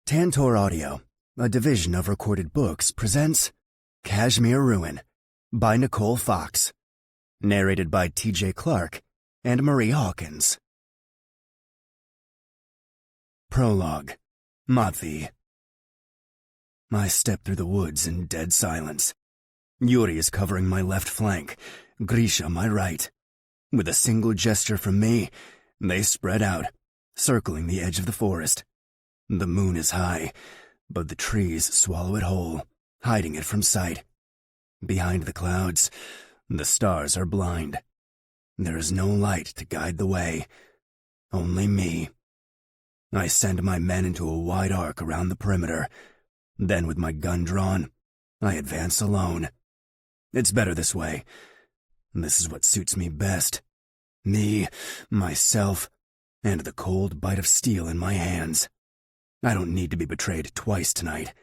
Tantor Audio, a division of Recorded Books, presents Cashmere Ruin by Nicole Fox, narrated by T.J. Clark and Marie Hawkins. Prologue. Matvey. I step through the woods in dead silence. Yuri is covering my left flank, Grisha my right. With a single gesture from me, they spread out, circling the edge of the forest. The moon is high, but the trees swallow it whole, hiding it from sight. Behind the clouds, the stars are blind. There is no light to guide the way, only me. I send my men into a wide arc around the perimeter. Then, with my gun drawn, I advance alone. It's better this way. This is what suits me best. Me, myself, and the cold bite of steel in my hands. I don't need to be betrayed twice tonight.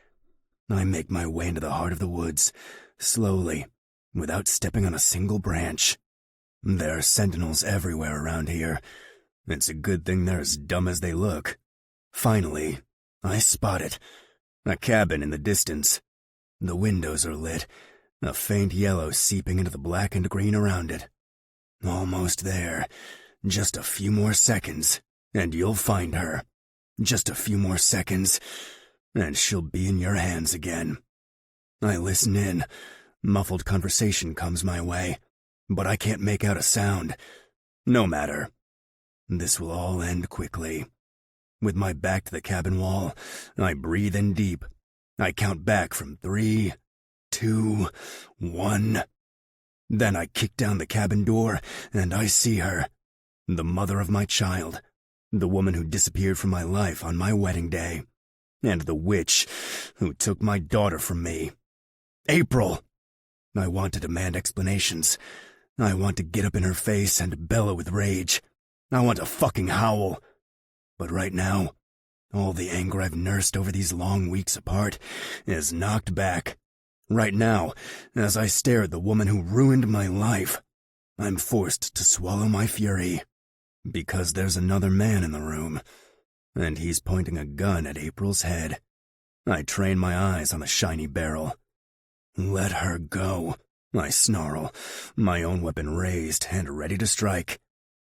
I make my way into the heart of the woods, slowly, without stepping on a single branch. There are sentinels everywhere around here. It's a good thing they're as dumb as they look. Finally, I spot it. A cabin in the distance. The windows are lit, a faint yellow seeping into the black and green around it. Almost there. Just a few more seconds, and you'll find her. Just a few more seconds, and she'll be in your hands again. I listen in. Muffled conversation comes my way, but I can't make out a sound. No matter. This will all end quickly. With my back to the cabin wall, I breathe in deep. I count back from 3, 2, 1. Then I kick down the cabin door, and I see her. The mother of my child. The woman who disappeared from my life on my wedding day. And the witch who took my daughter from me. April! I want to demand explanations. I want to get up in her face and bellow with rage. I want to fucking howl. But right now, all the anger I've nursed over these long weeks apart is knocked back. Right now, as I stare at the woman who ruined my life, I'm forced to swallow my fury. Because there's another man in the room, and he's pointing a gun at April's head. I train my eyes on the shiny barrel. Let her go, I snarl, my own weapon raised and ready to strike.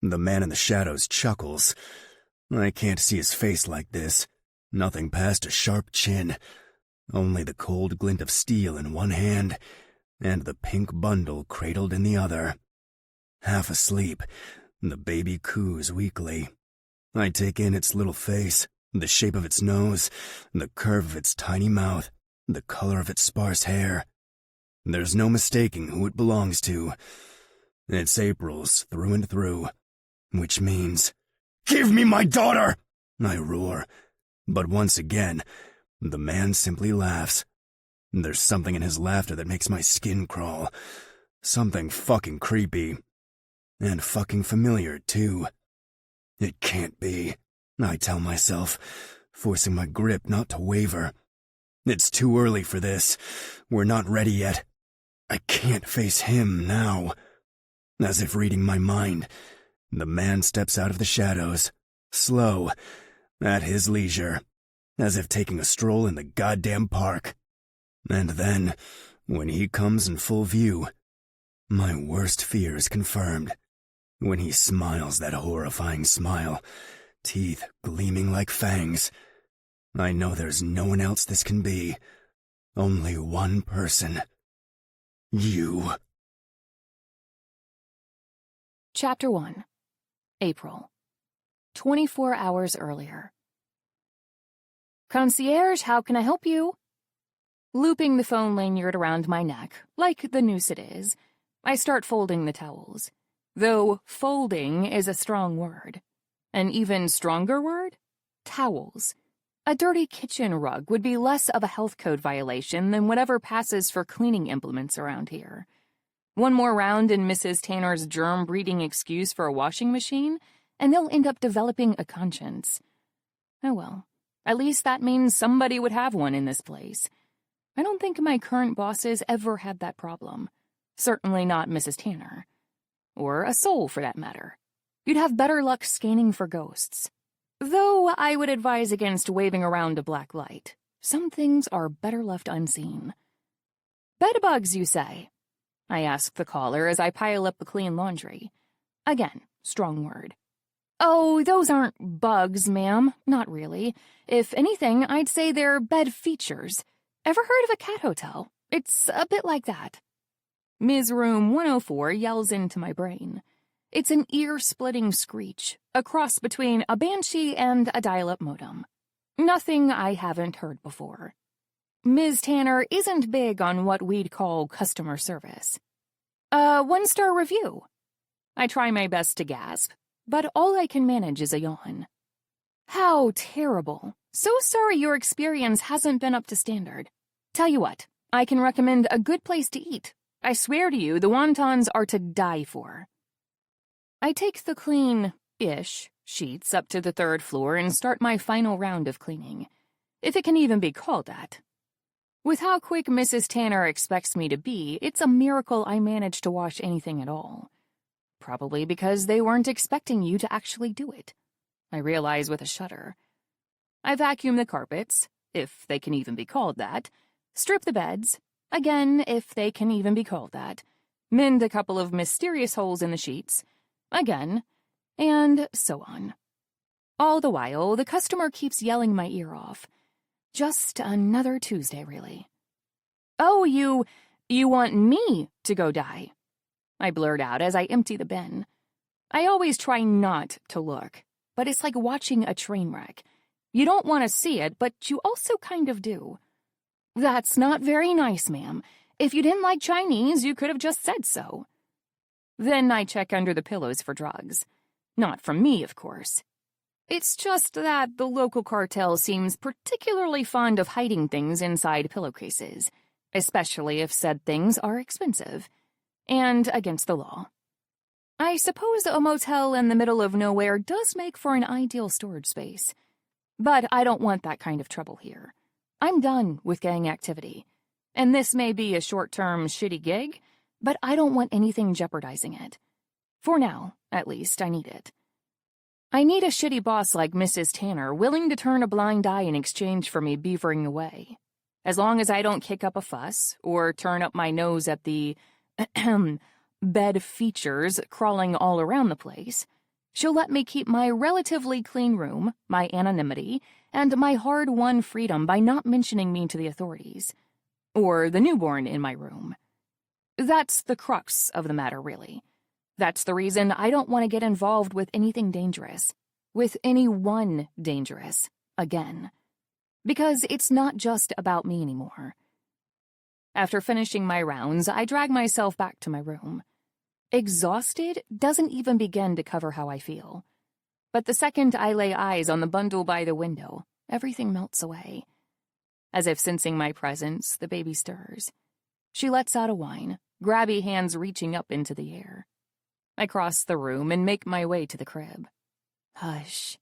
The man in the shadows chuckles. I can't see his face like this, nothing past a sharp chin, only the cold glint of steel in one hand and the pink bundle cradled in the other. Half asleep, the baby coos weakly. I take in its little face, the shape of its nose, the curve of its tiny mouth, the color of its sparse hair. There's no mistaking who it belongs to. It's April's through and through, which means, "Give me my daughter!" I roar. But once again, the man simply laughs. There's something in his laughter that makes my skin crawl. Something fucking creepy. And fucking familiar, too. It can't be, I tell myself, forcing my grip not to waver. It's too early for this. We're not ready yet. I can't face him now. As if reading my mind, the man steps out of the shadows, slow, at his leisure, as if taking a stroll in the goddamn park. And then, when he comes in full view, my worst fear is confirmed. When he smiles that horrifying smile, teeth gleaming like fangs, I know there's no one else this can be. Only one person. You. Chapter 1. April. 24 hours earlier. Concierge, how can I help you? Looping the phone lanyard around my neck, like the noose it is, I start folding the towels. Though folding is a strong word. An even stronger word? Towels. A dirty kitchen rug would be less of a health code violation than whatever passes for cleaning implements around here. One more round in Mrs. Tanner's germ-breeding excuse for a washing machine, and they'll end up developing a conscience. Oh well, at least that means somebody would have one in this place. I don't think my current bosses ever had that problem. Certainly not Mrs. Tanner. Or a soul, for that matter. You'd have better luck scanning for ghosts. Though I would advise against waving around a black light. Some things are better left unseen. Bedbugs, you say? I ask the caller as I pile up the clean laundry. Again, strong word. Oh, those aren't bugs, ma'am. Not really. If anything, I'd say they're bed features. Ever heard of a cat hotel? It's a bit like that. Ms. Room 104 yells into my brain. It's an ear-splitting screech, a cross between a banshee and a dial-up modem. Nothing I haven't heard before. Ms. Tanner isn't big on what we'd call customer service. A one-star review. I try my best to gasp, but all I can manage is a yawn. How terrible. So sorry your experience hasn't been up to standard. Tell you what, I can recommend a good place to eat. I swear to you, the wontons are to die for. I take the clean-ish sheets up to the 3rd floor and start my final round of cleaning, if it can even be called that. With how quick Mrs. Tanner expects me to be, it's a miracle I managed to wash anything at all. Probably because they weren't expecting you to actually do it. I realize with a shudder. I vacuum the carpets, if they can even be called that, strip the beds, again, if they can even be called that, mend a couple of mysterious holes in the sheets, again, and so on. All the while, the customer keeps yelling my ear off. Just another Tuesday, really. Oh, you want me to go die? I blurt out as I empty the bin. I always try not to look, but it's like watching a train wreck. You don't want to see it, but you also kind of do. That's not very nice, ma'am. If you didn't like Chinese, you could have just said so. Then I check under the pillows for drugs. Not from me, of course. It's just that the local cartel seems particularly fond of hiding things inside pillowcases, especially if said things are expensive and against the law. I suppose a motel in the middle of nowhere does make for an ideal storage space, but I don't want that kind of trouble here. I'm done with gang activity, and this may be a short-term shitty gig, but I don't want anything jeopardizing it. For now, at least, I need it. I need a shitty boss like Mrs. Tanner willing to turn a blind eye in exchange for me beavering away. As long as I don't kick up a fuss or turn up my nose at the bed features crawling all around the place, she'll let me keep my relatively clean room, my anonymity, and my hard-won freedom by not mentioning me to the authorities. Or the newborn in my room. That's the crux of the matter, really. That's the reason I don't want to get involved with anything dangerous. With anyone dangerous. Again. Because it's not just about me anymore. After finishing my rounds, I drag myself back to my room. Exhausted doesn't even begin to cover how I feel. But the second I lay eyes on the bundle by the window, everything melts away. As if sensing my presence, the baby stirs. She lets out a whine, grabby hands reaching up into the air. I cross the room and make my way to the crib. Hush,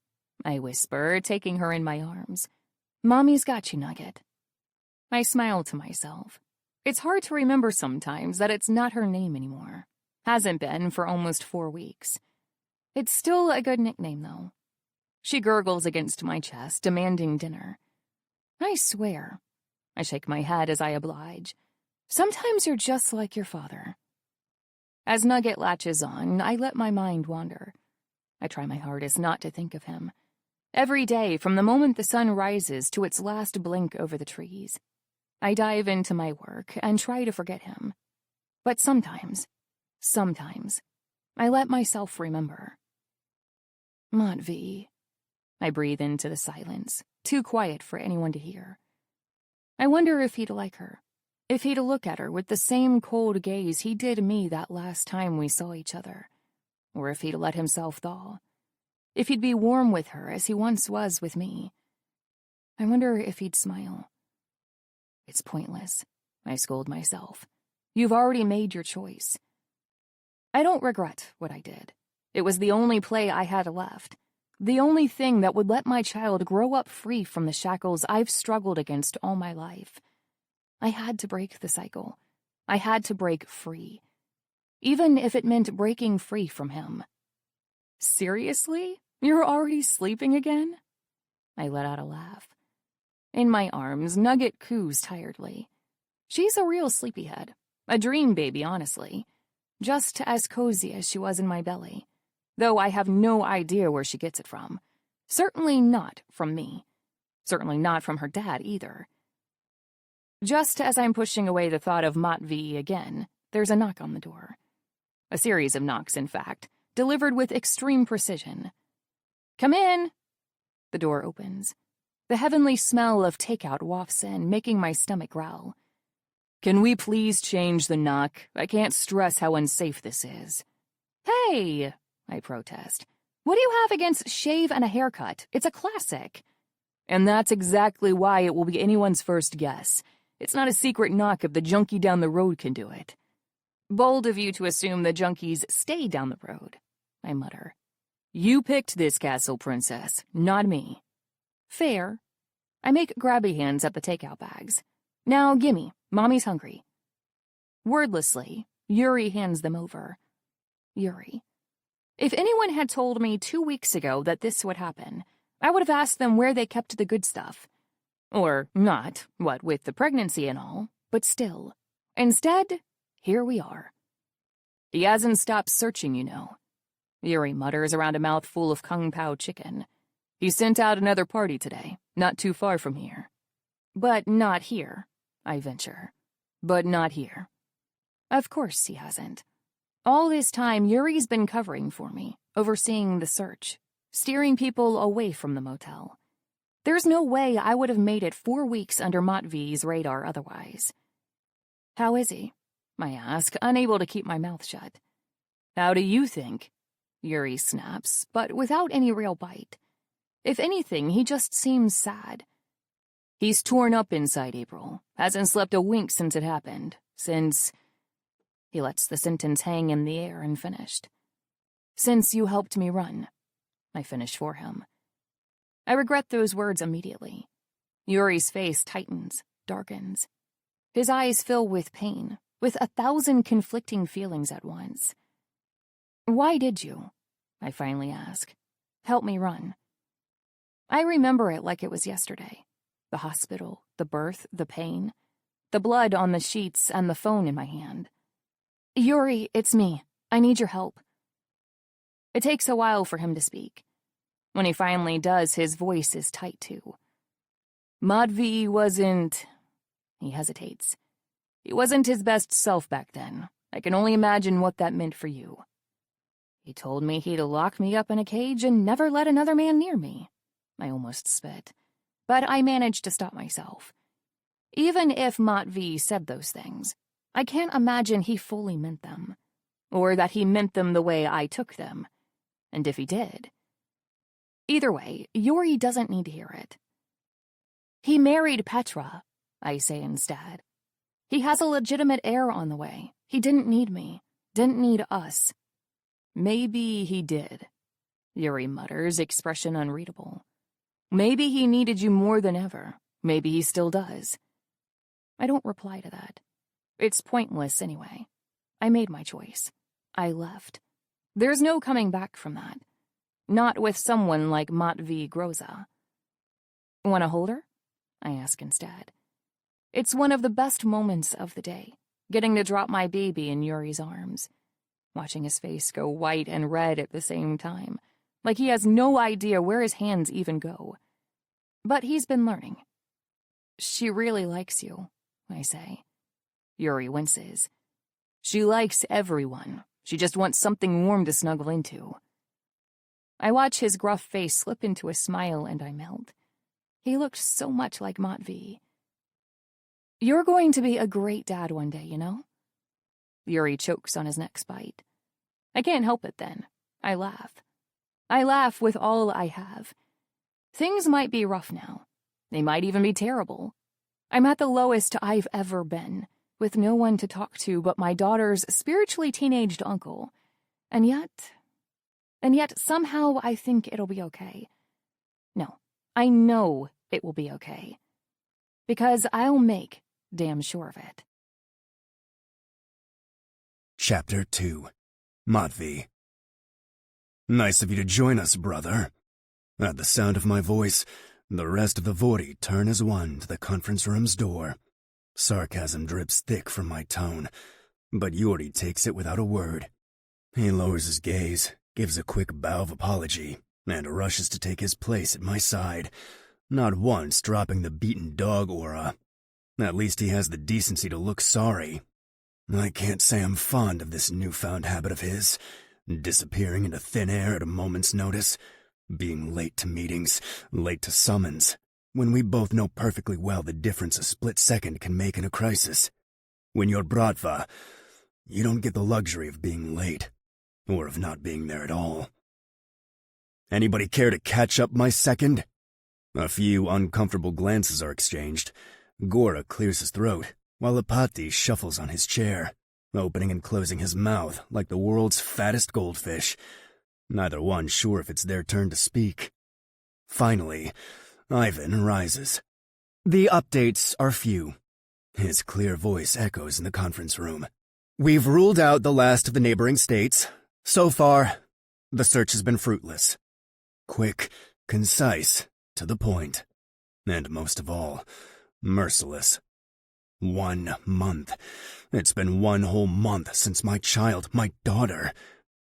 I whisper, taking her in my arms. Mommy's got you, Nugget. I smile to myself. It's hard to remember sometimes that it's not her name anymore. Hasn't been for almost 4 weeks. It's still a good nickname, though. She gurgles against my chest, demanding dinner. I swear. I shake my head as I oblige. Sometimes you're just like your father. As Nugget latches on, I let my mind wander. I try my hardest not to think of him. Every day, from the moment the sun rises to its last blink over the trees, I dive into my work and try to forget him. But sometimes, I let myself remember. Matvey. I breathe into the silence, too quiet for anyone to hear. I wonder if he'd like her. If he'd look at her with the same cold gaze he did me that last time we saw each other. Or if he'd let himself thaw. If he'd be warm with her as he once was with me. I wonder if he'd smile. It's pointless, I scold myself. You've already made your choice. I don't regret what I did. It was the only play I had left. The only thing that would let my child grow up free from the shackles I've struggled against all my life. I had to break the cycle. I had to break free. Even if it meant breaking free from him. Seriously? You're already sleeping again? I let out a laugh. In my arms, Nugget coos tiredly. She's a real sleepyhead. A dream baby, honestly. Just as cozy as she was in my belly. Though I have no idea where she gets it from. Certainly not from me. Certainly not from her dad, either. Just as I'm pushing away the thought of Matvey again, there's a knock on the door. A series of knocks, in fact, delivered with extreme precision. Come in! The door opens. The heavenly smell of takeout wafts in, making my stomach growl. Can we please change the knock? I can't stress how unsafe this is. Hey! I protest. What do you have against shave and a haircut? It's a classic. And that's exactly why it will be anyone's first guess. It's not a secret knock if the junkie down the road can do it. Bold of you to assume the junkies stay down the road, I mutter. You picked this castle, princess, not me. Fair. I make grabby hands at the takeout bags. Now gimme, Mommy's hungry. Wordlessly, Yuri hands them over. Yuri. If anyone had told me 2 weeks ago that this would happen, I would have asked them where they kept the good stuff. Or not, what with the pregnancy and all, but still. Instead, here we are. He hasn't stopped searching, you know. Yuri mutters around a mouthful of kung pao chicken. He sent out another party today, not too far from here. But not here, I venture. But not here. Of course he hasn't. All this time, Yuri's been covering for me, overseeing the search, steering people away from the motel. There's no way I would have made it 4 weeks under Matvey's radar otherwise. How is he? I ask, unable to keep my mouth shut. How do you think? Yuri snaps, but without any real bite. If anything, he just seems sad. He's torn up inside, April. Hasn't slept a wink since it happened. Since... He lets the sentence hang in the air and finished. Since you helped me run. I finish for him. I regret those words immediately. Yuri's face tightens, darkens. His eyes fill with pain, with 1,000 conflicting feelings at once. Why did you, I finally ask, help me run? I remember it like it was yesterday. The hospital, the birth, the pain, the blood on the sheets, and the phone in my hand. Yuri, it's me. I need your help. It takes a while for him to speak. When he finally does, his voice is tight too. Matvey wasn't... He hesitates. He wasn't his best self back then. I can only imagine what that meant for you. He told me he'd lock me up in a cage and never let another man near me. I almost spit. But I managed to stop myself. Even if Matvey said those things, I can't imagine he fully meant them. Or that he meant them the way I took them. And if he did... Either way, Yuri doesn't need to hear it. He married Petra, I say instead. He has a legitimate heir on the way. He didn't need me. Didn't need us. Maybe he did, Yuri mutters, expression unreadable. Maybe he needed you more than ever. Maybe he still does. I don't reply to that. It's pointless anyway. I made my choice. I left. There's no coming back from that. Not with someone like Matvey Groza. Want to hold her? I ask instead. It's one of the best moments of the day, getting to drop my baby in Yuri's arms, watching his face go white and red at the same time, like he has no idea where his hands even go. But he's been learning. She really likes you, I say. Yuri winces. She likes everyone. She just wants something warm to snuggle into. I watch his gruff face slip into a smile and I melt. He looked so much like Matvey. You're going to be a great dad one day, you know? Yuri chokes on his next bite. I can't help it then. I laugh. I laugh with all I have. Things might be rough now. They might even be terrible. I'm at the lowest I've ever been, with no one to talk to but my daughter's spiritually teenaged uncle. And yet somehow I think it'll be okay. No, I know it will be okay. Because I'll make damn sure of it. Chapter 2. Matvey. Nice of you to join us, brother. At the sound of my voice, the rest of the Vori turn as one to the conference room's door. Sarcasm drips thick from my tone, but Yuri takes it without a word. He lowers his gaze, gives a quick bow of apology, and rushes to take his place at my side, not once dropping the beaten dog aura. At least he has the decency to look sorry. I can't say I'm fond of this newfound habit of his, disappearing into thin air at a moment's notice, being late to meetings, late to summons, when we both know perfectly well the difference a split second can make in a crisis. When you're Bratva, you don't get the luxury of being late, or of not being there at all. Anybody care to catch up my second? A few uncomfortable glances are exchanged. Gora clears his throat, while Apati shuffles on his chair, opening and closing his mouth like the world's fattest goldfish, neither one sure if it's their turn to speak. Finally, Ivan rises. The updates are few. His clear voice echoes in the conference room. We've ruled out the last of the neighboring states. So far, the search has been fruitless. Quick, concise, to the point, and most of all, merciless. 1 month. It's been 1 whole month since my child, my daughter,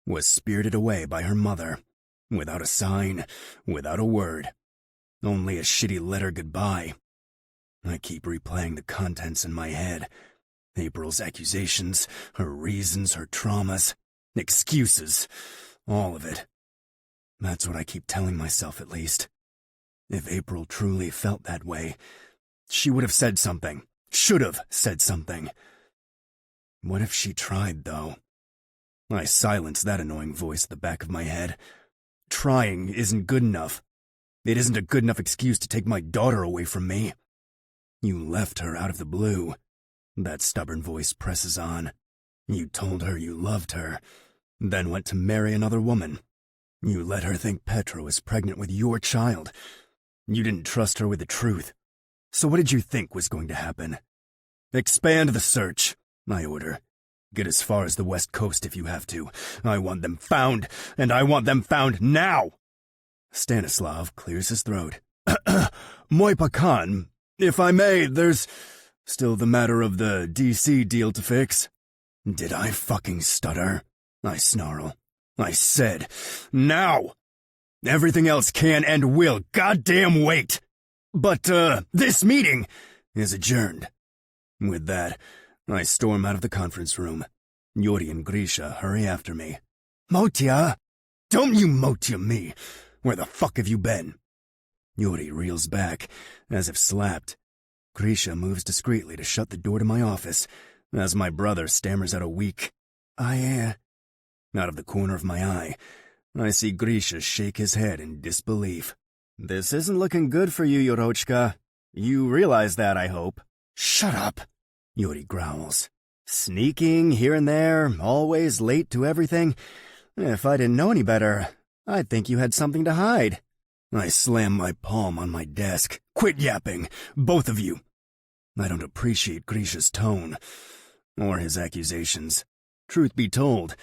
was spirited away by her mother, without a sign, without a word. Only a shitty letter goodbye. I keep replaying the contents in my head. April's accusations, her reasons, her traumas, excuses, all of it. That's what I keep telling myself, at least. If April truly felt that way, she would have said something. Should have said something. What if she tried, though? I silence that annoying voice at the back of my head. Trying isn't good enough. It isn't a good enough excuse to take my daughter away from me. You left her out of the blue. That stubborn voice presses on. You told her you loved her, then went to marry another woman. You let her think Petra was pregnant with your child. You didn't trust her with the truth. So what did you think was going to happen? Expand the search, I order. Get as far as the West Coast if you have to. I want them found, and I want them found now! Stanislav clears his throat. Moi Pakan, if I may, there's still the matter of the DC deal to fix. Did I fucking stutter? I snarl. I said, now! Everything else can and will goddamn wait! But, this meeting is adjourned. With that, I storm out of the conference room. Yuri and Grisha hurry after me. Motya! Don't you Motya me! Where the fuck have you been? Yuri reels back, as if slapped. Grisha moves discreetly to shut the door to my office, as my brother stammers out a weak, Out of the corner of my eye, I see Grisha shake his head in disbelief. This isn't looking good for you, Yorochka. You realize that, I hope. Shut up, Yuri growls. Sneaking here and there, always late to everything. If I didn't know any better, I'd think you had something to hide. I slam my palm on my desk. Quit yapping, both of you. I don't appreciate Grisha's tone, or his accusations. Truth be told,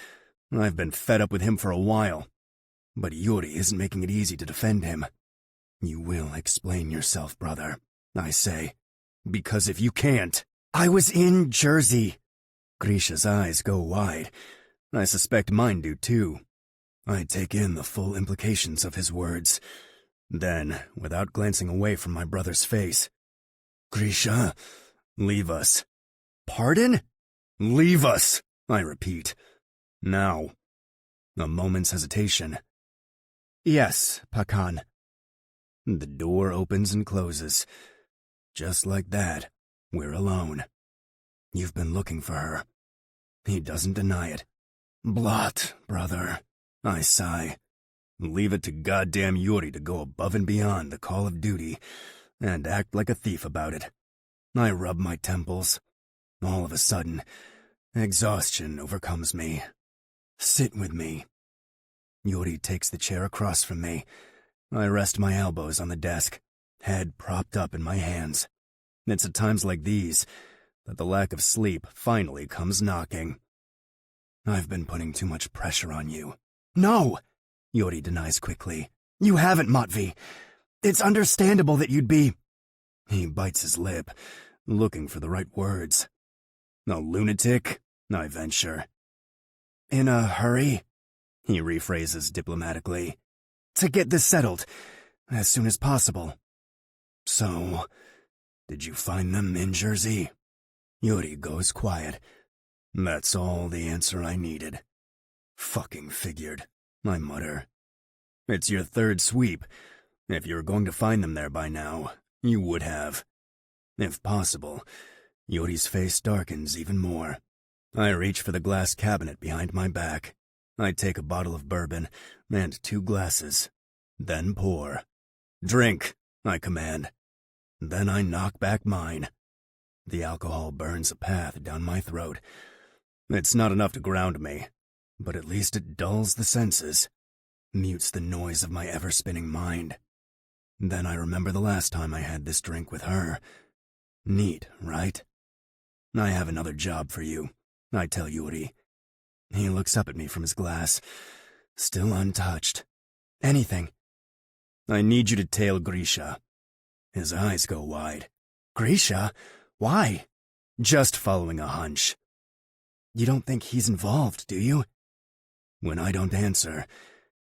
I've been fed up with him for a while. But Yuri isn't making it easy to defend him. You will explain yourself, brother, I say. Because if you can't... I was in Jersey. Grisha's eyes go wide. I suspect mine do too. I take in the full implications of his words. Then, without glancing away from my brother's face, Grisha, leave us. Pardon? Leave us, I repeat. Now. A moment's hesitation. Yes, Pakan. The door opens and closes. Just like that, we're alone. You've been looking for her. He doesn't deny it. Blot, brother, I sigh. Leave it to goddamn Yuri to go above and beyond the call of duty and act like a thief about it. I rub my temples. All of a sudden, exhaustion overcomes me. Sit with me. Yuri takes the chair across from me. I rest my elbows on the desk, head propped up in my hands. It's at times like these that the lack of sleep finally comes knocking. I've been putting too much pressure on you. No! Yuri denies quickly. You haven't, Matvey. It's understandable that you'd be... He bites his lip, looking for the right words. A lunatic, I venture. In a hurry? He rephrases diplomatically. To get this settled, as soon as possible. So, did you find them in Jersey? Yuri goes quiet. That's all the answer I needed. Fucking figured, I mutter. It's your third sweep. If you were going to find them there by now, you would have. If possible. Yuri's face darkens even more. I reach for the glass cabinet behind my back. I take a bottle of bourbon and 2 glasses. Then pour. Drink, I command. Then I knock back mine. The alcohol burns a path down my throat. It's not enough to ground me, but at least it dulls the senses, mutes the noise of my ever-spinning mind. Then I remember the last time I had this drink with her. Neat, right? I have another job for you, I tell Yuri. He looks up at me from his glass, still untouched. Anything. I need you to tail Grisha. His eyes go wide. Grisha? Why? Just following a hunch. You don't think he's involved, do you? When I don't answer,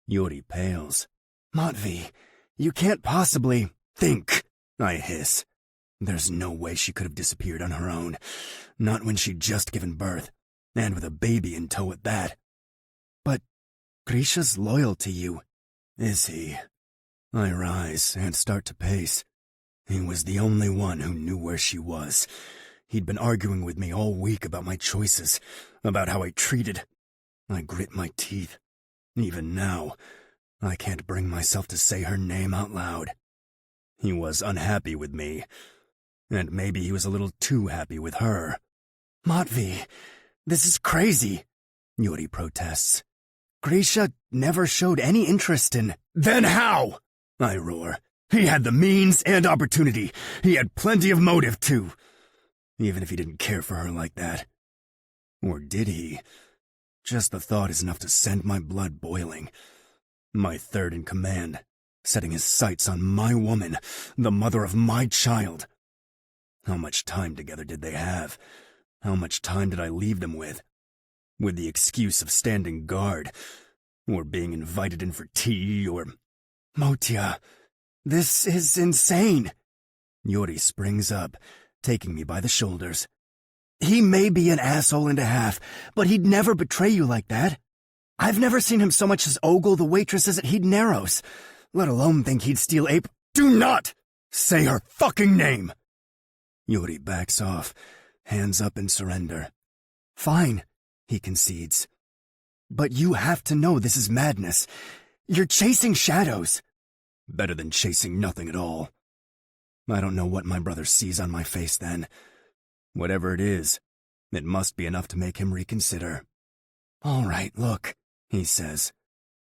Yuri pales. Matvey, you can't possibly... Think, I hiss. There's no way she could have disappeared on her own. Not when she'd just given birth, and with a baby in tow at that. But Grisha's loyal to you. Is he? I rise and start to pace. He was the only one who knew where she was. He'd been arguing with me all week about my choices, about how I treated. I grit my teeth. Even now, I can't bring myself to say her name out loud. He was unhappy with me, and maybe he was a little too happy with her. Matvey, this is crazy, Yuri protests. Grisha never showed any interest in... Then how? I roar. He had the means and opportunity. He had plenty of motive, too. Even if he didn't care for her like that. Or did he? Just the thought is enough to send my blood boiling. My third in command, setting his sights on my woman, the mother of my child. How much time together did they have? How much time did I leave them with? With the excuse of standing guard, or being invited in for tea, or... Motya, this is insane. Yuri springs up, taking me by the shoulders. He may be an asshole and a half, but he'd never betray you like that. I've never seen him so much as ogle the waitresses at Hedoneros, let alone think he'd steal ape. Do not say her fucking name! Yuri backs off, hands up in surrender. Fine, he concedes. But you have to know this is madness. You're chasing shadows. Better than chasing nothing at all. I don't know what my brother sees on my face then. Whatever it is, it must be enough to make him reconsider. All right, look, he says.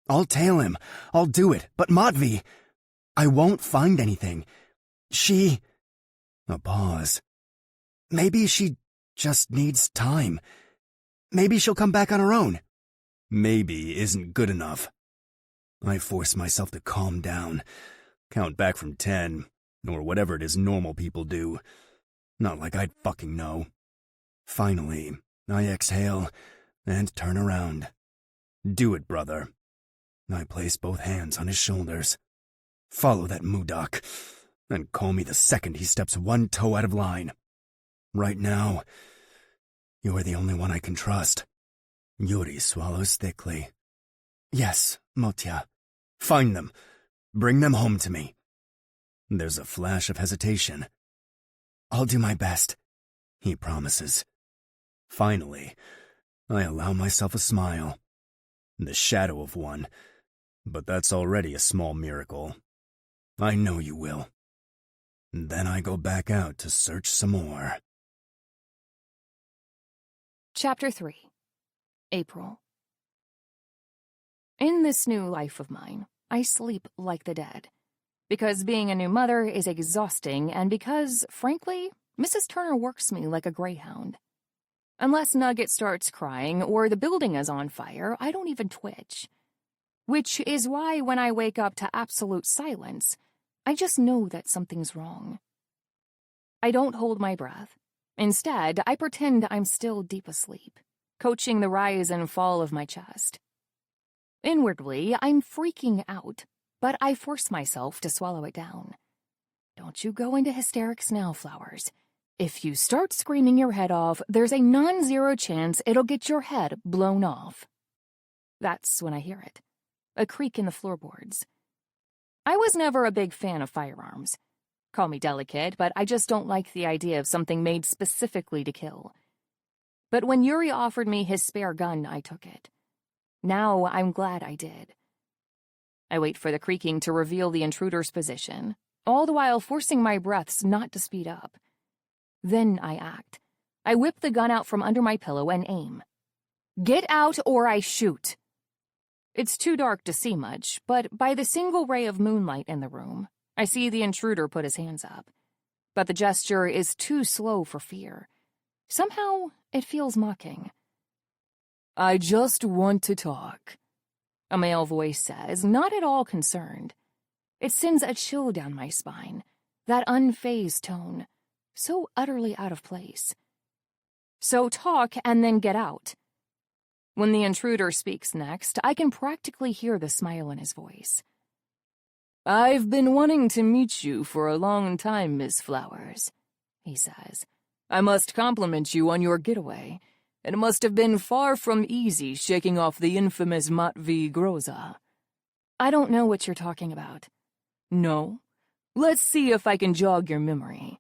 I'll tail him. I'll do it. But Matvey, I won't find anything. She... A pause. Maybe she just needs time. Maybe she'll come back on her own. Maybe isn't good enough. I force myself to calm down, count back from 10, or whatever it is normal people do. Not like I'd fucking know. Finally, I exhale and turn around. Do it, brother. I place both hands on his shoulders. Follow that Mudak, and call me the second he steps one toe out of line. Right now, you're the only one I can trust. Yuri swallows thickly. Yes, Motya. Find them. Bring them home to me. There's a flash of hesitation. I'll do my best, he promises. Finally, I allow myself a smile. The shadow of one, but that's already a small miracle. I know you will. Then I go back out to search some more. Chapter 3. April. In this new life of mine, I sleep like the dead. Because being a new mother is exhausting, and because, frankly, Mrs. Turner works me like a greyhound. Unless Nugget starts crying or the building is on fire, I don't even twitch. which is why when I wake up to absolute silence, I just know that something's wrong. I don't hold my breath. Instead, I pretend I'm still deep asleep, coaching the rise and fall of my chest. Inwardly, I'm freaking out, but I force myself to swallow it down. Don't you go into hysterics now, Flowers. If you start screaming your head off, there's a non-zero chance it'll get your head blown off. That's when I hear it, a creak in the floorboards. I was never a big fan of firearms. Call me delicate, but I just don't like the idea of something made specifically to kill. But when Yuri offered me his spare gun, I took it. Now I'm glad I did. I wait for the creaking to reveal the intruder's position, all the while forcing my breaths not to speed up. Then I act. I whip the gun out from under my pillow and aim. Get out or I shoot. It's too dark to see much, but by the single ray of moonlight in the room, I see the intruder put his hands up. But the gesture is too slow for fear. Somehow, it feels mocking. I just want to talk, a male voice says, not at all concerned. It sends a chill down my spine, that unfazed tone, so utterly out of place. So talk and then get out. When the intruder speaks next, I can practically hear the smile in his voice. I've been wanting to meet you for a long time, Miss Flowers, he says. I must compliment you on your getaway. It must have been far from easy shaking off the infamous Matvey Groza. I don't know what you're talking about. No? Let's see if I can jog your memory.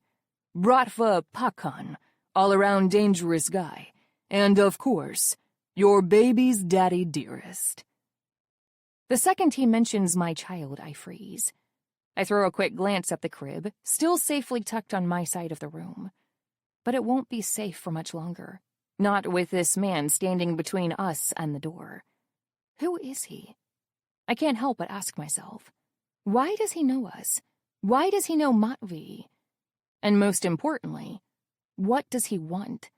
Bratva Pakan, all-around dangerous guy. And, of course, your baby's daddy dearest. The second he mentions my child, I freeze. I throw a quick glance at the crib, still safely tucked on my side of the room. But it won't be safe for much longer. Not with this man standing between us and the door. Who is he? I can't help but ask myself. Why does he know us? Why does he know Matvey? And most importantly, what does he want?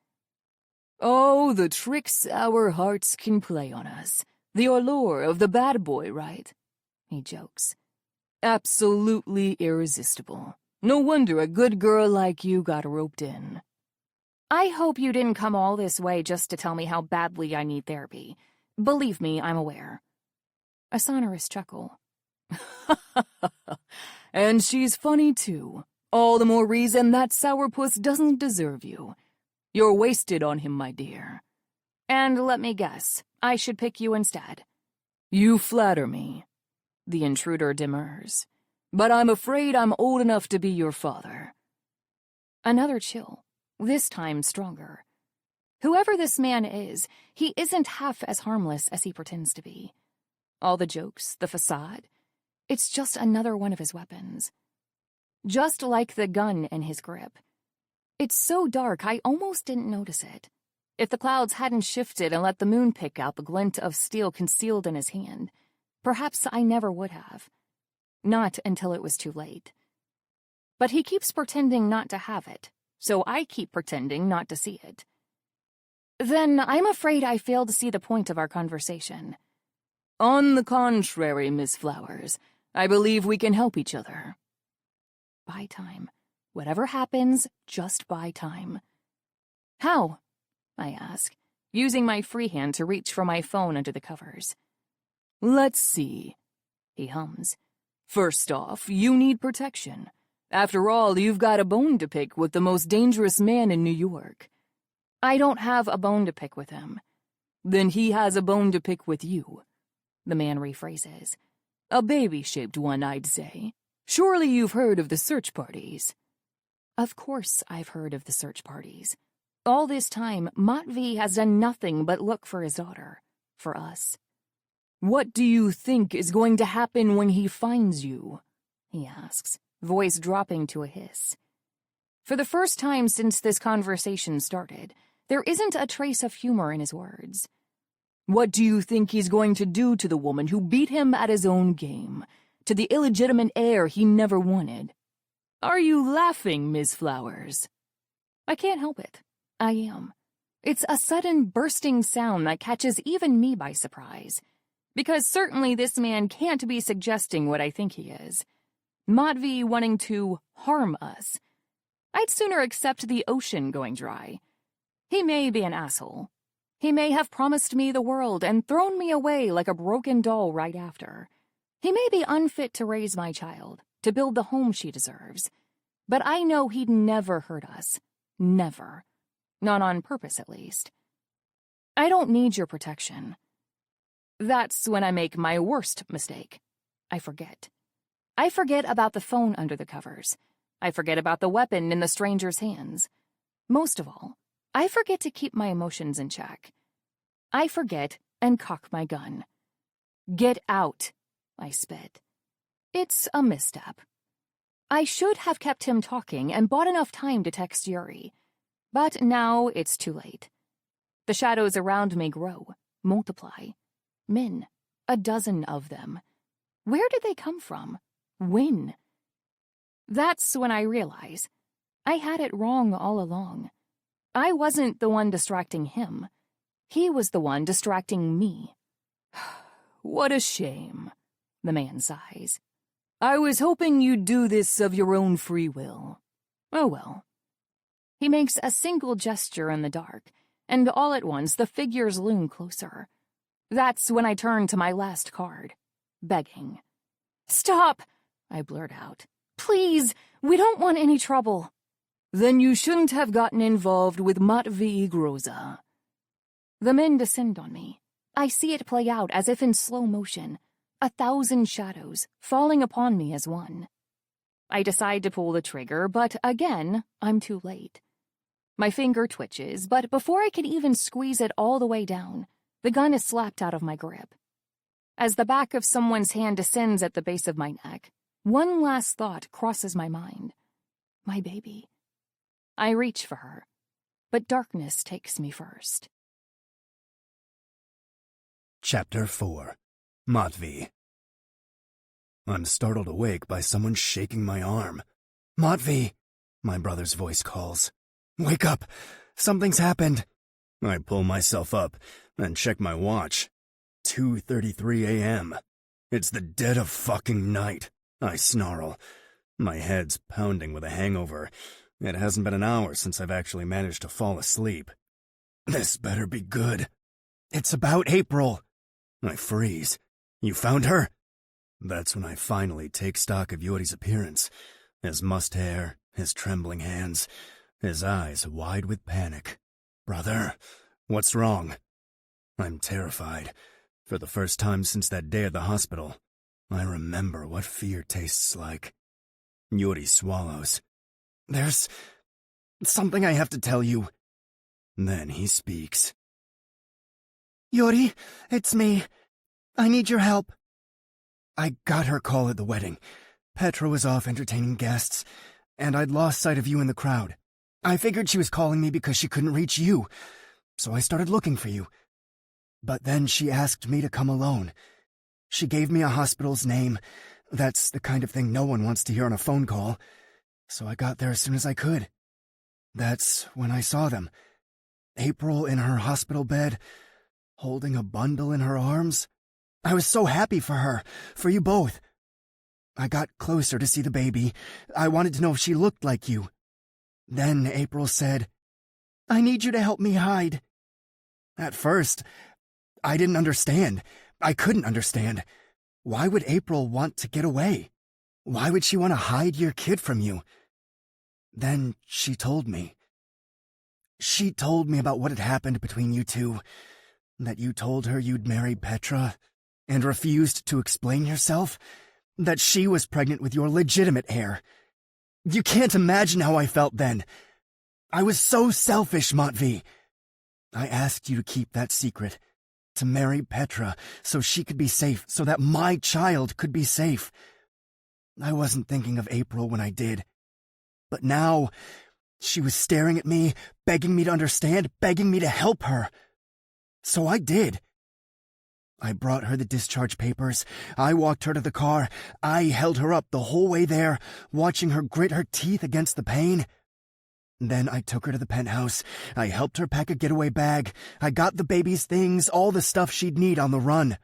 Oh, the tricks our hearts can play on us. The allure of the bad boy, right? He jokes. Absolutely irresistible. No wonder a good girl like you got roped in. I hope you didn't come all this way just to tell me how badly I need therapy. Believe me, I'm aware. A sonorous chuckle. And she's funny, too. All the more reason that sourpuss doesn't deserve you. You're wasted on him, my dear. And let me guess, I should pick you instead. You flatter me. The intruder demurs. But I'm afraid I'm old enough to be your father. Another chill. This time stronger. Whoever this man is, he isn't half as harmless as he pretends to be. All the jokes, the facade, it's just another one of his weapons. Just like the gun in his grip. It's so dark I almost didn't notice it. If the clouds hadn't shifted and let the moon pick out the glint of steel concealed in his hand, perhaps I never would have. Not until it was too late. But he keeps pretending not to have it. So I keep pretending not to see it. Then I'm afraid I fail to see the point of our conversation. On the contrary, Miss Flowers, I believe we can help each other. Buy time. Whatever happens, just buy time. How? I ask, using my free hand to reach for my phone under the covers. Let's see, he hums. First off, you need protection. After all, you've got a bone to pick with the most dangerous man in New York. I don't have a bone to pick with him. Then he has a bone to pick with you. The man rephrases. A baby-shaped one, I'd say. Surely you've heard of the search parties. Of course I've heard of the search parties. All this time, Matvey has done nothing but look for his daughter. For us. What do you think is going to happen when he finds you? He asks, voice dropping to a hiss. For the first time since this conversation started, there isn't a trace of humor in his words. What do you think he's going to do to the woman who beat him at his own game, to the illegitimate heir he never wanted? Are you laughing, Miss Flowers? I can't help it. I am. It's a sudden bursting sound that catches even me by surprise. Because certainly this man can't be suggesting what I think he is. Matvey wanting to harm us. I'd sooner accept the ocean going dry. He may be an asshole. He may have promised me the world and thrown me away like a broken doll right after. He may be unfit to raise my child, to build the home she deserves. But I know he'd never hurt us. Never. Not on purpose, at least. I don't need your protection. That's when I make my worst mistake. I forget. I forget about the phone under the covers. I forget about the weapon in the stranger's hands. Most of all, I forget to keep my emotions in check. I forget and cock my gun. Get out, I spit. It's a misstep. I should have kept him talking and bought enough time to text Yuri. But now it's too late. The shadows around me grow, multiply. Men, a dozen of them. Where did they come from? When? That's when I realize I had it wrong all along. I wasn't the one distracting him. He was the one distracting me. What a shame, the man sighs. I was hoping you'd do this of your own free will. Oh well. He makes a single gesture in the dark, and all at once the figures loom closer. That's when I turn to my last card, begging. Stop, I blurt out. Please, we don't want any trouble. Then you shouldn't have gotten involved with Matvey Groza. The men descend on me. I see it play out as if in slow motion, 1,000 shadows falling upon me as one. I decide to pull the trigger, but again, I'm too late. My finger twitches, but before I can even squeeze it all the way down, the gun is slapped out of my grip. As the back of someone's hand descends at the base of my neck, one last thought crosses my mind. My baby. I reach for her, but darkness takes me first. Chapter 4. Matvey. I'm startled awake by someone shaking my arm. Matvey, my brother's voice calls. Wake up! Something's happened! I pull myself up and check my watch. 2:33 a.m. It's the dead of fucking night, I snarl. My head's pounding with a hangover. It hasn't been an hour since I've actually managed to fall asleep. This better be good. It's about April. I freeze. You found her? That's when I finally take stock of Yuri's appearance. His mussed hair, his trembling hands, his eyes wide with panic. Brother, what's wrong? I'm terrified. For the first time since that day at the hospital, I remember what fear tastes like. Yuri swallows. There's something I have to tell you. Then he speaks. Yuri, it's me. I need your help. I got her call at the wedding. Petra was off entertaining guests, and I'd lost sight of you in the crowd. I figured she was calling me because she couldn't reach you, so I started looking for you. But then she asked me to come alone. She gave me a hospital's name. That's the kind of thing no one wants to hear on a phone call. So I got there as soon as I could. That's when I saw them. April in her hospital bed, holding a bundle in her arms. I was so happy for her, for you both. I got closer to see the baby. I wanted to know if she looked like you. Then April said, I need you to help me hide. At first, I didn't understand. I couldn't understand. Why would April want to get away? Why would she want to hide your kid from you? Then she told me. She told me about what had happened between you two. That you told her you'd marry Petra and refused to explain yourself. That she was pregnant with your legitimate heir. You can't imagine how I felt then. I was so selfish, Matvey. I asked you to keep that secret, to marry Petra so she could be safe, so that my child could be safe. I wasn't thinking of April when I did. But now, she was staring at me, begging me to understand, begging me to help her. So I did. I brought her the discharge papers. I walked her to the car. I held her up the whole way there, watching her grit her teeth against the pain. Then I took her to the penthouse. I helped her pack a getaway bag. I got the baby's things, all the stuff she'd need on the run.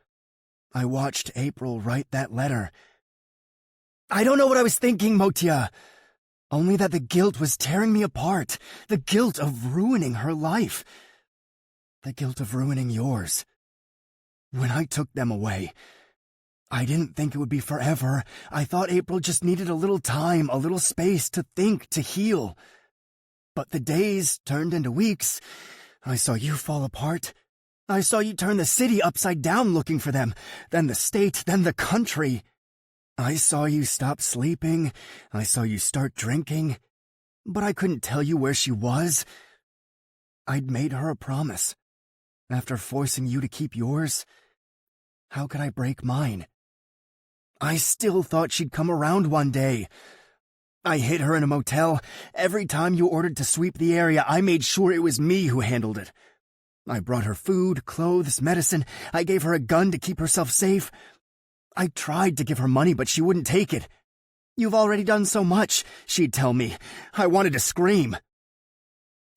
I watched April write that letter. I don't know what I was thinking, Motia. Only that the guilt was tearing me apart. The guilt of ruining her life. The guilt of ruining yours. When I took them away, I didn't think it would be forever. I thought April just needed a little time, a little space to think, to heal. But the days turned into weeks. I saw you fall apart. I saw you turn the city upside down looking for them, then the state, then the country. I saw you stop sleeping. I saw you start drinking. But I couldn't tell you where she was. I'd made her a promise. After forcing you to keep yours, how could I break mine? I still thought she'd come around one day. I hid her in a motel. Every time you ordered to sweep the area, I made sure it was me who handled it. I brought her food, clothes, medicine. I gave her a gun to keep herself safe. I tried to give her money, but she wouldn't take it. You've already done so much, she'd tell me. I wanted to scream.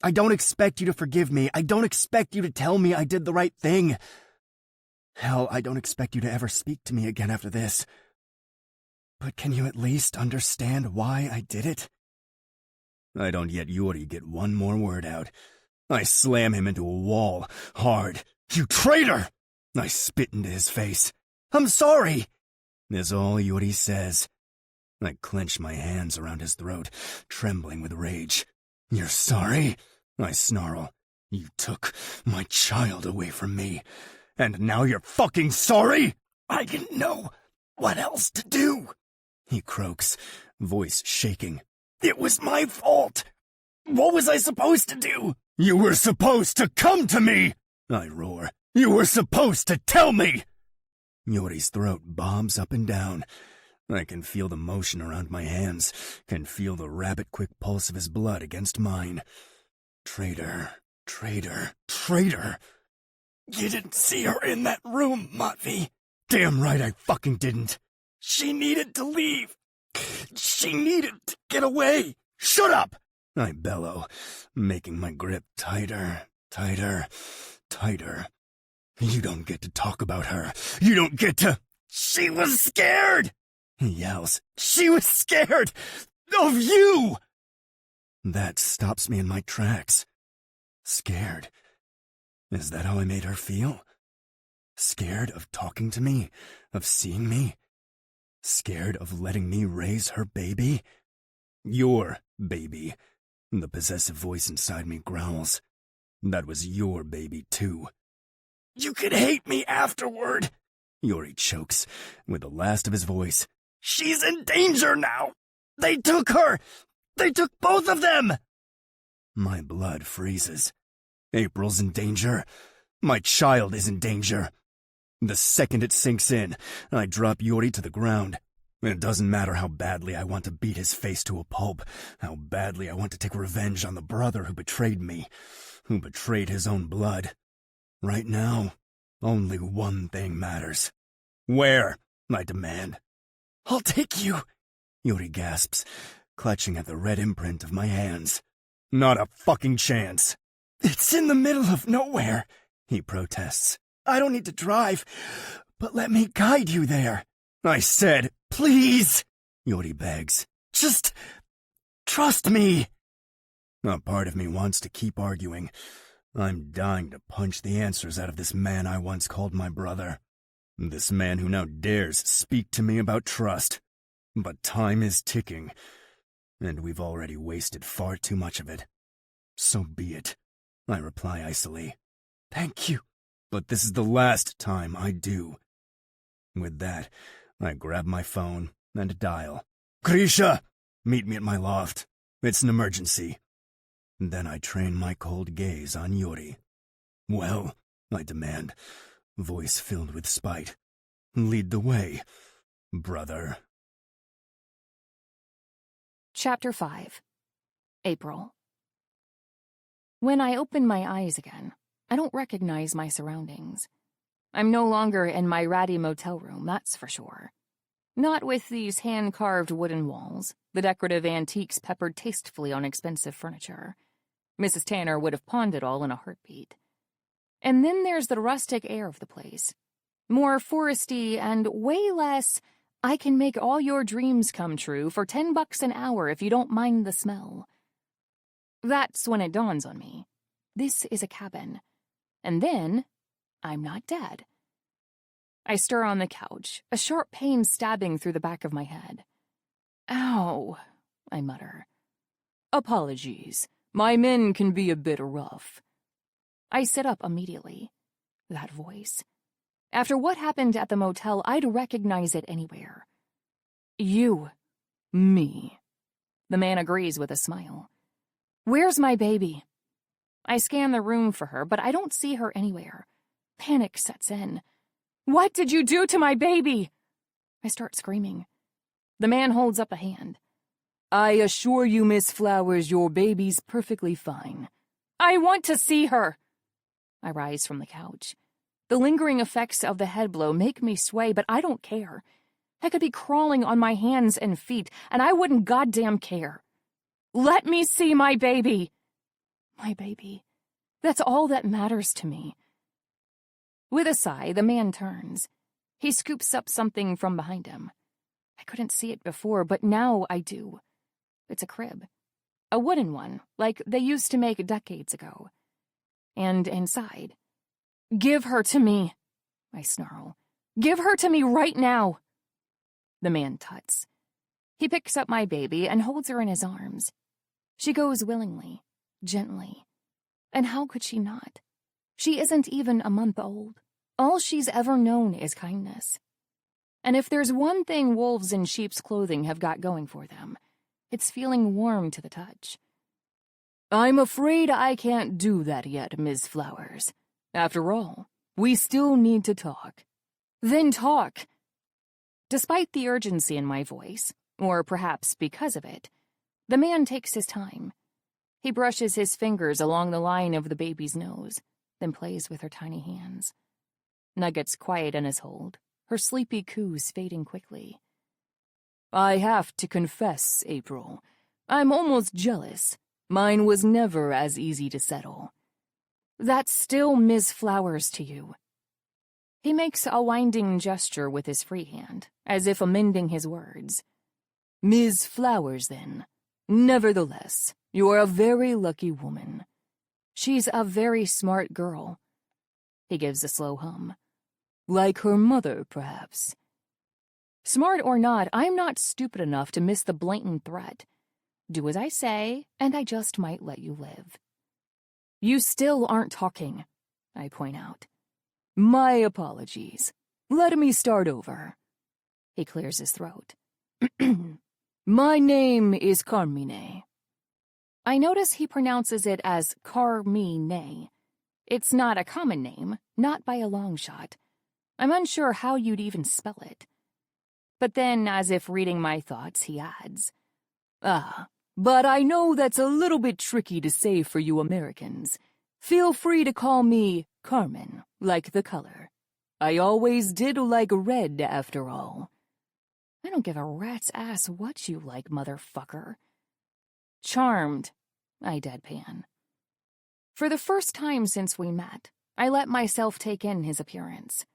I don't expect you to forgive me. I don't expect you to tell me I did the right thing. Hell, I don't expect you to ever speak to me again after this. But can you at least understand why I did it? I don't let Yuri get one more word out. I slam him into a wall, hard. You traitor! I spit into his face. I'm sorry! Is all Yuri says. I clench my hands around his throat, trembling with rage. You're sorry? I snarl. You took my child away from me. And now you're fucking sorry? I didn't know what else to do. He croaks, voice shaking. It was my fault. What was I supposed to do? You were supposed to come to me! I roar. You were supposed to tell me! Yuri's throat bobs up and down. I can feel the motion around my hands, can feel the rabbit-quick pulse of his blood against mine. Traitor, traitor, traitor! You didn't see her in that room, Matvey. Damn right I fucking didn't. She needed to leave. She needed to get away. Shut up! I bellow, making my grip tighter, tighter, tighter. You don't get to talk about her. You don't get to... She was scared! He yells. She was scared! Of you! That stops me in my tracks. Scared. Is that how I made her feel? Scared of talking to me? Of seeing me? Scared of letting me raise her baby? Your baby. The possessive voice inside me growls. That was your baby, too. You could hate me afterward, Yuri chokes, with the last of his voice. She's in danger now! They took her! They took both of them! My blood freezes. April's in danger. My child is in danger. The second it sinks in, I drop Yuri to the ground. It doesn't matter how badly I want to beat his face to a pulp, how badly I want to take revenge on the brother who betrayed me, who betrayed his own blood. Right now, only one thing matters. Where? I demand. I'll take you, Yuri gasps, clutching at the red imprint of my hands. Not a fucking chance. It's in the middle of nowhere, he protests. I don't need to drive, but let me guide you there. I said, please, Yuri begs. Just trust me. A part of me wants to keep arguing. I'm dying to punch the answers out of this man I once called my brother. This man who now dares speak to me about trust. But time is ticking, and we've already wasted far too much of it. So be it, I reply icily. Thank you. But this is the last time I do. With that, I grab my phone and dial. Grisha! Meet me at my loft. It's an emergency. Then I train my cold gaze on Yuri. Well, I demand, voice filled with spite. Lead the way, brother. Chapter 5. April. When I open my eyes again, I don't recognize my surroundings. I'm no longer in my ratty motel room, that's for sure. Not with these hand-carved wooden walls, the decorative antiques peppered tastefully on expensive furniture. Mrs. Tanner would have pawned it all in a heartbeat. And then there's the rustic air of the place. More foresty and way less, I can make all your dreams come true for $10 an hour if you don't mind the smell. That's when it dawns on me. This is a cabin. And then, I'm not dead. I stir on the couch, a sharp pain stabbing through the back of my head. Ow, I mutter. Apologies. My men can be a bit rough. I sit up immediately. That voice. After what happened at the motel, I'd recognize it anywhere. You. Me. The man agrees with a smile. Where's my baby? I scan the room for her, but I don't see her anywhere. Panic sets in. What did you do to my baby? I start screaming. The man holds up a hand. I assure you, Miss Flowers, your baby's perfectly fine. I want to see her. I rise from the couch. The lingering effects of the head blow make me sway, but I don't care. I could be crawling on my hands and feet, and I wouldn't goddamn care. Let me see my baby. My baby. That's all that matters to me. With a sigh, the man turns. He scoops up something from behind him. I couldn't see it before, but now I do. It's a crib. A wooden one, like they used to make decades ago. And inside... Give her to me, I snarl. Give her to me right now. The man tuts. He picks up my baby and holds her in his arms. She goes willingly, gently. And how could she not? She isn't even a month old. All she's ever known is kindness. And if there's one thing wolves in sheep's clothing have got going for them, it's feeling warm to the touch. I'm afraid I can't do that yet, Ms. Flowers. After all, we still need to talk. Then talk. Despite the urgency in my voice, or perhaps because of it, the man takes his time. He brushes his fingers along the line of the baby's nose, then plays with her tiny hands. Nugget's quiet in his hold, her sleepy coos fading quickly. I have to confess, April, I'm almost jealous. Mine was never as easy to settle. That's still Ms. Flowers to you. He makes a winding gesture with his free hand, as if amending his words. Ms. Flowers, then. Nevertheless, you are a very lucky woman. She's a very smart girl. He gives a slow hum. Like her mother, perhaps. Smart or not, I'm not stupid enough to miss the blatant threat. Do as I say, and I just might let you live. You still aren't talking, I point out. My apologies. Let me start over. He clears his throat. My name is Carmine. I notice he pronounces it as Carmine. It's not a common name, not by a long shot. I'm unsure how you'd even spell it. But then, as if reading my thoughts, he adds, but I know that's a little bit tricky to say for you Americans. Feel free to call me Carmen, like the color. I always did like red, after all. I don't give a rat's ass what you like, motherfucker. Charmed, I deadpan. For the first time since we met, I let myself take in his appearance.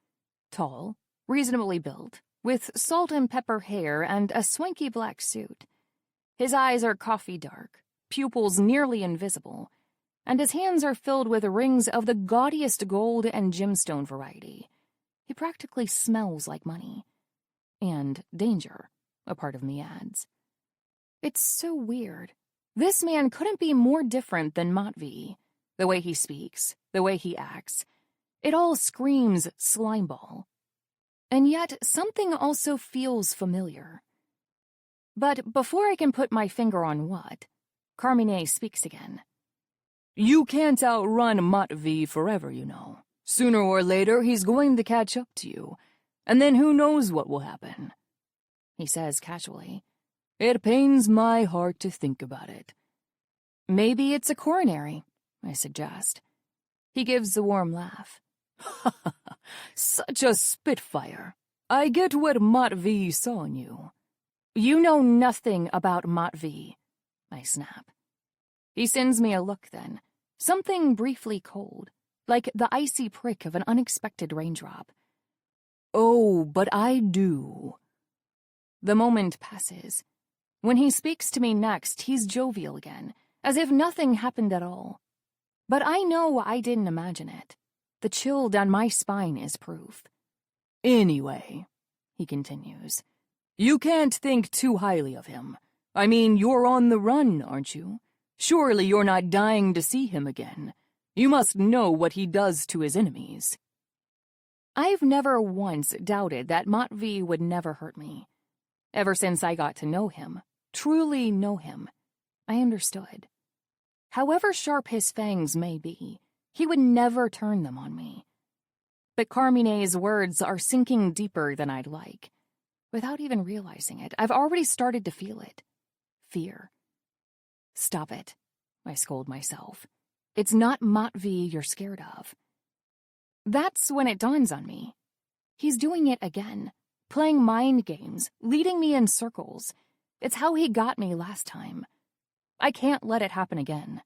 Tall, reasonably built, with salt and pepper hair and a swanky black suit. His eyes are coffee dark, pupils nearly invisible, and his hands are filled with rings of the gaudiest gold and gemstone variety. He practically smells like money. And danger, a part of me adds. It's so weird. This man couldn't be more different than Matvey. The way he speaks, the way he acts. It all screams slimeball. And yet something also feels familiar. But before I can put my finger on what, Carmine speaks again. You can't outrun Matvey forever, you know. Sooner or later, he's going to catch up to you. And then who knows what will happen? He says casually. It pains my heart to think about it. Maybe it's a coronary, I suggest. He gives a warm laugh. Such a spitfire. I get what Matvey saw in you. You know nothing about Matvey, I snap. He sends me a look then, something briefly cold, like the icy prick of an unexpected raindrop. Oh, but I do. The moment passes. When he speaks to me next, he's jovial again, as if nothing happened at all. But I know I didn't imagine it. The chill down my spine is proof. Anyway, he continues, you can't think too highly of him. I mean, you're on the run, aren't you? Surely you're not dying to see him again. You must know what he does to his enemies. I've never once doubted that Matvey would never hurt me. Ever since I got to know him, truly know him, I understood. However sharp his fangs may be, he would never turn them on me. But Carmine's words are sinking deeper than I'd like. Without even realizing it, I've already started to feel it. Fear. Stop it, I scold myself. It's not Matvey you're scared of. That's when it dawns on me. He's doing it again, playing mind games, leading me in circles. It's how he got me last time. I can't let it happen again.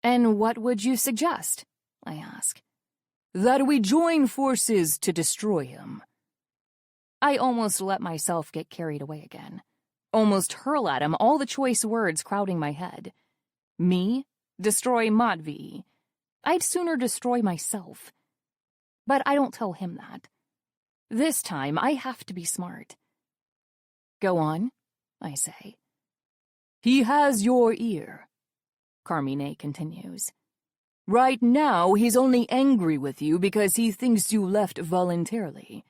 And what would you suggest? I ask. That we join forces to destroy him. I almost let myself get carried away again. Almost hurl at him all the choice words crowding my head. Me? Destroy Matvey. I'd sooner destroy myself. But I don't tell him that. This time, I have to be smart. Go on, I say. He has your ear, Carmine continues. Right now, he's only angry with you because he thinks you left voluntarily.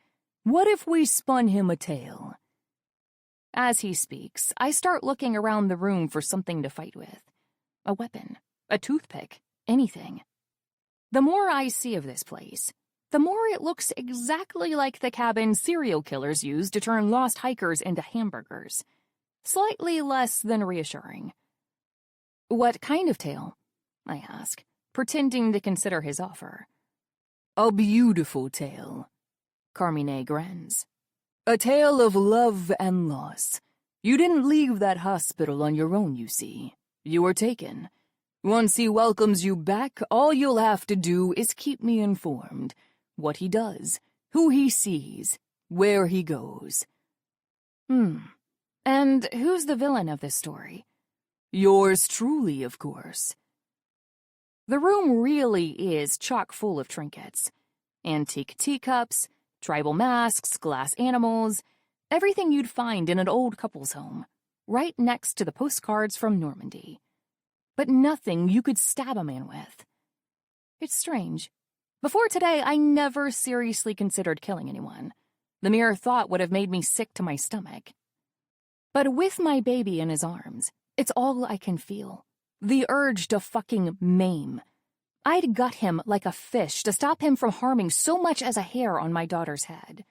What if we spun him a tale? As he speaks, I start looking around the room for something to fight with. A weapon, a toothpick, anything. The more I see of this place, the more it looks exactly like the cabin serial killers use to turn lost hikers into hamburgers. Slightly less than reassuring. What kind of tale? I ask, pretending to consider his offer. A beautiful tale, Carmine grins. A tale of love and loss. You didn't leave that hospital on your own, you see. You were taken. Once he welcomes you back, all you'll have to do is keep me informed. What he does, who he sees, where he goes. And who's the villain of this story? Yours truly, of course. The room really is chock full of trinkets. Antique teacups, tribal masks, glass animals, everything you'd find in an old couple's home, right next to the postcards from Normandy. But nothing you could stab a man with. It's strange. Before today, I never seriously considered killing anyone. The mere thought would have made me sick to my stomach. But with my baby in his arms, it's all I can feel. The urge to fucking maim. I'd gut him like a fish to stop him from harming so much as a hair on my daughter's head.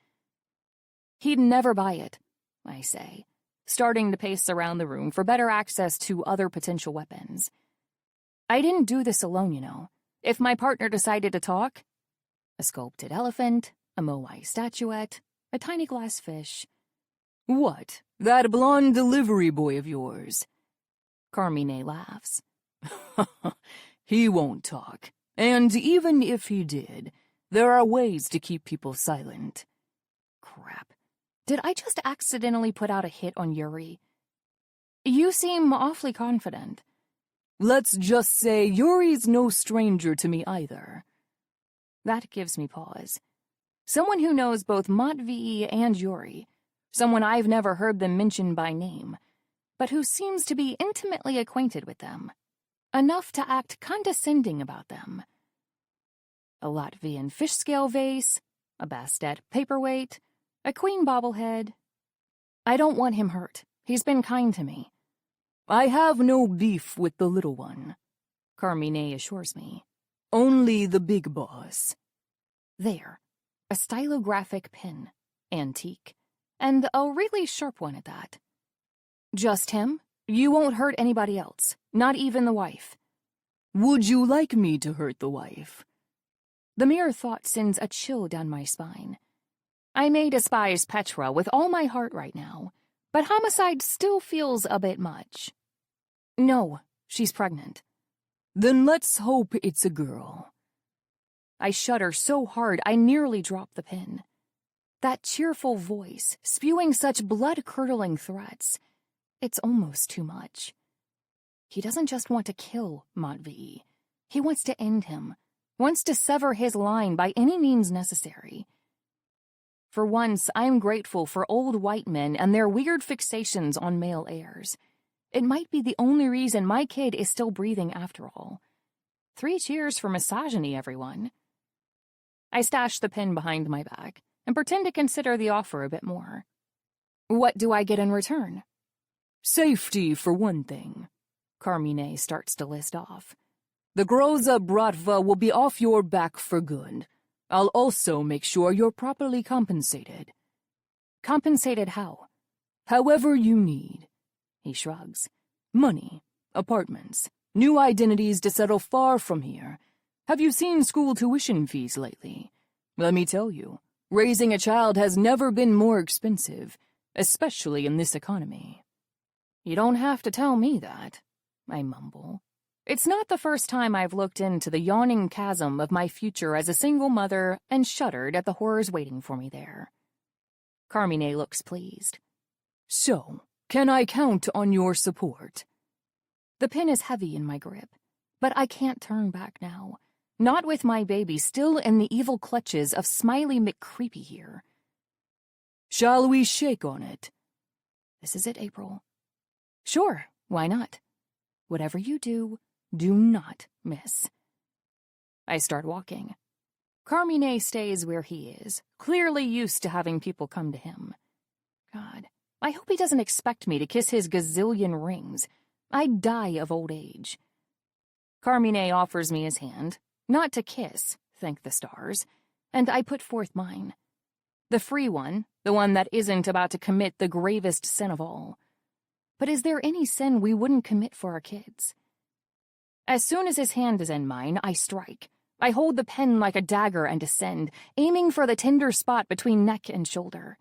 He'd never buy it, I say, starting to pace around the room for better access to other potential weapons. I didn't do this alone, you know. If my partner decided to talk, a sculpted elephant, a Moai statuette, a tiny glass fish. What, that blonde delivery boy of yours? Carmine laughs. He won't talk, and even if he did, there are ways to keep people silent. Crap. Did I just accidentally put out a hit on Yuri? You seem awfully confident. Let's just say Yuri's no stranger to me either. That gives me pause. Someone who knows both Matvey and Yuri. Someone I've never heard them mention by name, but who seems to be intimately acquainted with them. Enough to act condescending about them. A Latvian fish scale vase, a Bastet paperweight, a queen bobblehead. I don't want him hurt. He's been kind to me. I have no beef with the little one, Carmine assures me. Only the big boss. There, a stylographic pen, antique, and a really sharp one at that. Just him? You won't hurt anybody else, not even the wife. Would you like me to hurt the wife? The mere thought sends a chill down my spine. I may despise Petra with all my heart right now, but homicide still feels a bit much. No, she's pregnant. Then let's hope it's a girl. I shudder so hard I nearly drop the pen. That cheerful voice, spewing such blood-curdling threats. It's almost too much. He doesn't just want to kill Matvey. He wants to end him, wants to sever his line by any means necessary. For once, I'm grateful for old white men and their weird fixations on male heirs. It might be the only reason my kid is still breathing after all. 3 cheers for misogyny, everyone. I stash the pen behind my back and pretend to consider the offer a bit more. What do I get in return? Safety, for one thing. Carmine starts to list off. The Groza Bratva will be off your back for good. I'll also make sure you're properly compensated. Compensated how? However you need. He shrugs. Money, apartments, new identities to settle far from here. Have you seen school tuition fees lately? Let me tell you, raising a child has never been more expensive, especially in this economy. You don't have to tell me that, I mumble. It's not the first time I've looked into the yawning chasm of my future as a single mother and shuddered at the horrors waiting for me there. Carmine looks pleased. So, can I count on your support? The pen is heavy in my grip, but I can't turn back now. Not with my baby still in the evil clutches of Smiley McCreepy here. Shall we shake on it? This is it, April. Sure, why not? Whatever you do, do not miss. I start walking. Carmine stays where he is, clearly used to having people come to him. God, I hope he doesn't expect me to kiss his gazillion rings. I'd die of old age. Carmine offers me his hand, not to kiss, thank the stars, and I put forth mine. The free one, the one that isn't about to commit the gravest sin of all. But is there any sin we wouldn't commit for our kids? As soon as his hand is in mine, I strike. I hold the pen like a dagger and descend, aiming for the tender spot between neck and shoulder.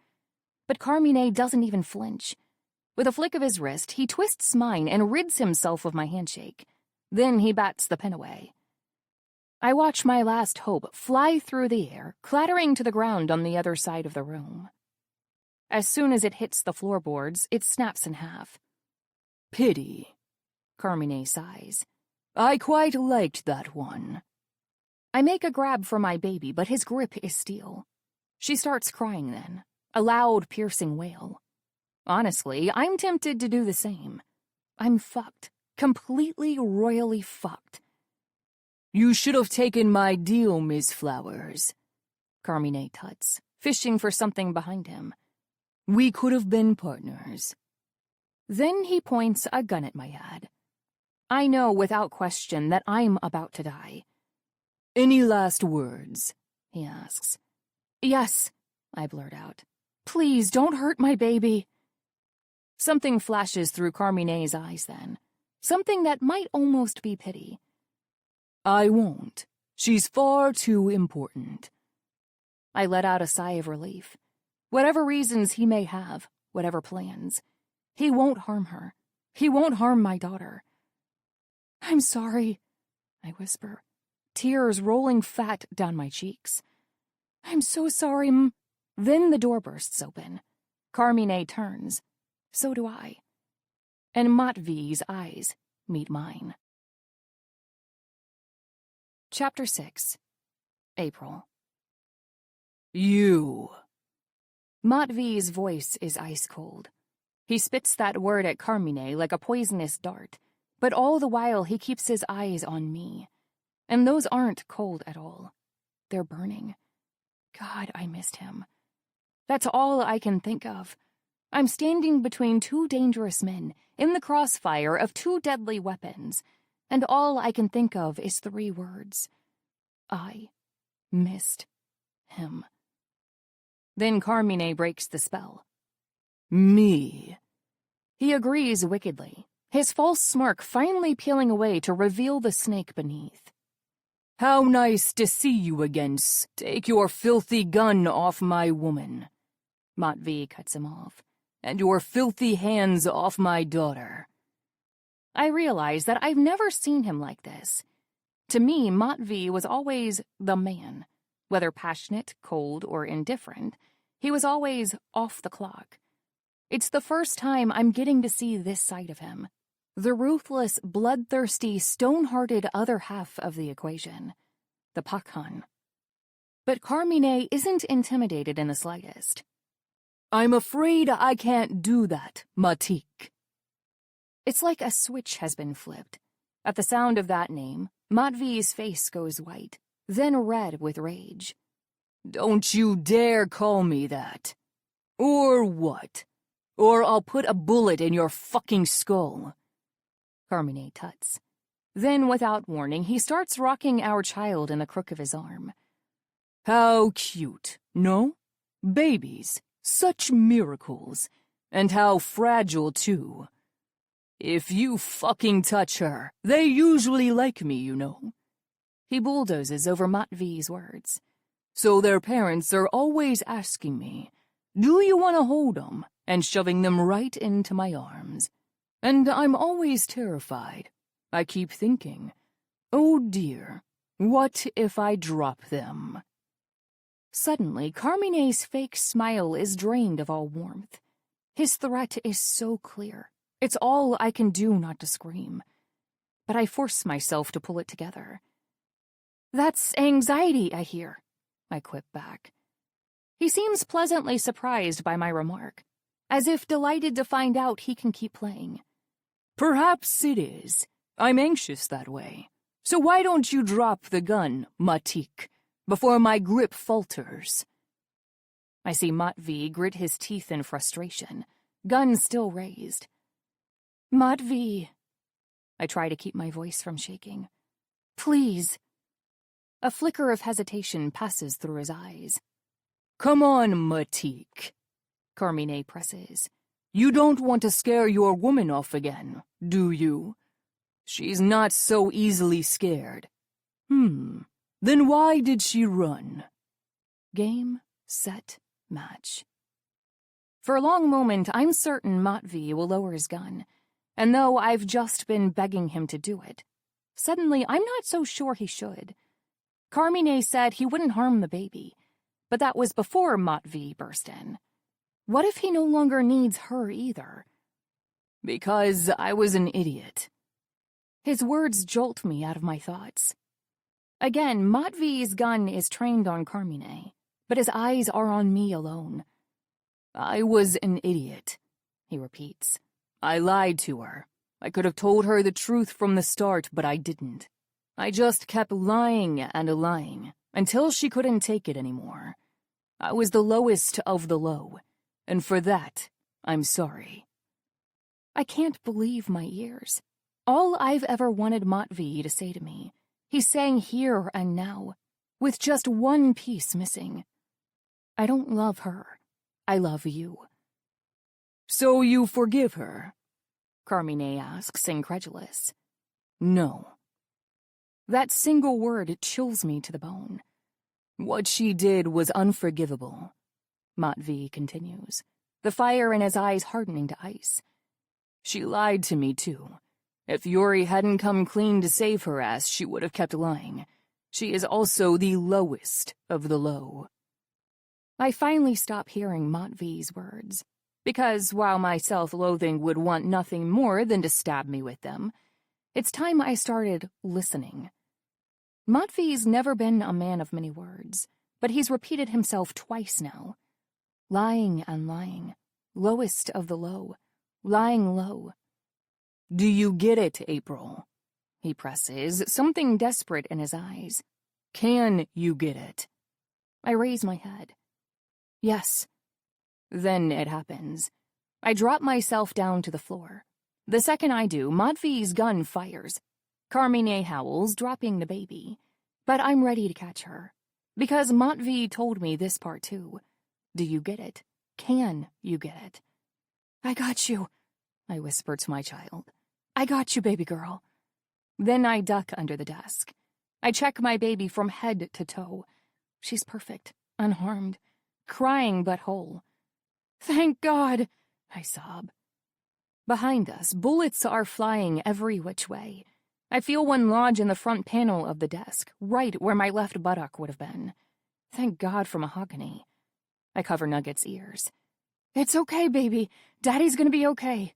But Carmine doesn't even flinch. With a flick of his wrist, he twists mine and rids himself of my handshake. Then he bats the pen away. I watch my last hope fly through the air, clattering to the ground on the other side of the room. As soon as it hits the floorboards, it snaps in half. Pity, Carmine sighs. I quite liked that one. I make a grab for my baby, but his grip is steel. She starts crying then, a loud, piercing wail. Honestly, I'm tempted to do the same. I'm fucked, completely royally fucked. You should have taken my deal, Miss Flowers, Carmine tuts, fishing for something behind him. We could have been partners. Then he points a gun at my head. I know without question that I'm about to die. Any last words? He asks. Yes, I blurt out. Please don't hurt my baby. Something flashes through Carmine's eyes then. Something that might almost be pity. I won't. She's far too important. I let out a sigh of relief. Whatever reasons he may have, whatever plans, he won't harm her. He won't harm my daughter. I'm sorry, I whisper, tears rolling fat down my cheeks. I'm so sorry, Then the door bursts open. Carmine turns. So do I. And Matvey's eyes meet mine. Chapter 6. April. You. Matvey's voice is ice cold. He spits that word at Carmine like a poisonous dart, but all the while he keeps his eyes on me. And those aren't cold at all. They're burning. God, I missed him. That's all I can think of. I'm standing between 2 dangerous men, in the crossfire of 2 deadly weapons, and all I can think of is 3 words. I missed him. Then Carmine breaks the spell. Me. He agrees wickedly, his false smirk finally peeling away to reveal the snake beneath. How nice to see you again. Take your filthy gun off my woman. Matvey cuts him off. And your filthy hands off my daughter. I realize that I've never seen him like this. To me, Matvey was always the man. Whether passionate, cold, or indifferent, He was always off the clock. It's the first time I'm getting to see this side of him. The ruthless, bloodthirsty, stone-hearted other half of the equation. The Pakhan. But Carmine isn't intimidated in the slightest. "I'm afraid I can't do that, Matik." It's like a switch has been flipped. At the sound of that name, Matvey's face goes white, then red with rage. "Don't you dare call me that. Or what? Or I'll put a bullet in your fucking skull." Carmine tuts. Then, without warning, he starts rocking our child in the crook of his arm. "How cute, no? Babies, such miracles. And how fragile, too. If you fucking touch her, they usually like me, you know." He bulldozes over Matvey's words. "So their parents are always asking me, 'Do you want to hold them?' and shoving them right into my arms. And I'm always terrified. I keep thinking, oh dear, what if I drop them?" Suddenly, Carmine's fake smile is drained of all warmth. His threat is so clear. It's all I can do not to scream. But I force myself to pull it together. "That's anxiety, I hear," I quip back. He seems pleasantly surprised by my remark, as if delighted to find out he can keep playing. "Perhaps it is. I'm anxious that way. So why don't you drop the gun, Matik, before my grip falters?" I see Matvey grit his teeth in frustration, gun still raised. "Matvey." I try to keep my voice from shaking. "Please." A flicker of hesitation passes through his eyes. "Come on, Matik," Carmine presses. "You don't want to scare your woman off again, do you? She's not so easily scared. Then why did she run?" Game, set, match. For a long moment, I'm certain Matvey will lower his gun, and though I've just been begging him to do it, suddenly I'm not so sure he should. Carmine said he wouldn't harm the baby, but that was before Matvey burst in. What if he no longer needs her either? "Because I was an idiot." His words jolt me out of my thoughts. Again, Matvey's gun is trained on Carmine, but his eyes are on me alone. "I was an idiot," he repeats. "I lied to her. I could have told her the truth from the start, but I didn't. I just kept lying and lying, until she couldn't take it anymore. I was the lowest of the low, and for that, I'm sorry." I can't believe my ears. All I've ever wanted Matvey to say to me, he's saying here and now, with just one piece missing. "I don't love her. I love you." "So you forgive her?" Carmine asks, incredulous. "No." That single word chills me to the bone. "What she did was unforgivable," Matvey continues, the fire in his eyes hardening to ice. "She lied to me, too. If Yuri hadn't come clean to save her ass, she would have kept lying. She is also the lowest of the low." I finally stop hearing Matvey's words, because while my self-loathing would want nothing more than to stab me with them, it's time I started listening. Matvey's never been a man of many words, but he's repeated himself twice now. Lying and lying, lowest of the low, lying low. "Do you get it, April?" he presses, something desperate in his eyes. "Can you get it?" I raise my head. "Yes." Then it happens. I drop myself down to the floor. The second I do, Matvey's gun fires. Carmine howls, dropping the baby. But I'm ready to catch her. Because Matvey told me this part too. Do you get it? Can you get it? "I got you," I whisper to my child. "I got you, baby girl." Then I duck under the desk. I check my baby from head to toe. She's perfect, unharmed, crying but whole. "Thank God," I sob. Behind us, bullets are flying every which way. I feel one lodge in the front panel of the desk, right where my left buttock would have been. Thank God for mahogany. I cover Nugget's ears. It's okay, baby. Daddy's gonna be okay.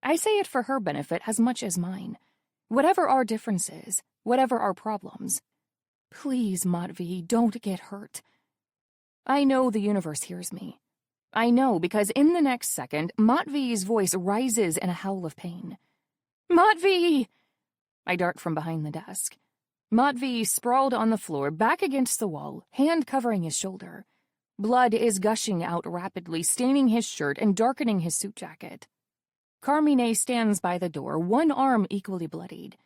I say it for her benefit as much as mine. Whatever our differences, whatever our problems. Please, Matvey, don't get hurt. I know the universe hears me. I know because in the next second, Matvey's voice rises in a howl of pain. Matvey! I dart from behind the desk. Matvey sprawled on the floor, back against the wall, hand covering his shoulder. Blood is gushing out rapidly, staining his shirt and darkening his suit jacket. Carmine stands by the door, one arm equally bloodied.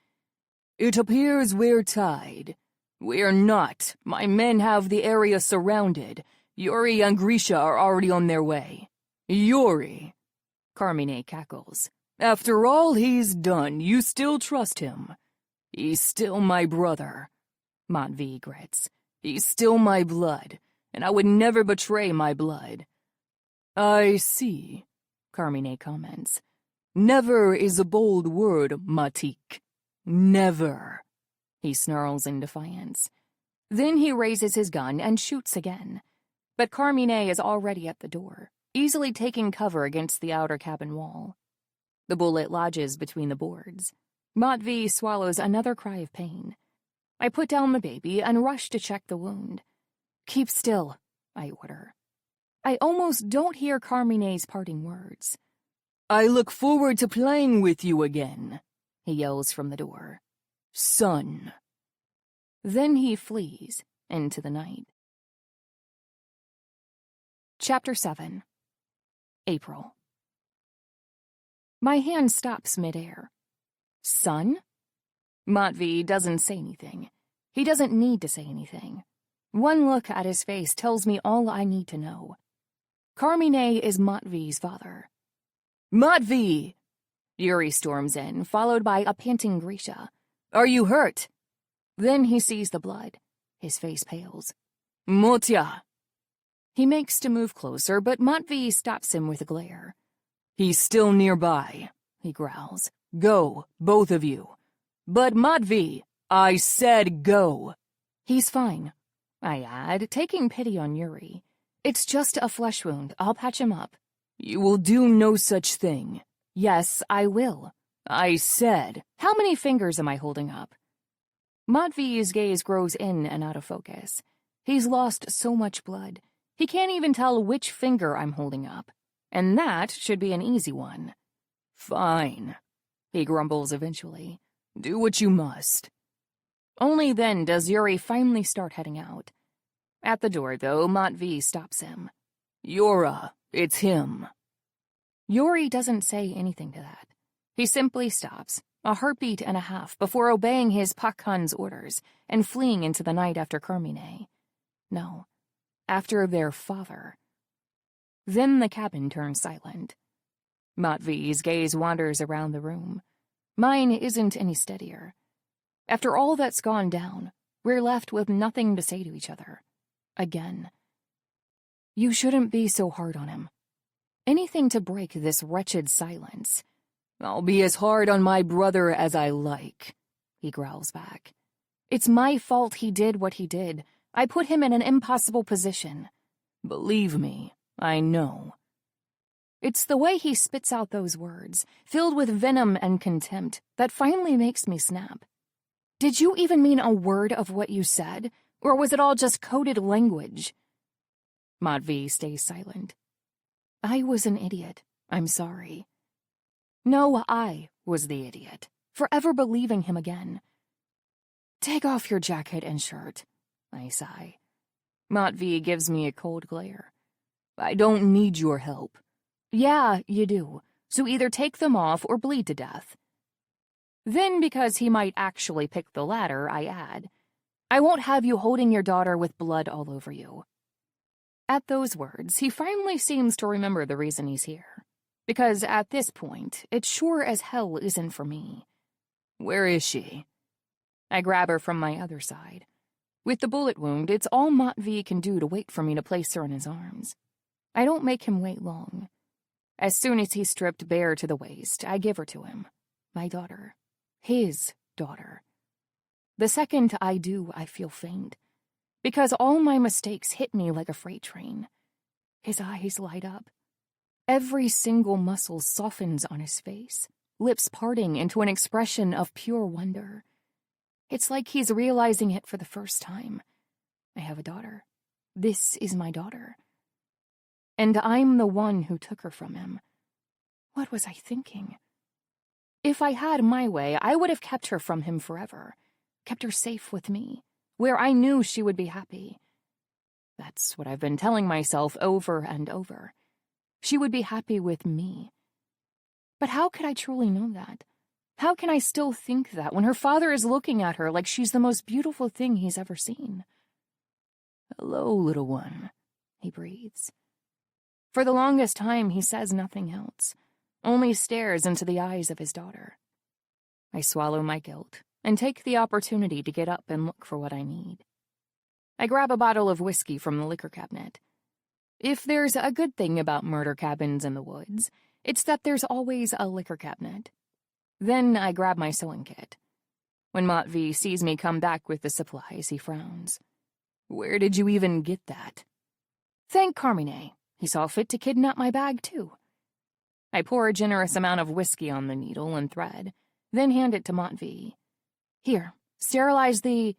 It appears we're tied. We're not. My men have the area surrounded. Yuri and Grisha are already on their way. Yuri, Carmine cackles. After all he's done, you still trust him. He's still my brother. Matvey grits. He's still my blood, and I would never betray my blood. I see, Carmine comments. Never is a bold word, Matik. Never. He snarls in defiance. Then he raises his gun and shoots again. But Carmine is already at the door, easily taking cover against the outer cabin wall. The bullet lodges between the boards. Matvey swallows another cry of pain. I put down the baby and rush to check the wound. Keep still, I order. I almost don't hear Carmine's parting words. I look forward to playing with you again, he yells from the door. Son. Then he flees into the night. Chapter 7. April. My hand stops midair. Son? Matvey doesn't say anything. He doesn't need to say anything. One look at his face tells me all I need to know. Carmine is Matvey's father. Matvey! Yuri storms in, followed by a panting Grisha. Are you hurt? Then he sees the blood. His face pales. Motya! He makes to move closer, but Matvey stops him with a glare. He's still nearby, he growls. Go, both of you. But Matvey, I said go. He's fine, I add, taking pity on Yuri. It's just a flesh wound. I'll patch him up. You will do no such thing. Yes, I will. I said. How many fingers am I holding up? Matvey's gaze grows in and out of focus. He's lost so much blood. He can't even tell which finger I'm holding up. And that should be an easy one. Fine, he grumbles eventually. Do what you must. Only then does Yuri finally start heading out. At the door, though, Matvey stops him. Yura, it's him. Yuri doesn't say anything to that. He simply stops, a heartbeat and a half, before obeying his Pakhan's orders and fleeing into the night after Carmine. No, after their father. Then the cabin turns silent. Matvey's gaze wanders around the room. Mine isn't any steadier. After all that's gone down, we're left with nothing to say to each other. Again. You shouldn't be so hard on him. Anything to break this wretched silence. I'll be as hard on my brother as I like, he growls back. It's my fault he did what he did. I put him in an impossible position. Believe me, I know. It's the way he spits out those words, filled with venom and contempt, that finally makes me snap. Did you even mean a word of what you said, or was it all just coded language? Matvey stays silent. I was an idiot. I'm sorry. No, I was the idiot, forever believing him again. Take off your jacket and shirt, I sigh. Matvey gives me a cold glare. I don't need your help. Yeah, you do. So either take them off or bleed to death. Then, because he might actually pick the latter, I add, I won't have you holding your daughter with blood all over you. At those words, he finally seems to remember the reason he's here. Because at this point, it sure as hell isn't for me. Where is she? I grab her from my other side. With the bullet wound, it's all Matvey can do to wait for me to place her in his arms. I don't make him wait long. As soon as he's stripped bare to the waist, I give her to him. My daughter. His daughter. The second I do, I feel faint. Because all my mistakes hit me like a freight train. His eyes light up. Every single muscle softens on his face, lips parting into an expression of pure wonder. It's like he's realizing it for the first time. I have a daughter. This is my daughter. And I'm the one who took her from him. What was I thinking? If I had my way, I would have kept her from him forever, kept her safe with me, where I knew she would be happy. That's what I've been telling myself over and over. She would be happy with me. But how could I truly know that? How can I still think that when her father is looking at her like she's the most beautiful thing he's ever seen? "Hello, little one," he breathes. For the longest time, he says nothing else, only stares into the eyes of his daughter. I swallow my guilt and take the opportunity to get up and look for what I need. I grab a bottle of whiskey from the liquor cabinet. If there's a good thing about murder cabins in the woods, it's that there's always a liquor cabinet. Then I grab my sewing kit. When Matvey sees me come back with the supplies, he frowns. "Where did you even get that?" "Thank Carmine. He saw fit to kidnap my bag, too." I pour a generous amount of whiskey on the needle and thread, then hand it to Matvey. "Here, sterilize the—"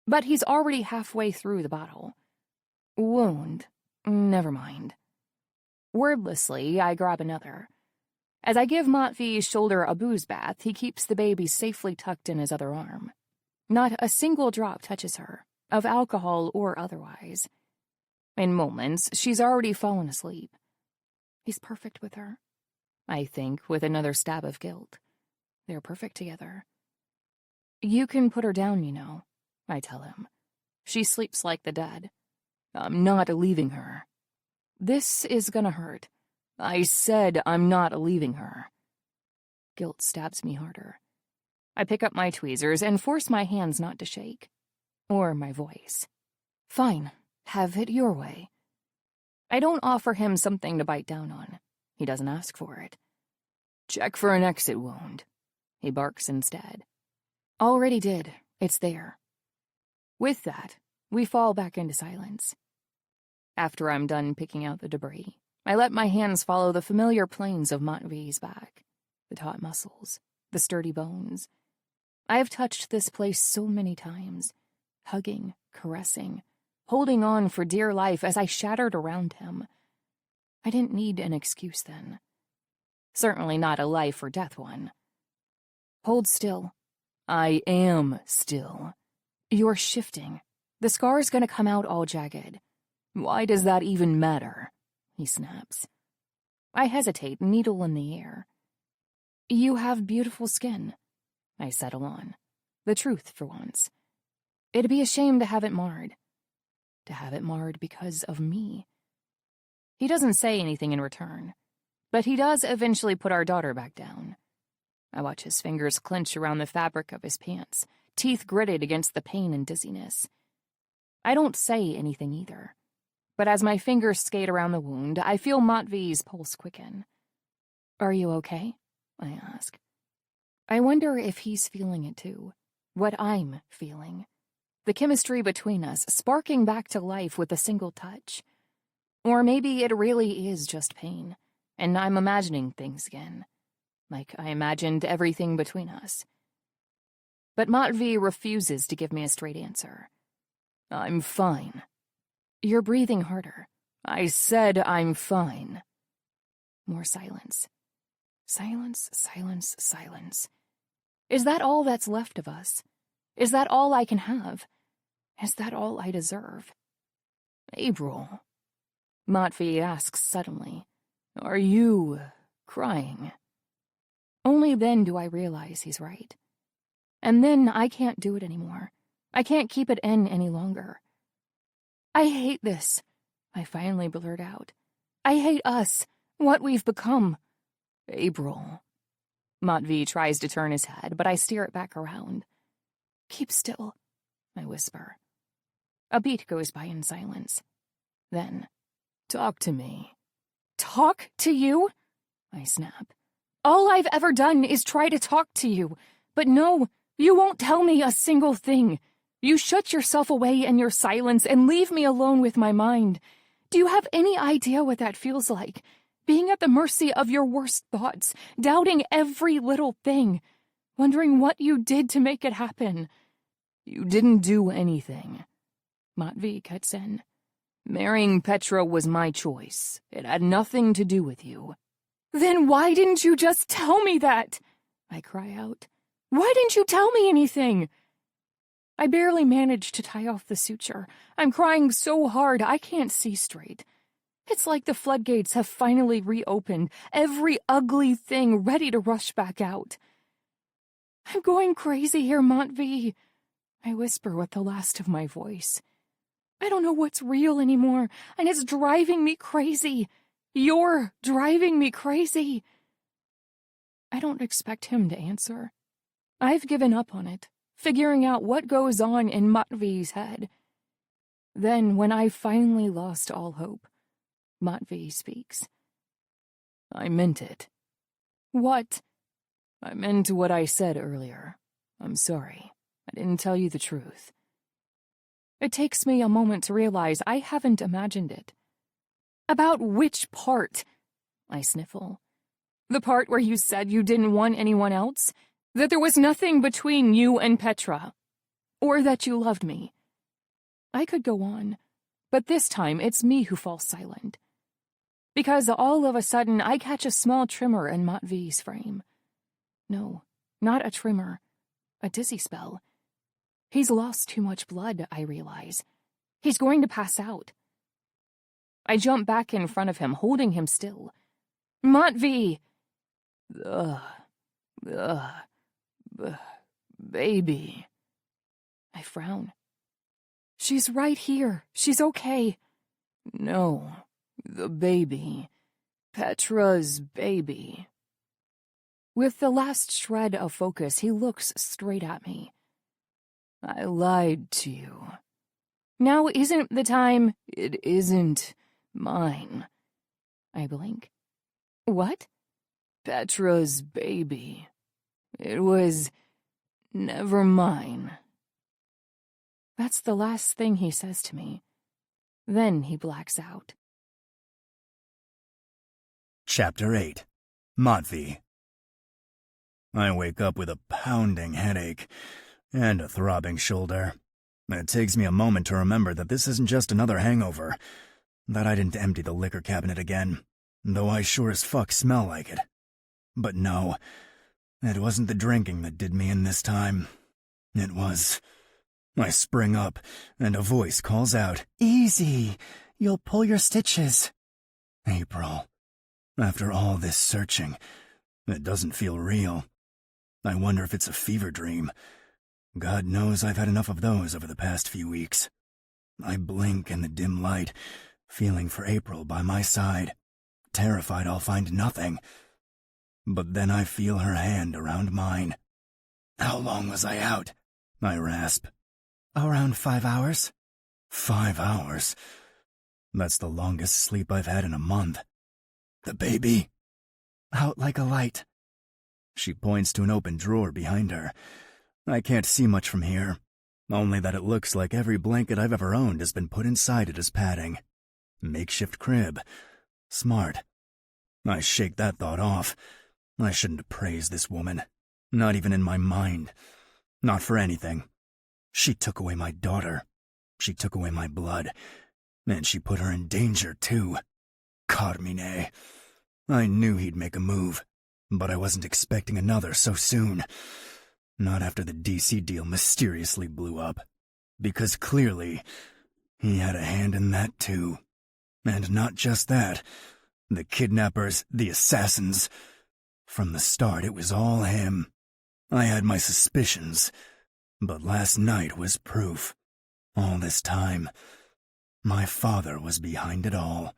But he's already halfway through the bottle. "Wound. Never mind." Wordlessly, I grab another. As I give Matvey's shoulder a booze bath, he keeps the baby safely tucked in his other arm. Not a single drop touches her, of alcohol or otherwise. In moments, she's already fallen asleep. He's perfect with her. I think, with another stab of guilt. They're perfect together. "You can put her down, you know," I tell him. "She sleeps like the dead." "I'm not leaving her." "This is gonna hurt." "I said I'm not leaving her." Guilt stabs me harder. I pick up my tweezers and force my hands not to shake. Or my voice. "Fine. Have it your way." I don't offer him something to bite down on. He doesn't ask for it. "Check for an exit wound." He barks instead. "Already did. It's there." With that, we fall back into silence. After I'm done picking out the debris, I let my hands follow the familiar planes of Matvey's back, the taut muscles, the sturdy bones. I have touched this place so many times, hugging, caressing, holding on for dear life as I shattered around him. I didn't need an excuse then. Certainly not a life or death one. "Hold still." "I am still." "You're shifting. The scar's gonna come out all jagged." "Why does that even matter?" he snaps. I hesitate, needle in the air. "You have beautiful skin." I settle on. The truth for once. It'd be a shame to have it marred. To have it marred because of me. He doesn't say anything in return, but he does eventually put our daughter back down. I watch his fingers clench around the fabric of his pants, teeth gritted against the pain and dizziness. I don't say anything either. But as my fingers skate around the wound, I feel Matvey's pulse quicken. "Are you okay?" I ask. I wonder if he's feeling it too. What I'm feeling. The chemistry between us, sparking back to life with a single touch. Or maybe it really is just pain, and I'm imagining things again. Like I imagined everything between us. But Matvey refuses to give me a straight answer. "I'm fine." "You're breathing harder." "I said I'm fine." More silence. Silence, silence, silence. Is that all that's left of us? Is that all I can have? Is that all I deserve? "April," Matvey asks suddenly, "are you crying?" Only then do I realize he's right. And then I can't do it anymore. I can't keep it in any longer. "I hate this," I finally blurt out. "I hate us, what we've become." "April." Matvey tries to turn his head, but I steer it back around. "Keep still," I whisper. A beat goes by in silence. Then, "Talk to me." "Talk to you?" I snap. "All I've ever done is try to talk to you. But no, you won't tell me a single thing. You shut yourself away in your silence and leave me alone with my mind. Do you have any idea what that feels like? Being at the mercy of your worst thoughts, doubting every little thing, wondering what you did to make it happen. You didn't do anything, Matvey cuts in. Marrying Petra was my choice. It had nothing to do with you. Then why didn't you just tell me that? I cry out. Why didn't you tell me anything? I barely manage to tie off the suture. I'm crying so hard I can't see straight. It's like the floodgates have finally reopened, every ugly thing ready to rush back out. I'm going crazy here, Matvey, I whisper with the last of my voice. I don't know what's real anymore, and it's driving me crazy. You're driving me crazy. I don't expect him to answer. I've given up on it, figuring out what goes on in Matvey's head. Then, when I finally lost all hope, Matvey speaks. I meant it. What? I meant what I said earlier. I'm sorry. I didn't tell you the truth. It takes me a moment to realize I haven't imagined it. About which part? I sniffle. The part where you said you didn't want anyone else? That there was nothing between you and Petra? Or that you loved me? I could go on, but this time it's me who falls silent. Because all of a sudden I catch a small tremor in Matvey's frame. No, not a tremor. A dizzy spell. He's lost too much blood, I realize. He's going to pass out. I jump back in front of him, holding him still. Matvey! Baby. I frown. She's right here. She's okay. No, the baby. Petra's baby. With the last shred of focus, he looks straight at me. I lied to you. Now isn't the time. It isn't mine. I blink. What? Petra's baby. It was never mine. That's the last thing he says to me. Then he blacks out. Chapter 8. Matvey. I wake up with a pounding headache and a throbbing shoulder. It takes me a moment to remember that this isn't just another hangover, that I didn't empty the liquor cabinet again, though I sure as fuck smell like it. But no, it wasn't the drinking that did me in this time. It was... I spring up, and a voice calls out, "Easy, you'll pull your stitches." April. After all this searching, it doesn't feel real. I wonder if it's a fever dream. God knows I've had enough of those over the past few weeks. I blink in the dim light, feeling for April by my side, terrified I'll find nothing. But then I feel her hand around mine. "How long was I out?" I rasp. "Around 5 hours." 5 hours? That's the longest sleep I've had in a month. "The baby?" "Out like a light." She points to an open drawer behind her. I can't see much from here, only that it looks like every blanket I've ever owned has been put inside it as padding. Makeshift crib. Smart. I shake that thought off. I shouldn't have praised this woman. Not even in my mind. Not for anything. She took away my daughter. She took away my blood. And she put her in danger, too. Carmine. I knew he'd make a move, but I wasn't expecting another so soon. Not after the DC deal mysteriously blew up. Because clearly, he had a hand in that, too. And not just that. The kidnappers, the assassins. From the start, it was all him. I had my suspicions. But last night was proof. All this time, my father was behind it all.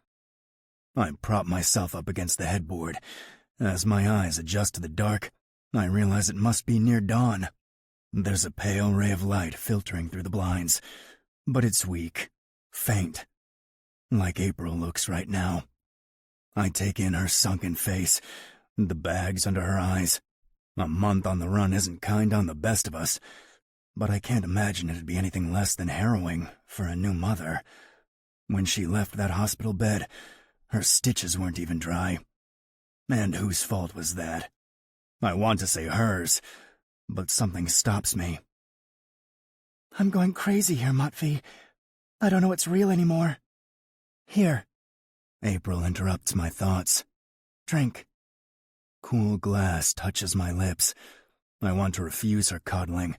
I prop myself up against the headboard. As my eyes adjust to the dark, I realize it must be near dawn. There's a pale ray of light filtering through the blinds, but it's weak, faint, like April looks right now. I take in her sunken face, the bags under her eyes. A month on the run isn't kind on the best of us, but I can't imagine it'd be anything less than harrowing for a new mother. When she left that hospital bed, her stitches weren't even dry. And whose fault was that? I want to say hers, but something stops me. I'm going crazy here, Matvey. I don't know what's real anymore. Here. April interrupts my thoughts. Drink. Cool glass touches my lips. I want to refuse her coddling,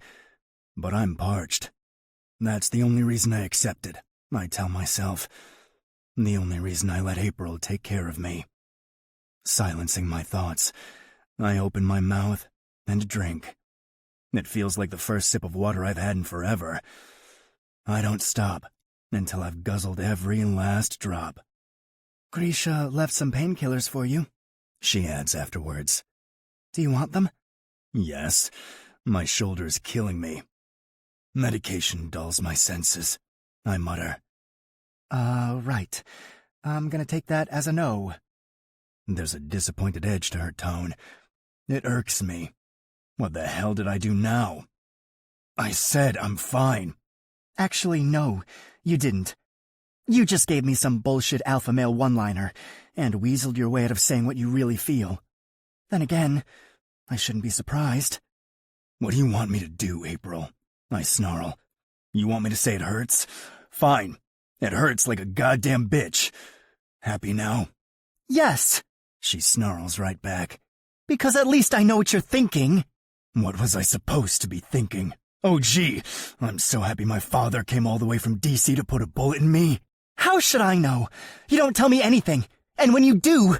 but I'm parched. That's the only reason I accepted, I tell myself. The only reason I let April take care of me. Silencing my thoughts, I open my mouth and drink. It feels like the first sip of water I've had in forever. I don't stop until I've guzzled every last drop. Grisha left some painkillers for you, she adds afterwards. Do you want them? Yes, my shoulder's killing me. Medication dulls my senses, I mutter. Right. I'm gonna take that as a no. There's a disappointed edge to her tone. It irks me. What the hell did I do now? I said I'm fine. Actually, no, you didn't. You just gave me some bullshit alpha male one-liner and weaseled your way out of saying what you really feel. Then again, I shouldn't be surprised. What do you want me to do, April? I snarl. You want me to say it hurts? Fine. It hurts like a goddamn bitch. Happy now? Yes, she snarls right back. Because at least I know what you're thinking. What was I supposed to be thinking? Oh, gee, I'm so happy my father came all the way from D.C. to put a bullet in me. How should I know? You don't tell me anything. And when you do,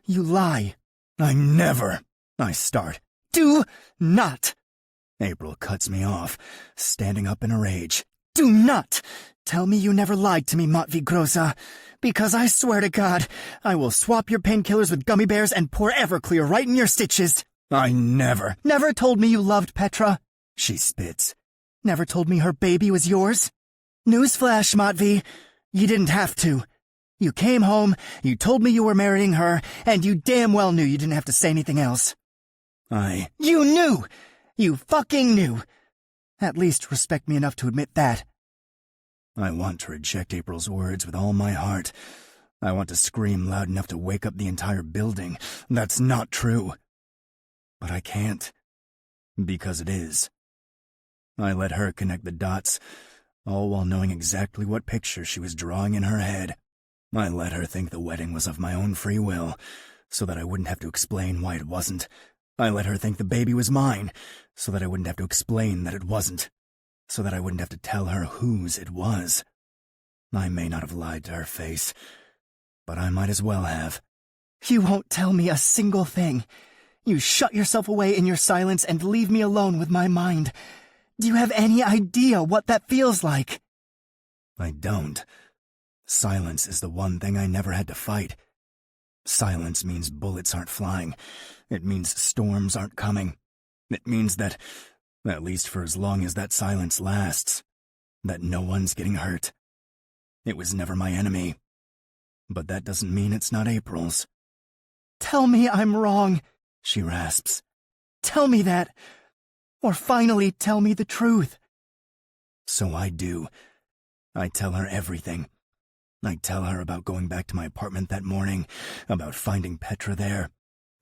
you lie. I never. I start. Do not. April cuts me off, standing up in a rage. Do not tell me you never lied to me, Matvey Groza, because I swear to God, I will swap your painkillers with gummy bears and pour Everclear right in your stitches. I never. Never told me you loved Petra? She spits. Never told me her baby was yours? Newsflash, Matvey. You didn't have to. You came home, you told me you were marrying her, and you damn well knew you didn't have to say anything else. You knew! You fucking knew! At least respect me enough to admit that. I want to reject April's words with all my heart. I want to scream loud enough to wake up the entire building. That's not true. But I can't. Because it is. I let her connect the dots, all while knowing exactly what picture she was drawing in her head. I let her think the wedding was of my own free will, so that I wouldn't have to explain why it wasn't. I let her think the baby was mine, so that I wouldn't have to explain that it wasn't, so that I wouldn't have to tell her whose it was. I may not have lied to her face, but I might as well have. You won't tell me a single thing. You shut yourself away in your silence and leave me alone with my mind. Do you have any idea what that feels like? I don't. Silence is the one thing I never had to fight. Silence means bullets aren't flying. It means storms aren't coming. It means that, at least for as long as that silence lasts, that no one's getting hurt. It was never my enemy. But that doesn't mean it's not April's. Tell me I'm wrong, she rasps. Tell me that. Or finally tell me the truth. So I do. I tell her everything. I tell her about going back to my apartment that morning, about finding Petra there,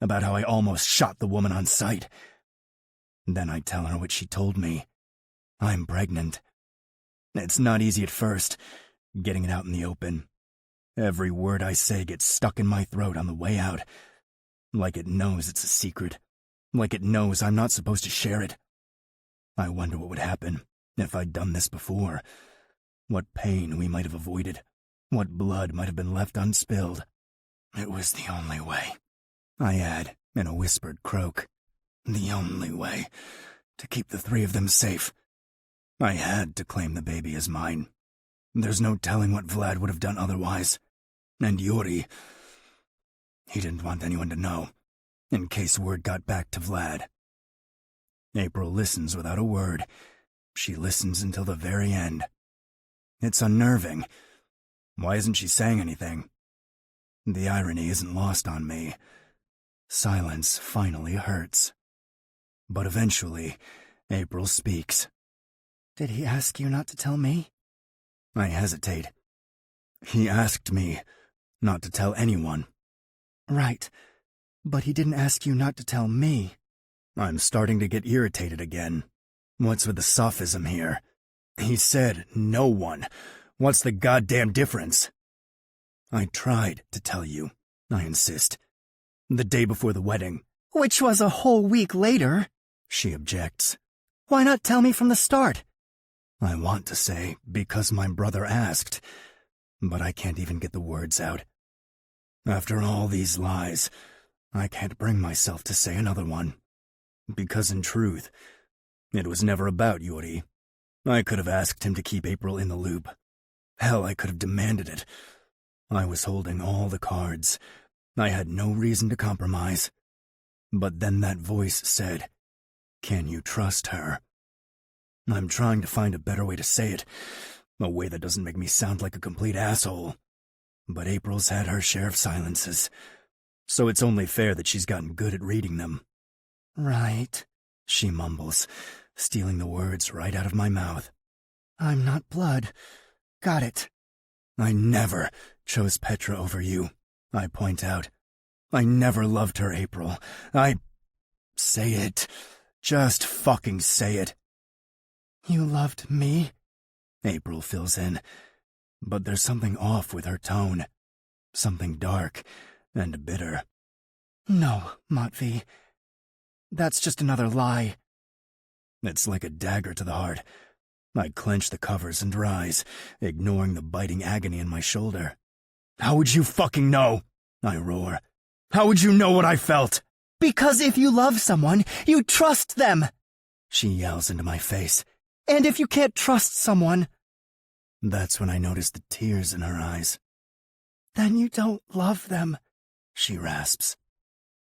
about how I almost shot the woman on sight. Then I tell her what she told me. I'm pregnant. It's not easy at first, getting it out in the open. Every word I say gets stuck in my throat on the way out, like it knows it's a secret, like it knows I'm not supposed to share it. I wonder what would happen if I'd done this before, what pain we might have avoided, what blood might have been left unspilled. It was the only way, I add in a whispered croak. The only way to keep the three of them safe. I had to claim the baby as mine. There's no telling what Vlad would have done otherwise. And Yuri, he didn't want anyone to know, in case word got back to Vlad. April listens without a word. She listens until the very end. It's unnerving. Why isn't she saying anything? The irony isn't lost on me. Silence finally hurts. But eventually, April speaks. Did he ask you not to tell me? I hesitate. He asked me not to tell anyone. Right, but he didn't ask you not to tell me. I'm starting to get irritated again. What's with the sophism here? He said no one. What's the goddamn difference? I tried to tell you, I insist. The day before the wedding. Which was a whole week later. She objects. Why not tell me from the start? I want to say, because my brother asked, but I can't even get the words out. After all these lies, I can't bring myself to say another one. Because in truth, it was never about Yuri. I could have asked him to keep April in the loop. Hell, I could have demanded it. I was holding all the cards. I had no reason to compromise. But then that voice said, "Can you trust her?" I'm trying to find a better way to say it, a way that doesn't make me sound like a complete asshole. But April's had her share of silences, so it's only fair that she's gotten good at reading them. Right, she mumbles, stealing the words right out of my mouth. I'm not blood. Got it. I never chose Petra over you, I point out. I never loved her, April. Say it. Just fucking say it. You loved me? April fills in, but there's something off with her tone. Something dark and bitter. No, Matvey. That's just another lie. It's like a dagger to the heart. I clench the covers and rise, ignoring the biting agony in my shoulder. How would you fucking know? I roar. How would you know what I felt? Because if you love someone, you trust them, she yells into my face. And if you can't trust someone... That's when I notice the tears in her eyes. Then you don't love them, she rasps.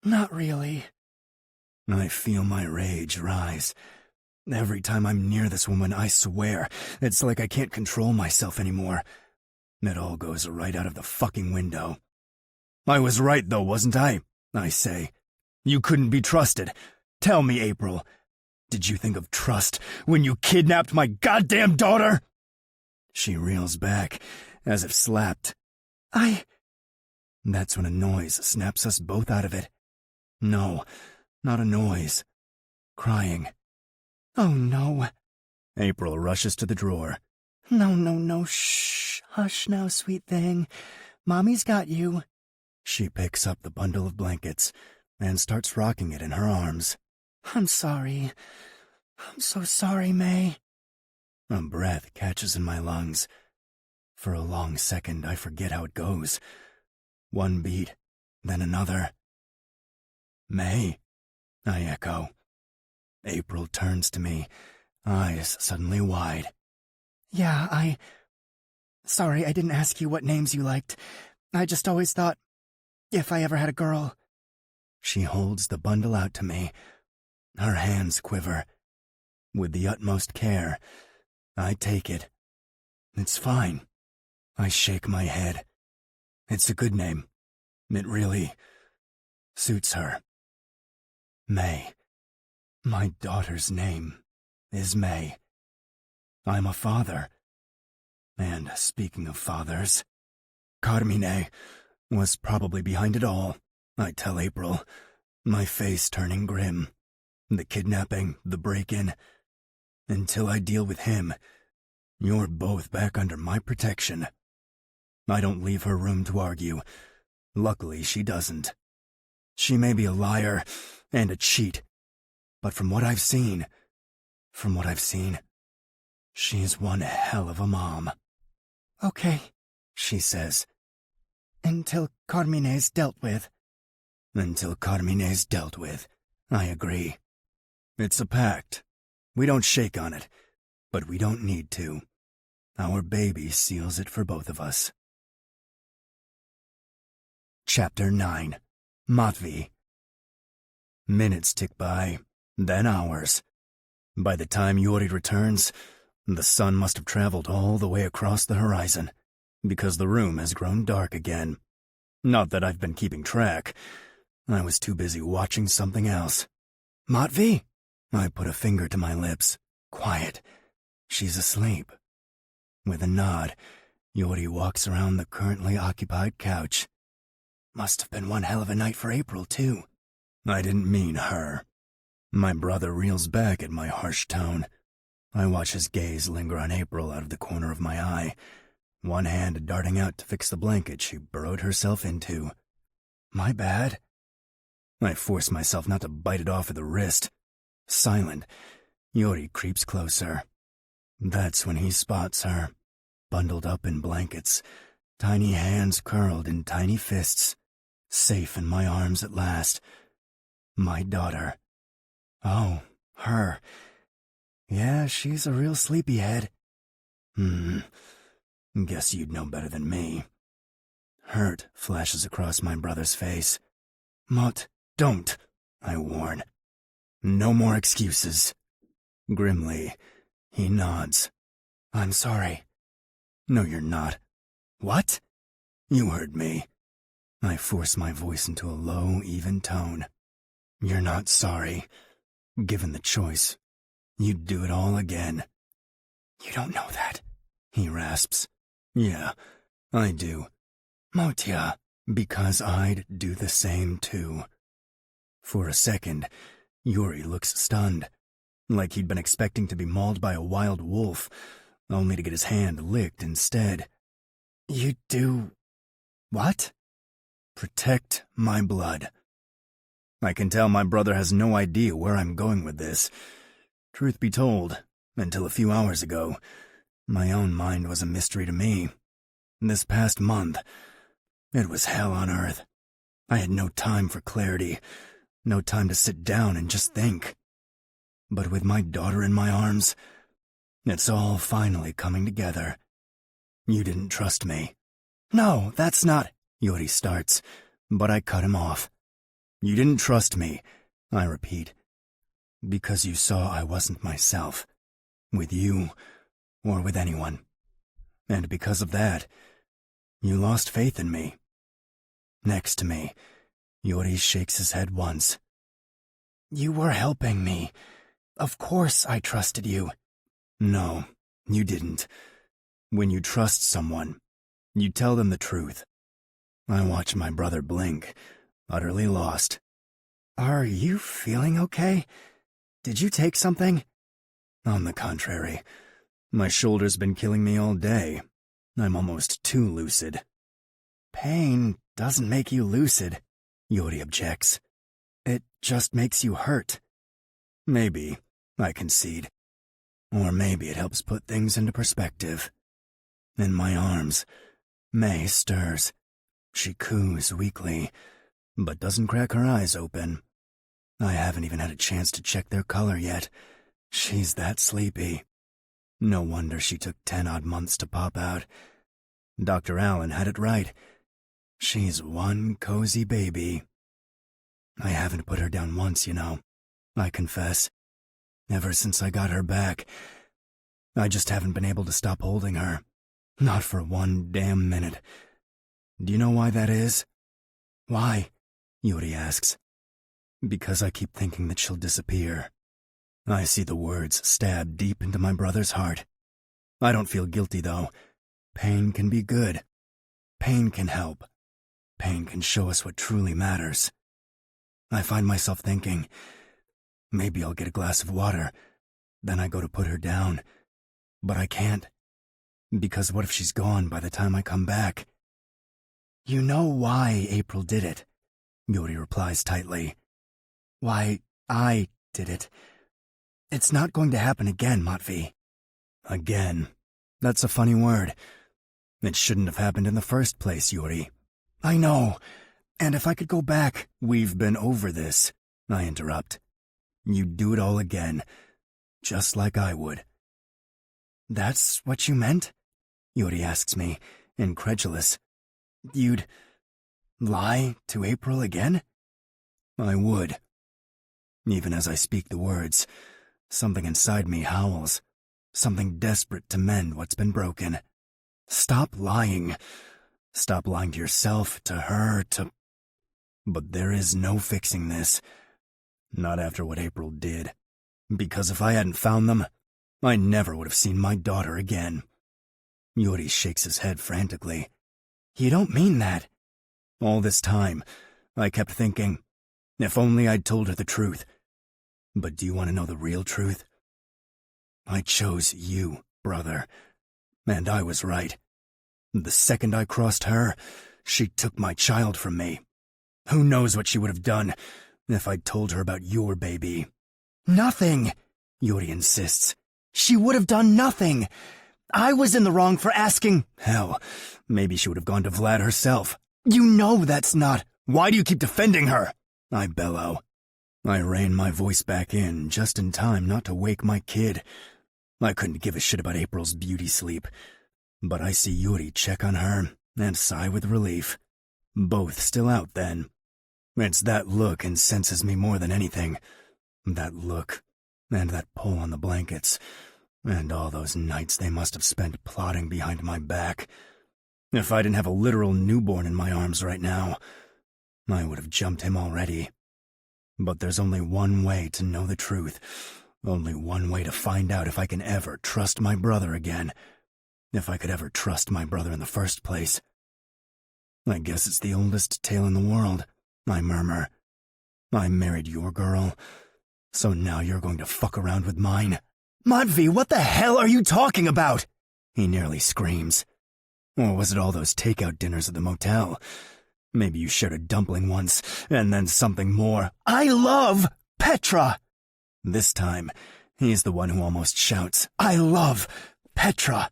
Not really. I feel my rage rise. Every time I'm near this woman, I swear, it's like I can't control myself anymore. It all goes right out of the fucking window. I was right, though, wasn't I say. You couldn't be trusted. Tell me, April, did you think of trust when you kidnapped my goddamn daughter? She reels back, as if slapped. That's when a noise snaps us both out of it. No, not a noise. Crying. Oh, no. April rushes to the drawer. No, shh. Hush now, sweet thing. Mommy's got you. She picks up the bundle of blankets and starts rocking it in her arms. I'm sorry. I'm so sorry, May. A breath catches in my lungs. For a long second, I forget how it goes. One beat, then another. May, I echo. April turns to me, eyes suddenly wide. Yeah, Sorry, I didn't ask you what names you liked. I just always thought, if I ever had a girl... She holds the bundle out to me. Her hands quiver. With the utmost care, I take it. It's fine. I shake my head. It's a good name. It really suits her. May. My daughter's name is May. I'm a father. And speaking of fathers, Carmine was probably behind it all, I tell April, my face turning grim. The kidnapping, the break-in. Until I deal with him, you're both back under my protection. I don't leave her room to argue. Luckily, she doesn't. She may be a liar and a cheat, but from what I've seen, she's one hell of a mom. Okay, she says. Until Carmine's dealt with. Until Carmine's dealt with, I agree. It's a pact. We don't shake on it, but we don't need to. Our baby seals it for both of us. Chapter 9. Matvey. Minutes tick by, then hours. By the time Yuri returns, the sun must have traveled all the way across the horizon, because the room has grown dark again. Not that I've been keeping track. I was too busy watching something else. Matvey? I put a finger to my lips. Quiet. She's asleep. With a nod, Yuri walks around the currently occupied couch. Must have been one hell of a night for April, too. I didn't mean her. My brother reels back at my harsh tone. I watch his gaze linger on April out of the corner of my eye, one hand darting out to fix the blanket she burrowed herself into. My bad. I force myself not to bite it off at the wrist. Silent, Yuri creeps closer. That's when he spots her, bundled up in blankets, tiny hands curled in tiny fists, safe in my arms at last. My daughter. Oh, her. Yeah, she's a real sleepyhead. Guess you'd know better than me. Hurt flashes across my brother's face. Mot, Don't, I warn. No more excuses. Grimly, he nods. I'm sorry. No, you're not. What? You heard me. I force my voice into a low, even tone. You're not sorry. Given the choice, you'd do it all again. You don't know that, he rasps. Yeah, I do. Motya. Because I'd do the same too. For a second, Yuri looks stunned, like he'd been expecting to be mauled by a wild wolf, only to get his hand licked instead. You do... what? Protect my blood. I can tell my brother has no idea where I'm going with this. Truth be told, until a few hours ago, my own mind was a mystery to me. This past month, it was hell on earth. I had no time for clarity, no time to sit down and just think. But with my daughter in my arms, it's all finally coming together. You didn't trust me. No, that's not... Yuri starts, but I cut him off. You didn't trust me, I repeat, because you saw I wasn't myself, with you or with anyone. And because of that, you lost faith in me. Next to me, Yuri shakes his head once. You were helping me. Of course I trusted you. No, you didn't. When you trust someone, you tell them the truth. I watch my brother blink, utterly lost. Are you feeling okay? Did you take something? On the contrary, my shoulder's been killing me all day. I'm almost too lucid. Pain doesn't make you lucid, Yuri objects. It just makes you hurt. Maybe, I concede. Or maybe it helps put things into perspective. In my arms, May stirs. She coos weakly, but doesn't crack her eyes open. I haven't even had a chance to check their color yet. She's that sleepy. No wonder she took 10-odd months to pop out. Dr. Allen had it right. She's one cozy baby. I haven't put her down once, you know, I confess. Ever since I got her back, I just haven't been able to stop holding her. Not for one damn minute. Do you know why that is? Why? Yuri asks. Because I keep thinking that she'll disappear. I see the words stab deep into my brother's heart. I don't feel guilty, though. Pain can be good. Pain can help. Pain can show us what truly matters. I find myself thinking, maybe I'll get a glass of water. Then I go to put her down. But I can't. Because what if she's gone by the time I come back? You know why April did it, Yuri replies tightly. Why I did it. It's not going to happen again, Matvey. Again. That's a funny word. It shouldn't have happened in the first place, Yuri. I know. And if I could go back... We've been over this, I interrupt. You'd do it all again. Just like I would. That's what you meant? Yuri asks me, incredulous. You'd lie to April again? I would. Even as I speak the words, something inside me howls, something desperate to mend what's been broken. Stop lying. Stop lying to yourself, to her, to... But there is no fixing this. Not after what April did. Because if I hadn't found them, I never would have seen my daughter again. Yuri shakes his head frantically. You don't mean that. All this time, I kept thinking, if only I'd told her the truth. But do you want to know the real truth? I chose you, brother. And I was right. The second I crossed her, she took my child from me. Who knows what she would have done if I'd told her about your baby? Nothing, Yuri insists. She would have done nothing. I was in the wrong for asking. Hell, maybe she would have gone to Vlad herself. You know that's not. Why do you keep defending her? I bellow. I rein my voice back in just in time not to wake my kid. I couldn't give a shit about April's beauty sleep. But I see Yuri check on her and sigh with relief. Both still out then. It's that look incenses me more than anything. That look, and that pull on the blankets, and all those nights they must have spent plotting behind my back. If I didn't have a literal newborn in my arms right now, I would have jumped him already. But there's only one way to know the truth, only one way to find out if I can ever trust my brother again, if I could ever trust my brother in the first place. I guess it's the oldest tale in the world, I murmur. I married your girl, so now you're going to fuck around with mine. Matvey, what the hell are you talking about? He nearly screams. Or was it all those takeout dinners at the motel? Maybe you shared a dumpling once, and then something more. I love Petra! This time, he's the one who almost shouts. I love Petra,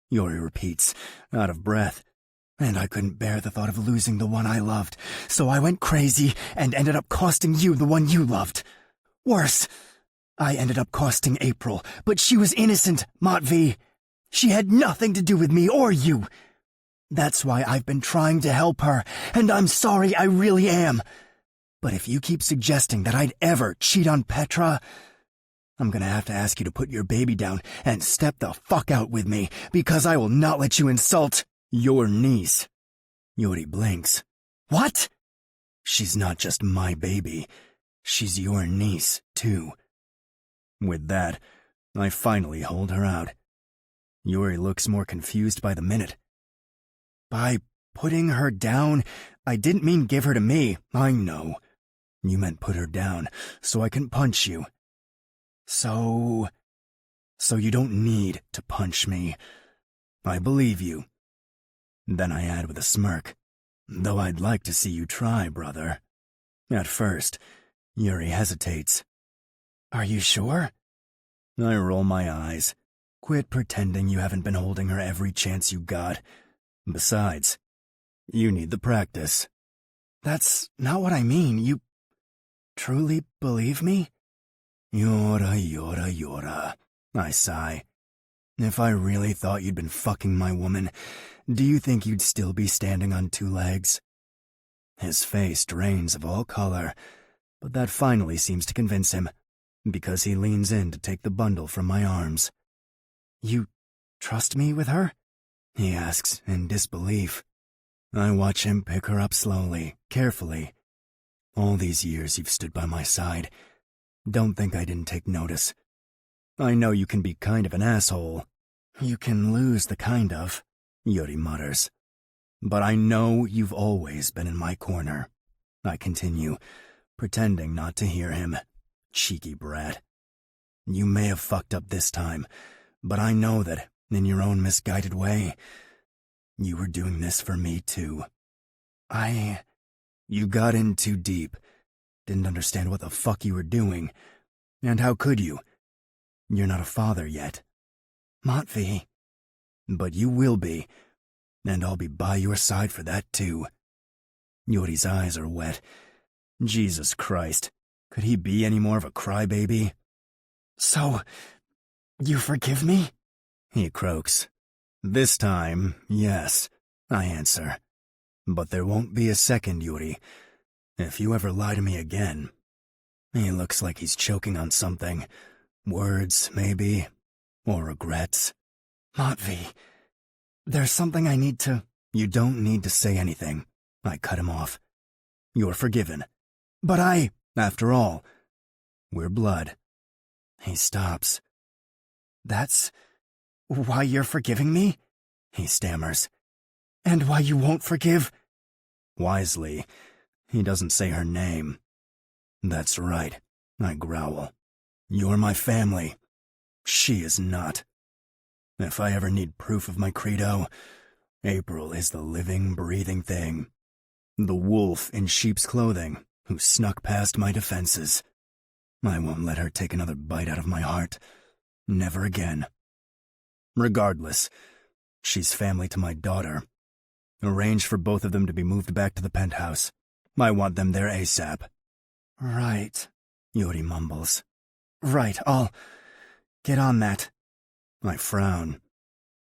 Yuri repeats, out of breath. And I couldn't bear the thought of losing the one I loved, so I went crazy and ended up costing you the one you loved. Worse, I ended up costing April, but she was innocent, Matvey. She had nothing to do with me or you. That's why I've been trying to help her, and I'm sorry, I really am. But if you keep suggesting that I'd ever cheat on Petra, I'm gonna have to ask you to put your baby down and step the fuck out with me, because I will not let you insult your niece. Yuri blinks. What? She's not just my baby. She's your niece, too. With that, I finally hold her out. Yuri looks more confused by the minute. By putting her down, I didn't mean give her to me. I know. You meant put her down, so I can punch you. So you don't need to punch me. I believe you. Then I add with a smirk, though I'd like to see you try, brother. At first, Yuri hesitates. Are you sure? I roll my eyes. Quit pretending you haven't been holding her every chance you got. Besides, you need the practice. That's not what I mean. You truly believe me? Yora, I sigh. If I really thought you'd been fucking my woman, do you think you'd still be standing on two legs? His face drains of all color, but that finally seems to convince him, because he leans in to take the bundle from my arms. You trust me with her? He asks in disbelief. I watch him pick her up slowly, carefully. All these years you've stood by my side. Don't think I didn't take notice. I know you can be kind of an asshole. You can lose the kind of, Yuri mutters. But I know you've always been in my corner. I continue, pretending not to hear him. Cheeky brat. You may have fucked up this time, but I know that, in your own misguided way, you were doing this for me too. You got in too deep. Didn't understand what the fuck you were doing. And how could you? You're not a father yet. Matvey. But you will be. And I'll be by your side for that too. Yuri's eyes are wet. Jesus Christ. Could he be any more of a crybaby? So, you forgive me? He croaks. This time, yes, I answer. But there won't be a second, Yuri. If you ever lie to me again. He looks like he's choking on something. Words, maybe. Or regrets. Matvey, there's something I need to... You don't need to say anything. I cut him off. You're forgiven. But after all, we're blood. He stops. That's why you're forgiving me? he stammers. And why you won't forgive? Wisely, he doesn't say her name. That's right, I growl. You're my family. She is not. If I ever need proof of my credo, April is the living, breathing thing. The wolf in sheep's clothing who snuck past my defenses. I won't let her take another bite out of my heart. Never again. Regardless, she's family to my daughter. Arrange for both of them to be moved back to the penthouse. I want them there ASAP. Right, Yuri mumbles. right, I'll get on that. I frown.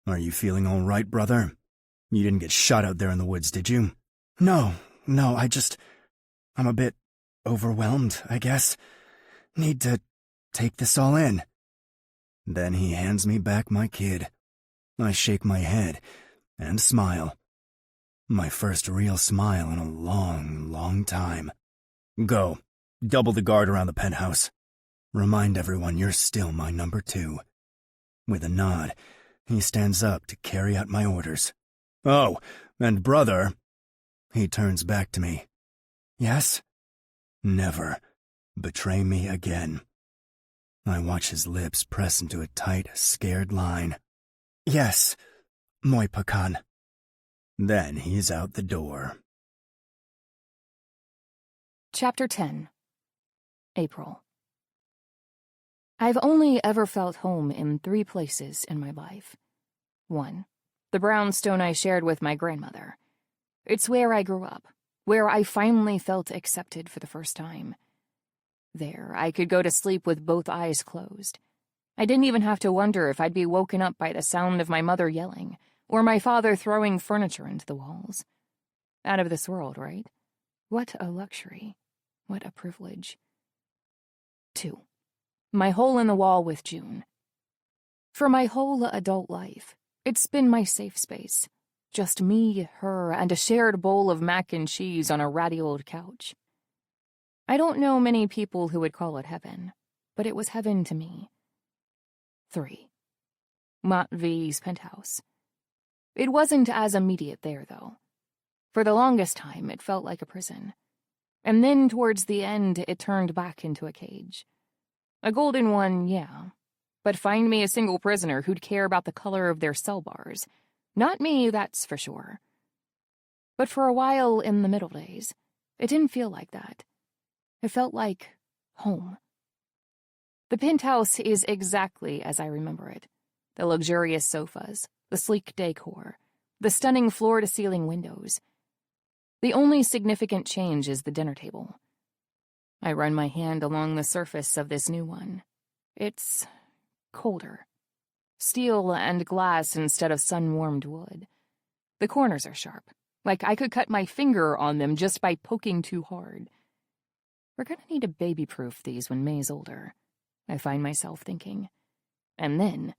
Are you feeling all right, brother? You didn't get shot out there in the woods, did you? No, I'm a bit overwhelmed, I guess. Need to take this all in. Then he hands me back my kid. I shake my head and smile. My first real smile in a long, long time. Go. Double the guard around the penthouse. Remind everyone you're still my number 2. With a nod, he stands up to carry out my orders. Oh, and brother... He turns back to me. Yes? Never betray me again. I watch his lips press into a tight, scared line. Yes, Moi Pakan. Then he's out the door. Chapter 10. April. I've only ever felt home in 3 places in my life. 1. The brownstone I shared with my grandmother. It's where I grew up, where I finally felt accepted for the first time. There, I could go to sleep with both eyes closed. I didn't even have to wonder if I'd be woken up by the sound of my mother yelling, or my father throwing furniture into the walls. Out of this world, right? What a luxury. What a privilege. 2. My hole in the wall with June. For my whole adult life, it's been my safe space. Just me, her, and a shared bowl of mac and cheese on a ratty old couch. I don't know many people who would call it heaven, but it was heaven to me. 3. Matvey's penthouse. It wasn't as immediate there, though. For the longest time, it felt like a prison. And then, towards the end, it turned back into a cage. A golden one, yeah. But find me a single prisoner who'd care about the color of their cell bars. Not me, that's for sure. But for a while in the middle days, it didn't feel like that. It felt like home. The penthouse is exactly as I remember it. The luxurious sofas, the sleek decor, the stunning floor-to-ceiling windows. The only significant change is the dinner table. I run my hand along the surface of this new one. It's colder. Steel and glass instead of sun-warmed wood. The corners are sharp, like I could cut my finger on them just by poking too hard. We're gonna need to baby-proof these when May's older, I find myself thinking. And then,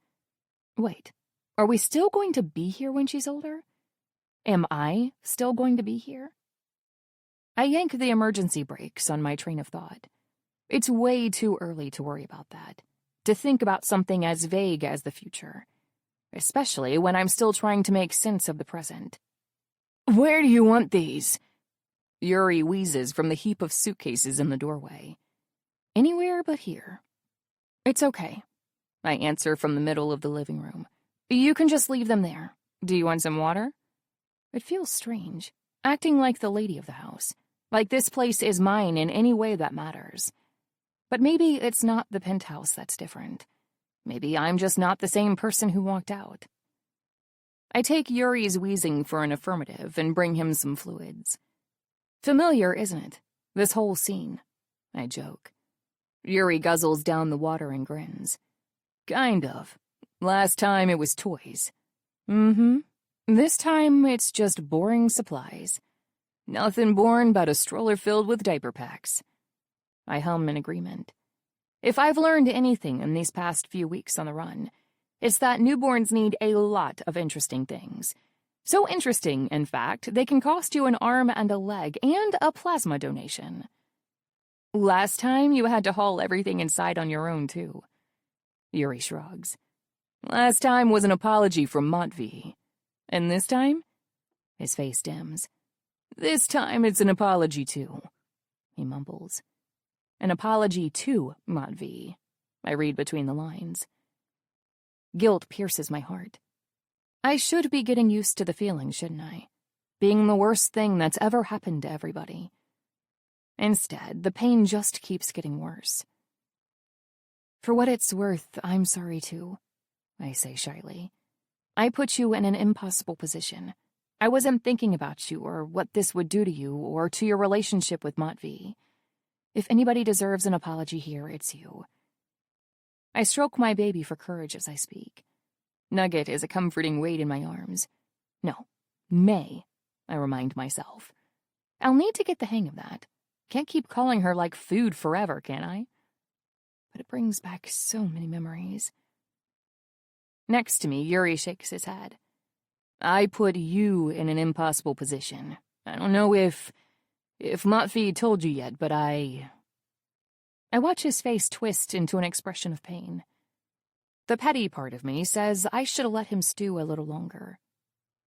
wait, are we still going to be here when she's older? Am I still going to be here? I yank the emergency brakes on my train of thought. It's way too early to worry about that. To think about something as vague as the future, especially when I'm still trying to make sense of the present. Where do you want these? Yuri wheezes from the heap of suitcases in the doorway. Anywhere but here. It's okay, I answer from the middle of the living room. You can just leave them there. Do you want some water? It feels strange, acting like the lady of the house, like this place is mine in any way that matters. But maybe it's not the penthouse that's different. Maybe I'm just not the same person who walked out. I take Yuri's wheezing for an affirmative and bring him some fluids. Familiar, isn't it? This whole scene. I joke. Yuri guzzles down the water and grins. Kind of. Last time it was toys. This time it's just boring supplies. Nothing boring but a stroller filled with diaper packs. I hum in agreement. If I've learned anything in these past few weeks on the run, it's that newborns need a lot of interesting things. So interesting, in fact, they can cost you an arm and a leg and a plasma donation. Last time you had to haul everything inside on your own, too. Yuri shrugs. Last time was an apology from Matvey. And this time? His face dims. This time it's an apology too, he mumbles. An apology to Matvey. I read between the lines. Guilt pierces my heart. I should be getting used to the feeling, shouldn't I? Being the worst thing that's ever happened to everybody. Instead, the pain just keeps getting worse. For what it's worth, I'm sorry too, I say shyly. I put you in an impossible position. I wasn't thinking about you or what this would do to you or to your relationship with Matvey. If anybody deserves an apology here, it's you. I stroke my baby for courage as I speak. Nugget is a comforting weight in my arms. No, May, I remind myself. I'll need to get the hang of that. Can't keep calling her like food forever, can I? But it brings back so many memories. Next to me, Yuri shakes his head. I put you in an impossible position. I don't know if Matvey told you yet, but I watch his face twist into an expression of pain. The petty part of me says I should have let him stew a little longer.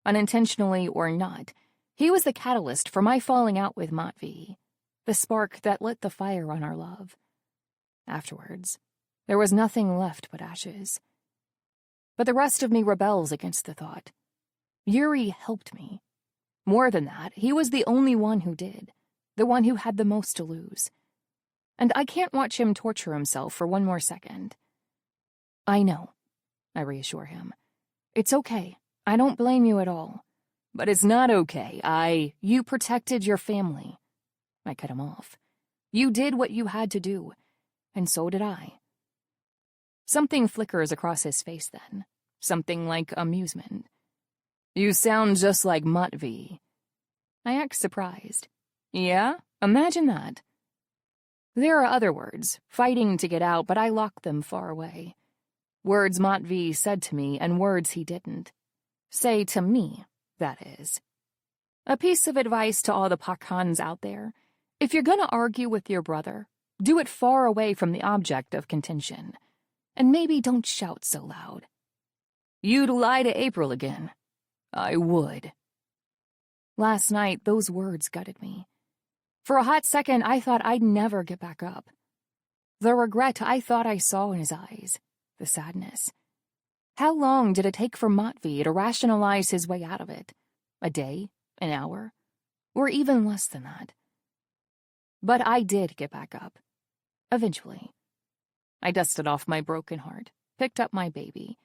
Unintentionally or not, he was the catalyst for my falling out with Matvey, the spark that lit the fire on our love. Afterwards, there was nothing left but ashes. But the rest of me rebels against the thought. Yuri helped me. More than that, he was the only one who did, the one who had the most to lose. And I can't watch him torture himself for one more second. I know, I reassure him. It's okay. I don't blame you at all. But it's not okay. You protected your family. I cut him off. You did what you had to do, and so did I. Something flickers across his face then, something like amusement. You sound just like Matvey. I act surprised. Yeah? Imagine that. There are other words, fighting to get out, but I lock them far away. Words Matvey said to me and words he didn't. Say to me, that is. A piece of advice to all the Pakhans out there. If you're gonna argue with your brother, do it far away from the object of contention. And maybe don't shout so loud. You'd lie to April again. I would. Last night, those words gutted me. For a hot second, I thought I'd never get back up. The regret I thought I saw in his eyes, the sadness. How long did it take for Matvey to rationalize his way out of it? A day? An hour? Or even less than that? But I did get back up. Eventually. I dusted off my broken heart, picked up my baby,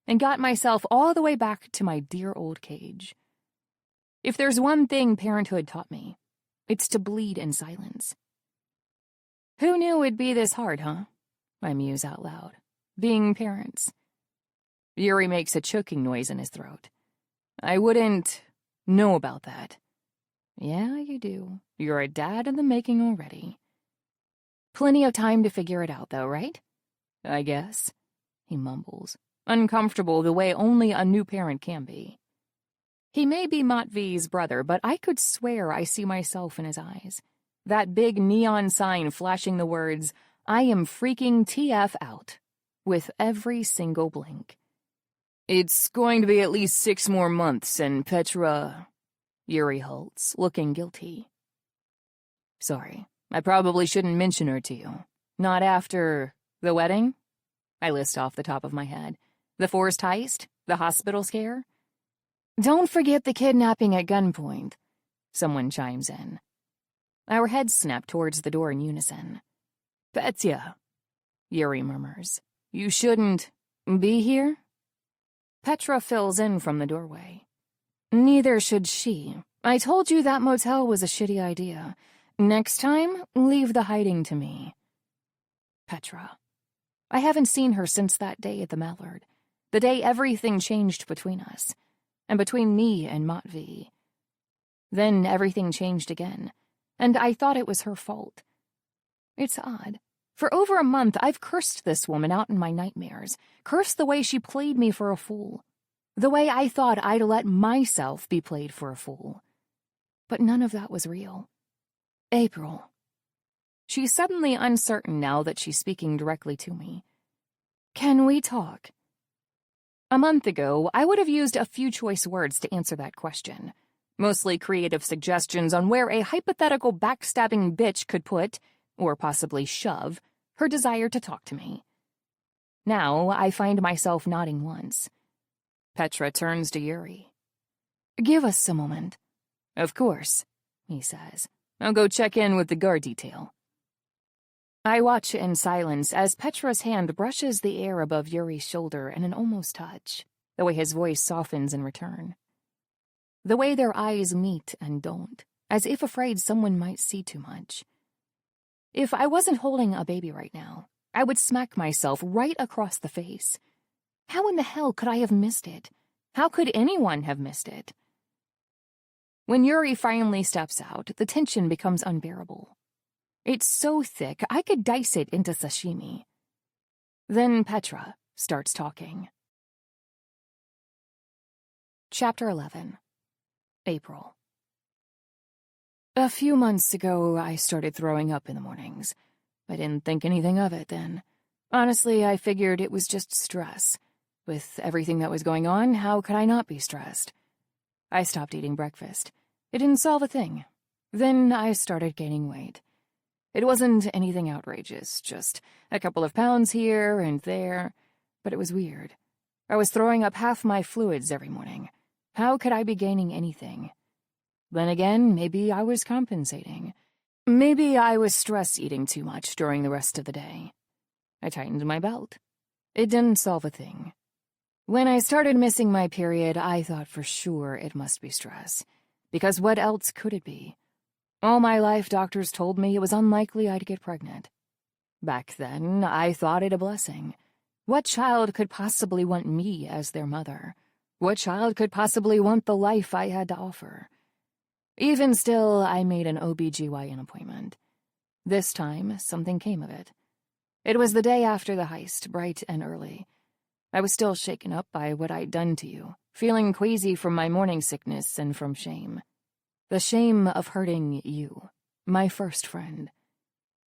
and got myself all the way back to my dear old cage. If there's one thing parenthood taught me, it's to bleed in silence. Who knew it'd be this hard, huh? I muse out loud. Being parents. Yuri makes a choking noise in his throat. I wouldn't know about that. Yeah, you do. You're a dad in the making already. Plenty of time to figure it out, though, right? I guess, he mumbles, uncomfortable the way only a new parent can be. He may be Matvey's brother, but I could swear I see myself in his eyes. That big neon sign flashing the words, I am freaking TF out, with every single blink. It's going to be at least 6 more months, and Petra... Yuri halts, looking guilty. Sorry, I probably shouldn't mention her to you. Not after... the wedding? I list off the top of my head. The forced heist? The hospital scare? Don't forget the kidnapping at gunpoint. Someone chimes in. Our heads snap towards the door in unison. Petya, Yuri murmurs. You shouldn't be here? Petra fills in from the doorway. Neither should she. I told you that motel was a shitty idea. Next time, leave the hiding to me. Petra. I haven't seen her since that day at the Mallard. The day everything changed between us. And between me and Matvey. Then everything changed again, and I thought it was her fault. It's odd. For over a month, I've cursed this woman out in my nightmares, cursed the way she played me for a fool, the way I thought I'd let myself be played for a fool. But none of that was real. April. She's suddenly uncertain now that she's speaking directly to me. Can we talk? A month ago, I would have used a few choice words to answer that question. Mostly creative suggestions on where a hypothetical backstabbing bitch could put, or possibly shove, her desire to talk to me. Now, I find myself nodding once. Petra turns to Yuri. "Give us a moment." "Of course," he says. "I'll go check in with the guard detail." I watch in silence as Petra's hand brushes the air above Yuri's shoulder in an almost touch, the way his voice softens in return. The way their eyes meet and don't, as if afraid someone might see too much. If I wasn't holding a baby right now, I would smack myself right across the face. How in the hell could I have missed it? How could anyone have missed it? When Yuri finally steps out, the tension becomes unbearable. It's so thick, I could dice it into sashimi. Then Petra starts talking. Chapter 11. April. A few months ago, I started throwing up in the mornings. I didn't think anything of it then. Honestly, I figured it was just stress. With everything that was going on, how could I not be stressed? I stopped eating breakfast. It didn't solve a thing. Then I started gaining weight. It wasn't anything outrageous, just a couple of pounds here and there, but it was weird. I was throwing up half my fluids every morning. How could I be gaining anything? Then again, maybe I was compensating. Maybe I was stress eating too much during the rest of the day. I tightened my belt. It didn't solve a thing. When I started missing my period, I thought for sure it must be stress. Because what else could it be? All my life, doctors told me it was unlikely I'd get pregnant. Back then, I thought it a blessing. What child could possibly want me as their mother? What child could possibly want the life I had to offer? Even still, I made an OB/GYN appointment. This time, something came of it. It was the day after the heist, bright and early. I was still shaken up by what I'd done to you, feeling queasy from my morning sickness and from shame. The shame of hurting you, my first friend.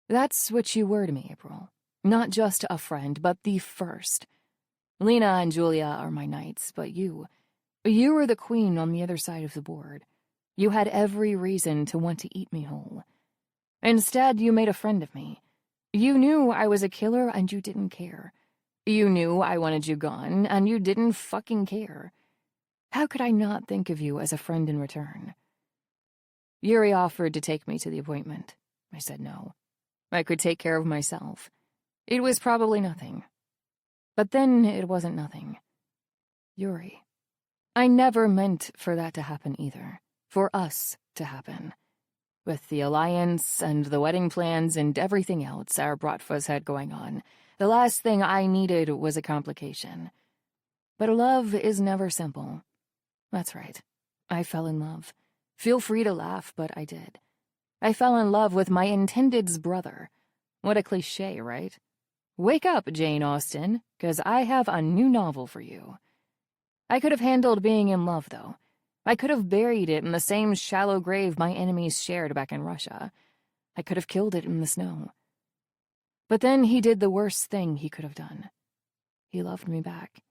That's what you were to me, April. Not just a friend, but the first. Lena and Julia are my knights, but you were the queen on the other side of the board. You had every reason to want to eat me whole. Instead, you made a friend of me. You knew I was a killer and you didn't care. You knew I wanted you gone and you didn't fucking care. How could I not think of you as a friend in return? Yuri offered to take me to the appointment. I said no. I could take care of myself. It was probably nothing. But then it wasn't nothing. Yuri. I never meant for that to happen either. For us to happen. With the alliance and the wedding plans and everything else our Bratvas had going on, the last thing I needed was a complication. But love is never simple. That's right. I fell in love. Feel free to laugh, but I did. I fell in love with my intended's brother. What a cliché, right? Wake up, Jane Austen, 'cause I have a new novel for you. I could have handled being in love, though. I could have buried it in the same shallow grave my enemies shared back in Russia. I could have killed it in the snow. But then he did the worst thing he could have done. He loved me back.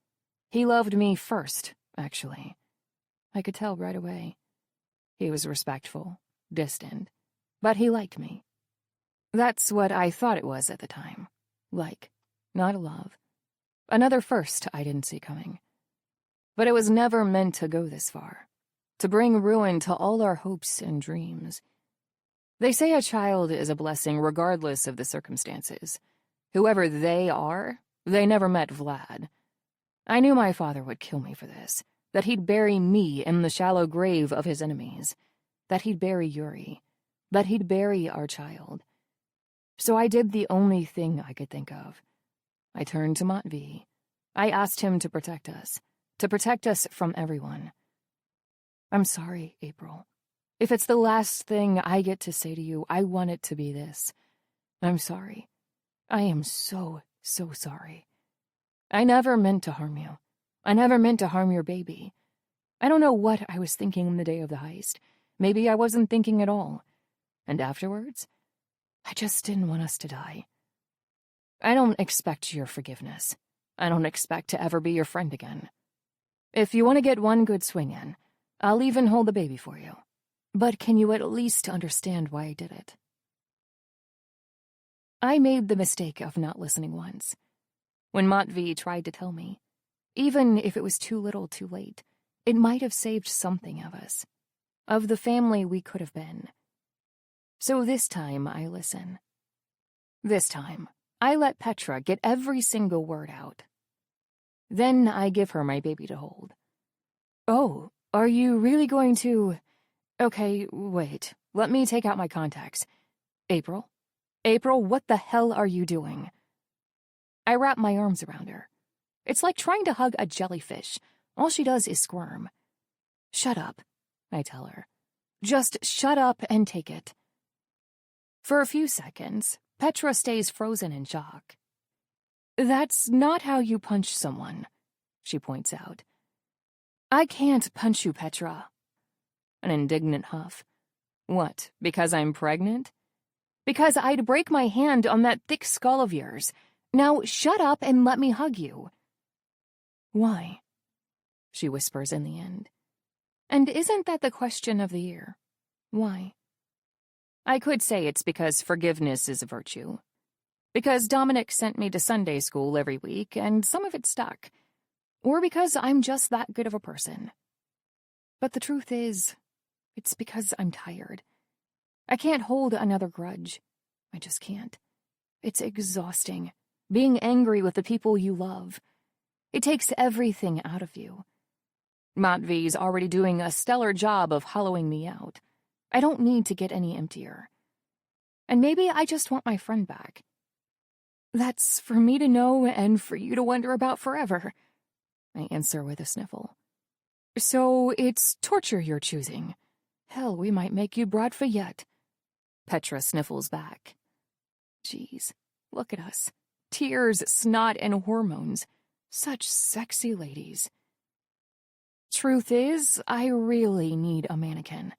He loved me first, actually. I could tell right away. He was respectful, distant, but he liked me. That's what I thought it was at the time. Like, not love. Another first I didn't see coming. But it was never meant to go this far. To bring ruin to all our hopes and dreams. They say a child is a blessing regardless of the circumstances. Whoever they are, they never met Vlad. I knew my father would kill me for this. That he'd bury me in the shallow grave of his enemies. That he'd bury Yuri. That he'd bury our child. So I did the only thing I could think of. I turned to Matvey. I asked him to protect us from everyone. I'm sorry, April. If it's the last thing I get to say to you, I want it to be this. I'm sorry. I am so, so sorry. I never meant to harm you. I never meant to harm your baby. I don't know what I was thinking on the day of the heist. Maybe I wasn't thinking at all. And afterwards, I just didn't want us to die. I don't expect your forgiveness. I don't expect to ever be your friend again. If you want to get one good swing in, I'll even hold the baby for you. But can you at least understand why I did it? I made the mistake of not listening once. When Matvey tried to tell me, even if it was too little too late, it might have saved something of us, of the family we could have been. So this time I listen. This time, I let Petra get every single word out. Then I give her my baby to hold. Oh, are you really going to... Okay, wait. Let me take out my contacts. April? April, what the hell are you doing? I wrap my arms around her. It's like trying to hug a jellyfish. All she does is squirm. Shut up, I tell her. Just shut up and take it. For a few seconds, Petra stays frozen in shock. That's not how you punch someone, she points out. I can't punch you, Petra. An indignant huff. What, because I'm pregnant? Because I'd break my hand on that thick skull of yours. Now shut up and let me hug you. Why? She whispers in the end. And isn't that the question of the year? Why? I could say it's because forgiveness is a virtue. Because Dominic sent me to Sunday school every week and some of it stuck. Or because I'm just that good of a person. But the truth is, it's because I'm tired. I can't hold another grudge. I just can't. It's exhausting, being angry with the people you love. It takes everything out of you. Matvey's already doing a stellar job of hollowing me out. I don't need to get any emptier. And maybe I just want my friend back. That's for me to know and for you to wonder about forever, I answer with a sniffle. So it's torture you're choosing. Hell, we might make you Bratva yet. Petra sniffles back. Jeez, look at us. Tears, snot, and hormones. Such sexy ladies. Truth is, I really need a mannequin.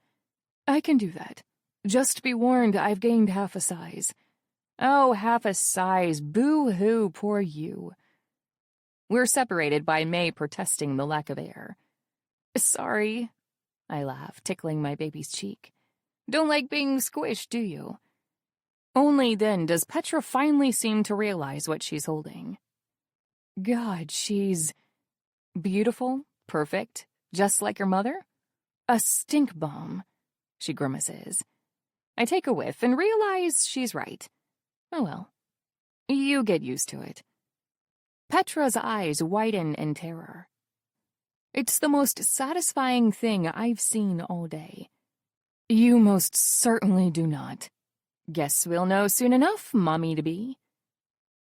I can do that. Just be warned, I've gained half a size. Oh, half a size. Boo-hoo, poor you. We're separated by May protesting the lack of air. Sorry, I laugh, tickling my baby's cheek. Don't like being squished, do you? Only then does Petra finally seem to realize what she's holding. God, she's beautiful, perfect, just like her mother? A stink bomb, she grimaces. I take a whiff and realize she's right. Oh well, you get used to it. Petra's eyes widen in terror. It's the most satisfying thing I've seen all day. You most certainly do not. Guess we'll know soon enough, mommy-to-be.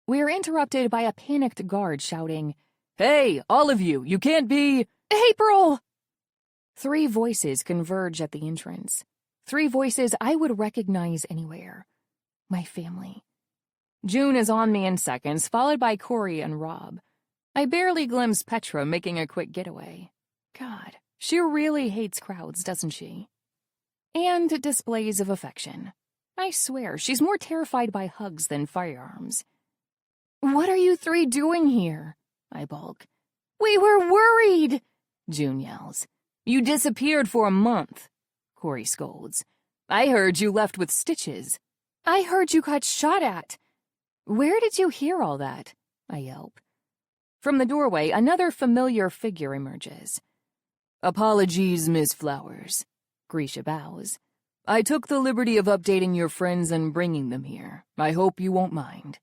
We're interrupted by a panicked guard shouting, Hey, all of you, you can't be— April! 3 voices converge at the entrance. 3 voices I would recognize anywhere. My family. June is on me in seconds, followed by Corey and Rob. I barely glimpse Petra making a quick getaway. God, she really hates crowds, doesn't she? And displays of affection. I swear, she's more terrified by hugs than firearms. What are you 3 doing here? I balk. We were worried, June yells. You disappeared for a month, Corey scolds. I heard you left with stitches. I heard you got shot at. Where did you hear all that? I yelp. From the doorway, another familiar figure emerges. Apologies, Miss Flowers. Grisha bows. I took the liberty of updating your friends and bringing them here. I hope you won't mind.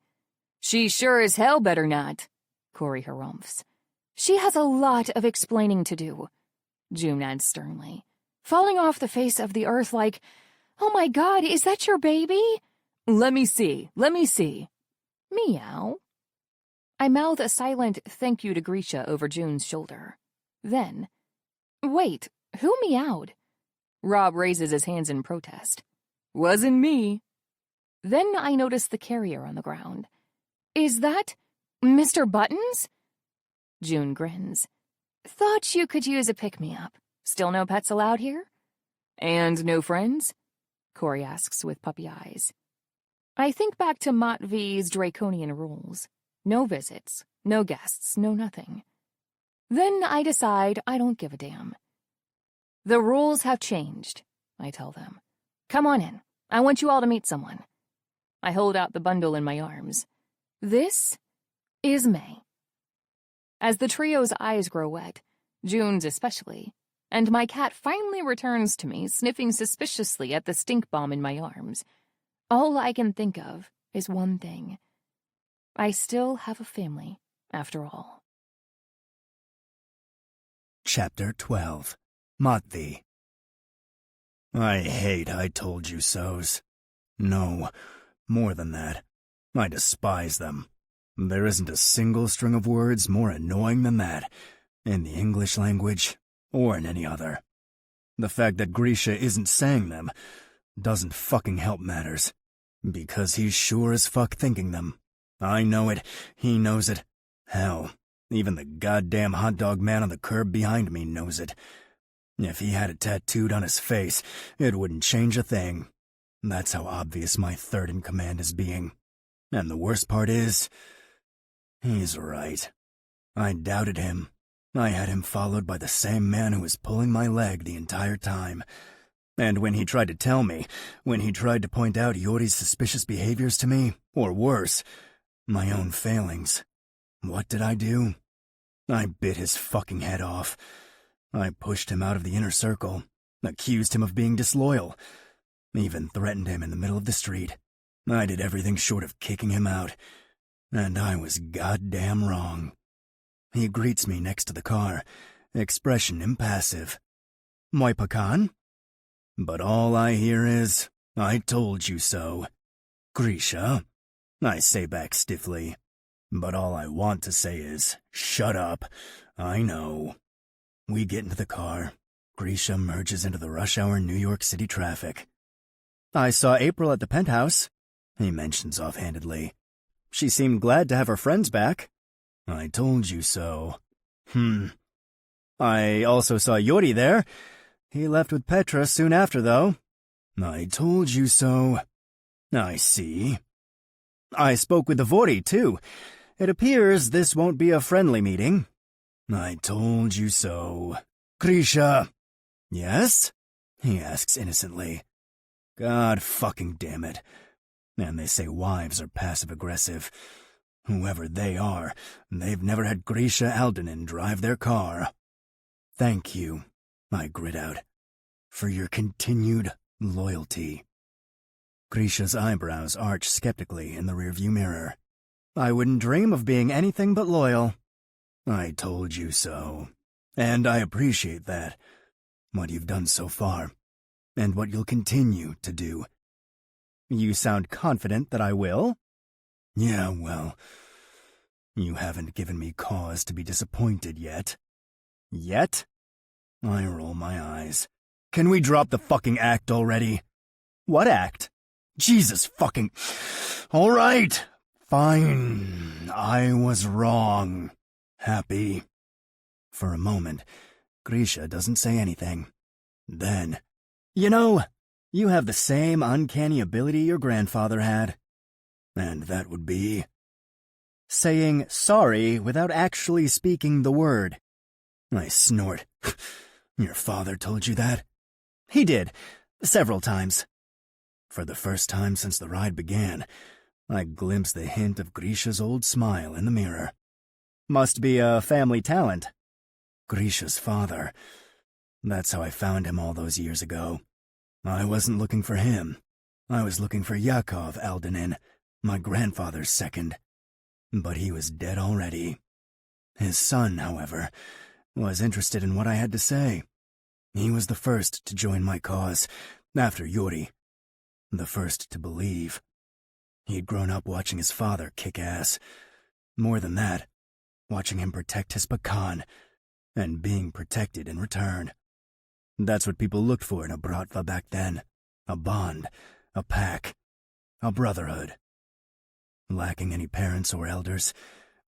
She sure as hell better not, Corey harumphs. She has a lot of explaining to do, June adds sternly, falling off the face of the earth like, Oh my God, is that your baby? Let me see. Meow. I mouth a silent thank you to Grisha over June's shoulder. Then, wait, who meowed? Rob raises his hands in protest. Wasn't me. Then I notice the carrier on the ground. Is that Mr. Buttons? June grins. Thought you could use a pick-me-up. Still no pets allowed here? And no friends? Corey asks with puppy eyes. I think back to Matvey's draconian rules. No visits, no guests, no nothing. Then I decide I don't give a damn. The rules have changed, I tell them. Come on in. I want you all to meet someone. I hold out the bundle in my arms. This is May. As the trio's eyes grow wet, June's especially, and my cat finally returns to me, sniffing suspiciously at the stink bomb in my arms, all I can think of is one thing. I still have a family, after all. Chapter 12. Matvey. I hate I told you so's. No, more than that. I despise them. There isn't a single string of words more annoying than that, in the English language or in any other. The fact that Grisha isn't saying them doesn't fucking help matters, because he's sure as fuck thinking them. I know it, he knows it. Hell, even the goddamn hot dog man on the curb behind me knows it. If he had it tattooed on his face, it wouldn't change a thing. That's how obvious my third in command is being. And the worst part is, he's right. I doubted him. I had him followed by the same man who was pulling my leg the entire time. And when he tried to tell me, when he tried to point out Yuri's suspicious behaviors to me, or worse, my own failings, what did I do? I bit his fucking head off. I pushed him out of the inner circle, accused him of being disloyal, even threatened him in the middle of the street. I did everything short of kicking him out, and I was goddamn wrong. He greets me next to the car, expression impassive. Moi pecan? But all I hear is, I told you so. Grisha, I say back stiffly, but all I want to say is, shut up, I know. We get into the car. Grisha merges into the rush hour New York City traffic. I saw April at the penthouse, he mentions offhandedly. She seemed glad to have her friends back. I told you so. I also saw Yuri there. He left with Petra soon after, though. I told you so. I see. I spoke with the Vori, too. It appears this won't be a friendly meeting. I told you so. Grisha. Yes? He asks innocently. God fucking damn it. And they say wives are passive-aggressive. Whoever they are, they've never had Grisha Aldenin drive their car. Thank you, I grit out, for your continued loyalty. Grisha's eyebrows arch skeptically in the rearview mirror. I wouldn't dream of being anything but loyal. I told you so, and I appreciate that, what you've done so far, and what you'll continue to do. You sound confident that I will? Yeah, well, you haven't given me cause to be disappointed yet. Yet? I roll my eyes. Can we drop the fucking act already? What act? Jesus fucking... All right, fine. I was wrong. Happy. For a moment, Grisha doesn't say anything. Then, you know, you have the same uncanny ability your grandfather had. And that would be saying sorry without actually speaking the word. I snort. Your father told you that? He did, several times. For the first time since the ride began, I glimpsed the hint of Grisha's old smile in the mirror. Must be a family talent. Grisha's father. That's how I found him all those years ago. I wasn't looking for him. I was looking for Yakov Aldenin, my grandfather's second. But he was dead already. His son, however, was interested in what I had to say. He was the first to join my cause, after Yuri. The first to believe. He'd grown up watching his father kick ass. More than that, watching him protect his pecan, and being protected in return. That's what people looked for in a Bratva back then. A bond, a pack, a brotherhood. Lacking any parents or elders,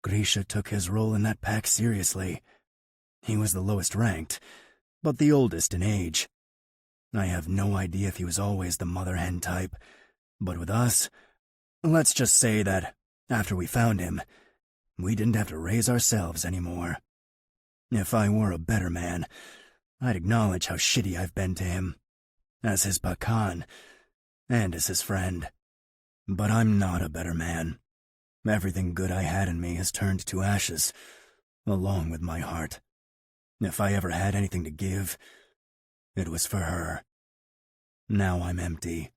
Grisha took his role in that pack seriously. He was the lowest ranked, but the oldest in age. I have no idea if he was always the mother hen type, but with us, let's just say that, after we found him, we didn't have to raise ourselves anymore. If I were a better man, I'd acknowledge how shitty I've been to him, as his pakan, and as his friend. But I'm not a better man. Everything good I had in me has turned to ashes, along with my heart. If I ever had anything to give, it was for her. Now I'm empty.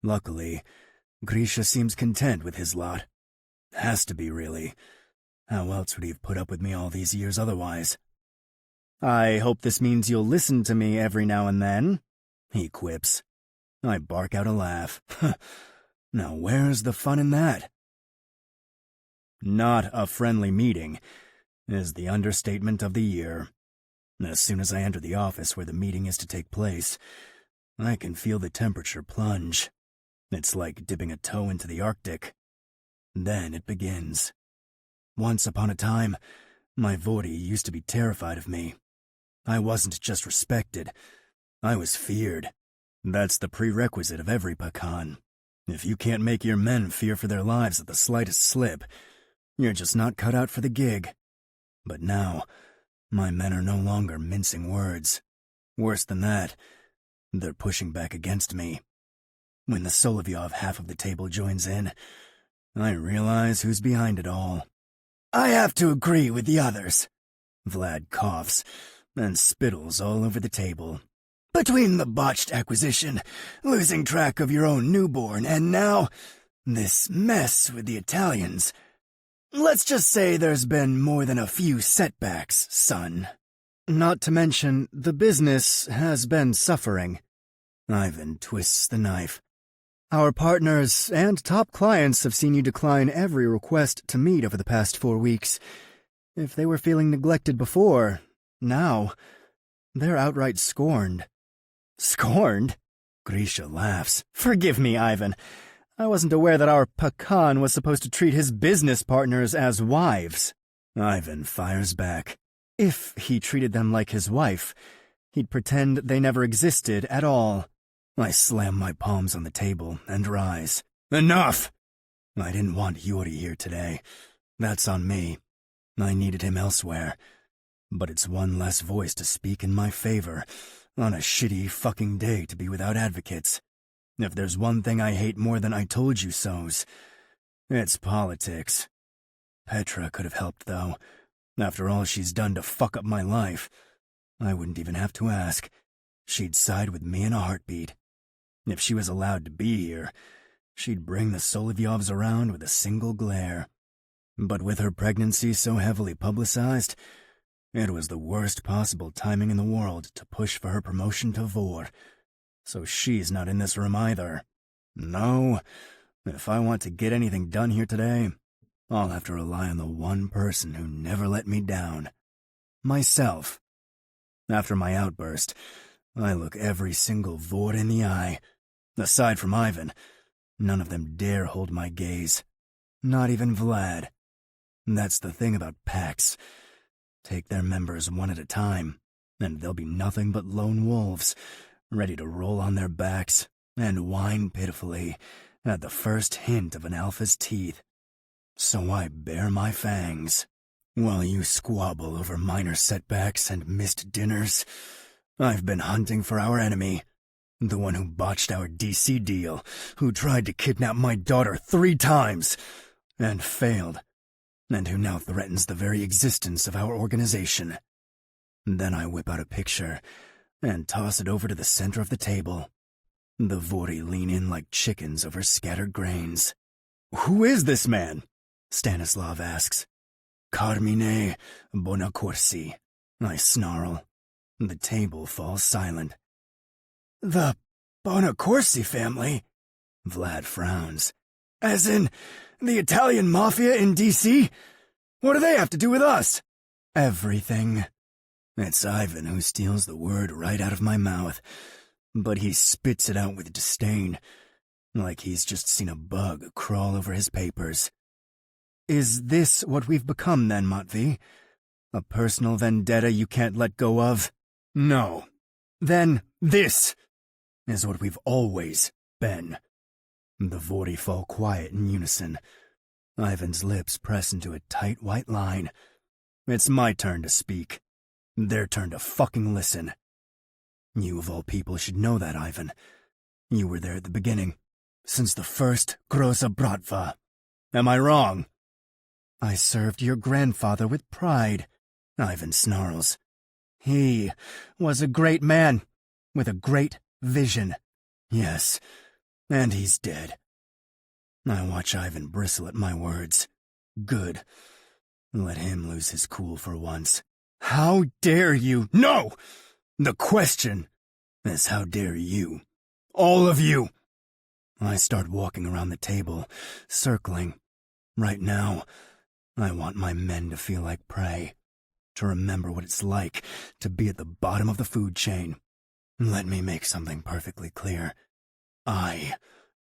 Luckily, Grisha seems content with his lot. Has to be, really. How else would he have put up with me all these years otherwise? I hope this means you'll listen to me every now and then, he quips. I bark out a laugh. Now where's the fun in that? Not a friendly meeting is the understatement of the year. As soon as I enter the office where the meeting is to take place, I can feel the temperature plunge. It's like dipping a toe into the Arctic. Then it begins. Once upon a time, my Vori used to be terrified of me. I wasn't just respected, I was feared. That's the prerequisite of every pakan. If you can't make your men fear for their lives at the slightest slip, you're just not cut out for the gig. But now, my men are no longer mincing words. Worse than that, they're pushing back against me. When the Solovyov half of the table joins in, I realize who's behind it all. I have to agree with the others. Vlad coughs and spittles all over the table. Between the botched acquisition, losing track of your own newborn, and now this mess with the Italians, let's just say there's been more than a few setbacks, son. Not to mention, the business has been suffering. Ivan twists the knife. Our partners and top clients have seen you decline every request to meet over the past 4 weeks. If they were feeling neglected before, now they're outright scorned. Scorned? Grisha laughs. Forgive me, Ivan. I wasn't aware that our pakan was supposed to treat his business partners as wives. Ivan fires back. If he treated them like his wife, he'd pretend they never existed at all. I slam my palms on the table and rise. Enough! I didn't want Yuri here today. That's on me. I needed him elsewhere. But it's one less voice to speak in my favor on a shitty fucking day to be without advocates. If there's one thing I hate more than I told you so's, it's politics. Petra could have helped, though. After all she's done to fuck up my life, I wouldn't even have to ask. She'd side with me in a heartbeat. If she was allowed to be here, she'd bring the Solovyovs around with a single glare. But with her pregnancy so heavily publicized, it was the worst possible timing in the world to push for her promotion to Vor. So she's not in this room either. No, if I want to get anything done here today, I'll have to rely on the one person who never let me down. Myself. After my outburst, I look every single Vor in the eye. Aside from Ivan, none of them dare hold my gaze. Not even Vlad. That's the thing about packs. Take their members one at a time, and they'll be nothing but lone wolves, ready to roll on their backs and whine pitifully at the first hint of an alpha's teeth. So I bare my fangs. While you squabble over minor setbacks and missed dinners, I've been hunting for our enemy, the one who botched our DC deal, who tried to kidnap my daughter 3 times, and failed, and who now threatens the very existence of our organization. Then I whip out a picture and toss it over to the center of the table. The Vori lean in like chickens over scattered grains. "Who is this man?" Stanislav asks. "Carmine Bonacorsi," I snarl. The table falls silent. "The Bonacorsi family?" Vlad frowns. "As in, the Italian Mafia in D.C.? What do they have to do with us?" "Everything." It's Ivan who steals the word right out of my mouth, but he spits it out with disdain, like he's just seen a bug crawl over his papers. "Is this what we've become then, Matvey? A personal vendetta you can't let go of?" "No." "Then this is what we've always been." The Vori fall quiet in unison. Ivan's lips press into a tight white line. It's my turn to speak. Their turn to fucking listen. You of all people should know that, Ivan. You were there at the beginning, since the first Groza Bratva. Am I wrong? I served your grandfather with pride, Ivan snarls. He was a great man, with a great vision. Yes, and he's dead. I watch Ivan bristle at my words. Good. Let him lose his cool for once. How dare you? No! The question is how dare you? All of you! I start walking around the table, circling. Right now, I want my men to feel like prey, to remember what it's like to be at the bottom of the food chain. Let me make something perfectly clear. I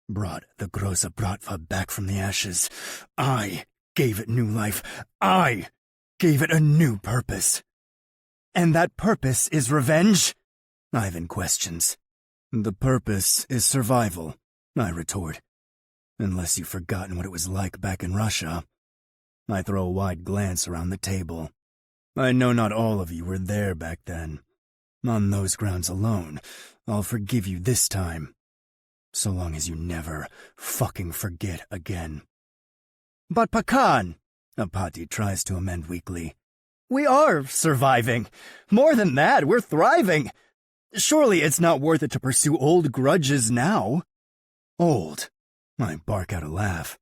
brought the Groza Bratva back from the ashes. I gave it new life. I gave it a new purpose. And that purpose is revenge? Ivan questions. The purpose is survival, I retort. Unless you've forgotten what it was like back in Russia. I throw a wide glance around the table. I know not all of you were there back then. On those grounds alone, I'll forgive you this time. So long as you never fucking forget again. But Pakan, Apati tries to amend weakly. We are surviving. More than that, we're thriving. Surely it's not worth it to pursue old grudges now. Old? I bark out a laugh.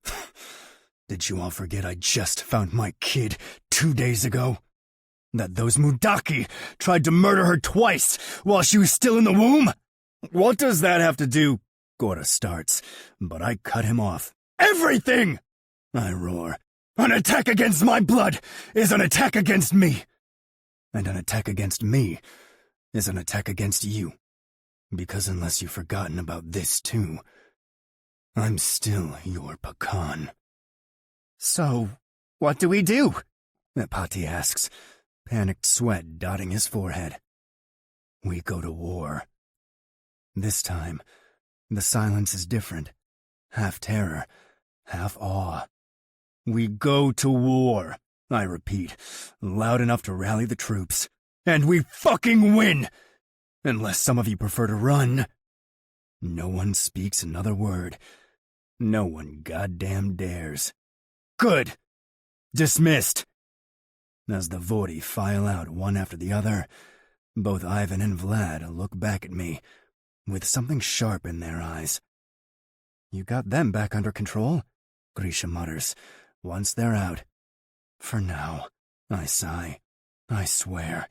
Did you all forget I just found my kid 2 days ago? That those Mudaki tried to murder her twice while she was still in the womb? What does that have to do? Gora starts, but I cut him off. Everything! I roar. An attack against my blood is an attack against me. And an attack against me is an attack against you. Because unless you've forgotten about this too, I'm still your Pakan. So, what do we do? Apati asks, panicked sweat dotting his forehead. We go to war. This time, the silence is different. Half terror, half awe. We go to war, I repeat, loud enough to rally the troops. And we fucking win! Unless some of you prefer to run. No one speaks another word. No one goddamn dares. Good! Dismissed! As the Vori file out one after the other, both Ivan and Vlad look back at me, with something sharp in their eyes. You got them back under control? Grisha mutters, once they're out. For now, I sigh. I swear,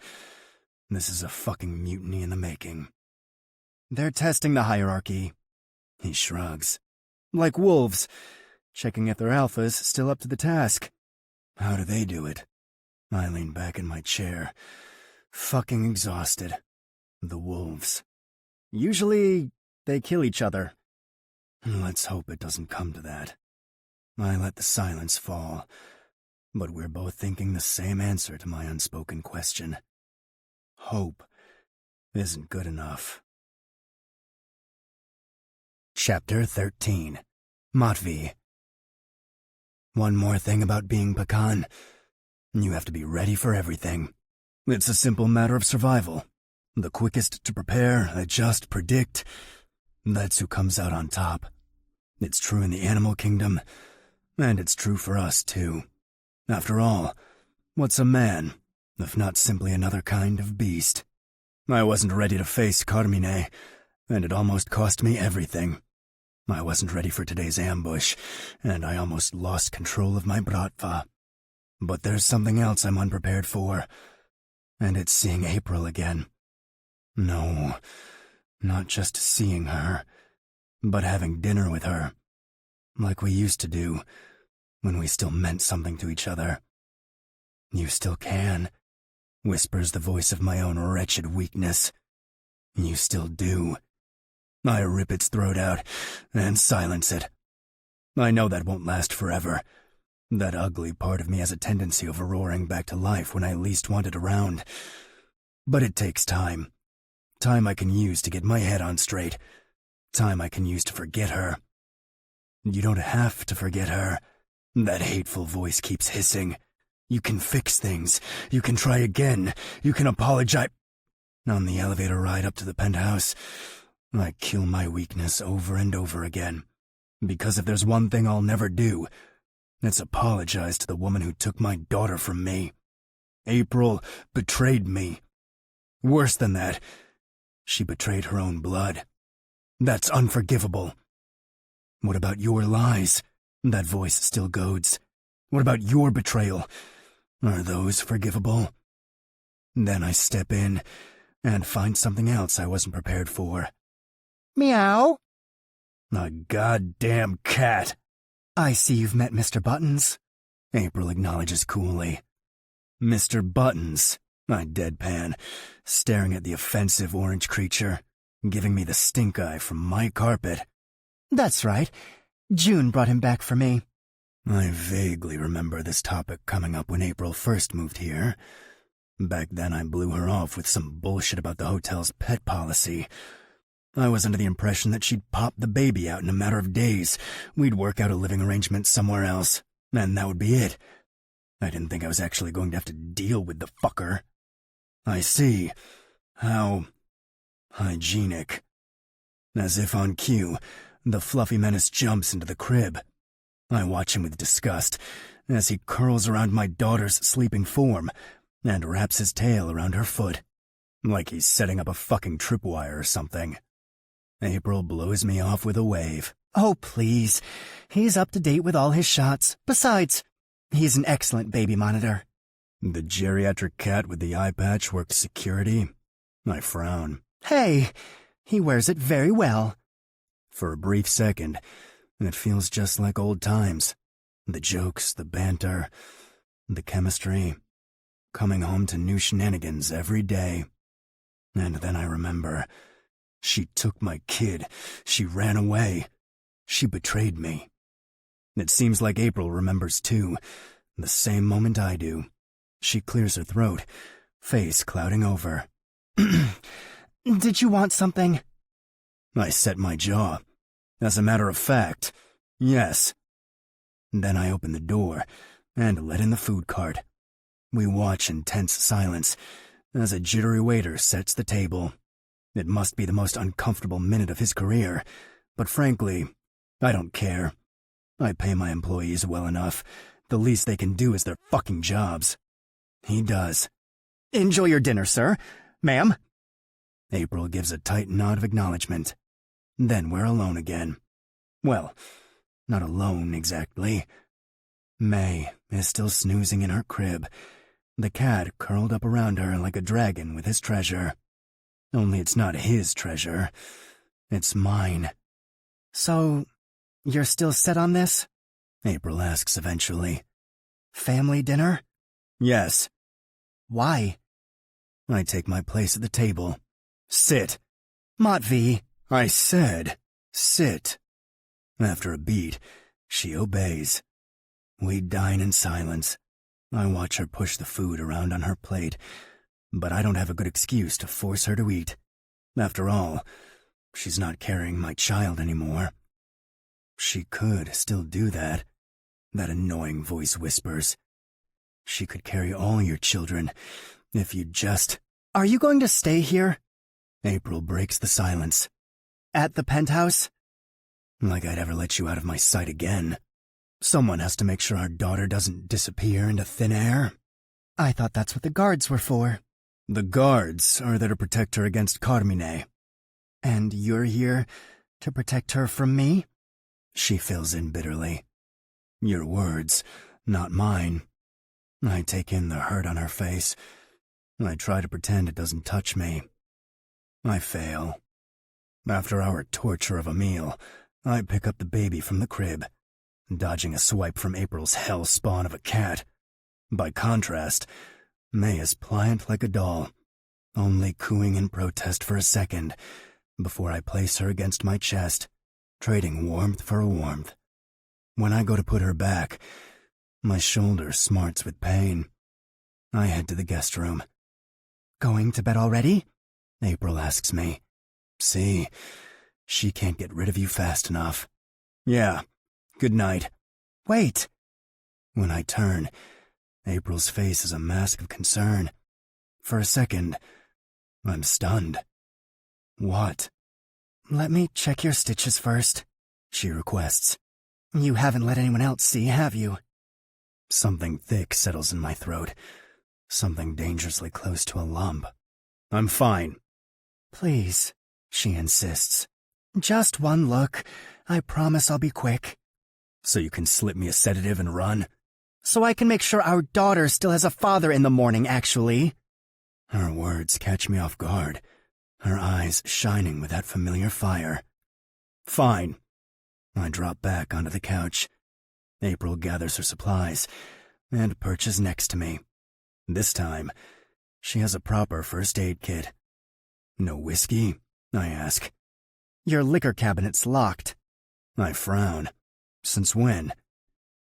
this is a fucking mutiny in the making. They're testing the hierarchy. He shrugs. Like wolves, checking if their alpha's still up to the task. How do they do it? I lean back in my chair, fucking exhausted. The wolves. Usually, they kill each other. Let's hope it doesn't come to that. I let the silence fall, but we're both thinking the same answer to my unspoken question. Hope isn't good enough. Chapter 13. Matvey. One more thing about being Pakan. You have to be ready for everything. It's a simple matter of survival. The quickest to prepare, adjust, predict. That's who comes out on top. It's true in the animal kingdom, and it's true for us, too. After all, what's a man, if not simply another kind of beast? I wasn't ready to face Carmine, and it almost cost me everything. I wasn't ready for today's ambush, and I almost lost control of my Bratva. But there's something else I'm unprepared for, and it's seeing April again. No, not just seeing her, but having dinner with her, like we used to do, when we still meant something to each other. You still can, whispers the voice of my own wretched weakness. You still do. I rip its throat out and silence it. I know that won't last forever. That ugly part of me has a tendency of roaring back to life when I least want it around. But it takes time. Time I can use to get my head on straight. Time I can use to forget her. You don't have to forget her, that hateful voice keeps hissing. You can fix things. You can try again. You can apologize. On the elevator ride up to the penthouse, I kill my weakness over and over again. Because if there's one thing I'll never do, it's apologize to the woman who took my daughter from me. April betrayed me. Worse than that, she betrayed her own blood. That's unforgivable. What about your lies? That voice still goads. What about your betrayal? Are those forgivable? Then I step in and find something else I wasn't prepared for. Meow. A goddamn cat. I see you've met Mr. Buttons. April acknowledges coolly. Mr. Buttons, I deadpan, staring at the offensive orange creature, giving me the stink eye from my carpet. That's right. June brought him back for me. I vaguely remember this topic coming up when April first moved here. Back then I blew her off with some bullshit about the hotel's pet policy. I was under the impression that she'd pop the baby out in a matter of days. We'd work out a living arrangement somewhere else, and that would be it. I didn't think I was actually going to have to deal with the fucker. I see. How hygienic. As if on cue, the fluffy menace jumps into the crib. I watch him with disgust as he curls around my daughter's sleeping form and wraps his tail around her foot, like he's setting up a fucking tripwire or something. April blows me off with a wave. Oh, please. He's up to date with all his shots. Besides, he's an excellent baby monitor. The geriatric cat with the eye patch works security. I frown. Hey, he wears it very well. For a brief second, it feels just like old times. The jokes, the banter, the chemistry. Coming home to new shenanigans every day. And then I remember, she took my kid. She ran away. She betrayed me. It seems like April remembers too, the same moment I do. She clears her throat, face clouding over. Did you want something? I set my jaw. As a matter of fact, yes. Then I open the door and let in the food cart. We watch in tense silence as a jittery waiter sets the table. It must be the most uncomfortable minute of his career, but frankly, I don't care. I pay my employees well enough. The least they can do is their fucking jobs. He does. Enjoy your dinner, sir. Ma'am. April gives a tight nod of acknowledgement. Then we're alone again. Well, not alone exactly. May is still snoozing in her crib, the cat curled up around her like a dragon with his treasure. Only it's not his treasure. It's mine. So, you're still set on this? April asks eventually. Family dinner? Yes. Why? I take my place at the table. Sit. Matvey. I said, sit. After a beat, she obeys. We dine in silence. I watch her push the food around on her plate, but I don't have a good excuse to force her to eat. After all, she's not carrying my child anymore. She could still do that. That annoying voice whispers. She could carry all your children if you just... Are you going to stay here? April breaks the silence. At the penthouse? Like I'd ever let you out of my sight again. Someone has to make sure our daughter doesn't disappear into thin air. I thought that's what the guards were for. The guards are there to protect her against Carmine. And you're here to protect her from me? She fills in bitterly. Your words, not mine. I take in the hurt on her face. I try to pretend it doesn't touch me. I fail. After our torture of a meal, I pick up the baby from the crib, dodging a swipe from April's hell spawn of a cat. By contrast, May is pliant like a doll, only cooing in protest for a second before I place her against my chest, trading warmth for warmth. When I go to put her back, my shoulder smarts with pain. I head to the guest room. Going to bed already? April asks me. See, she can't get rid of you fast enough. Yeah, good night. Wait. When I turn, April's face is a mask of concern. For a second, I'm stunned. What? Let me check your stitches first, she requests. You haven't let anyone else see, have you? Something thick settles in my throat. Something dangerously close to a lump. I'm fine. Please, she insists. Just one look. I promise I'll be quick. So you can slip me a sedative and run? So I can make sure our daughter still has a father in the morning, actually. Her words catch me off guard, her eyes shining with that familiar fire. Fine. I drop back onto the couch. April gathers her supplies and perches next to me. This time, she has a proper first aid kit. No whiskey? I ask. Your liquor cabinet's locked. I frown. Since when?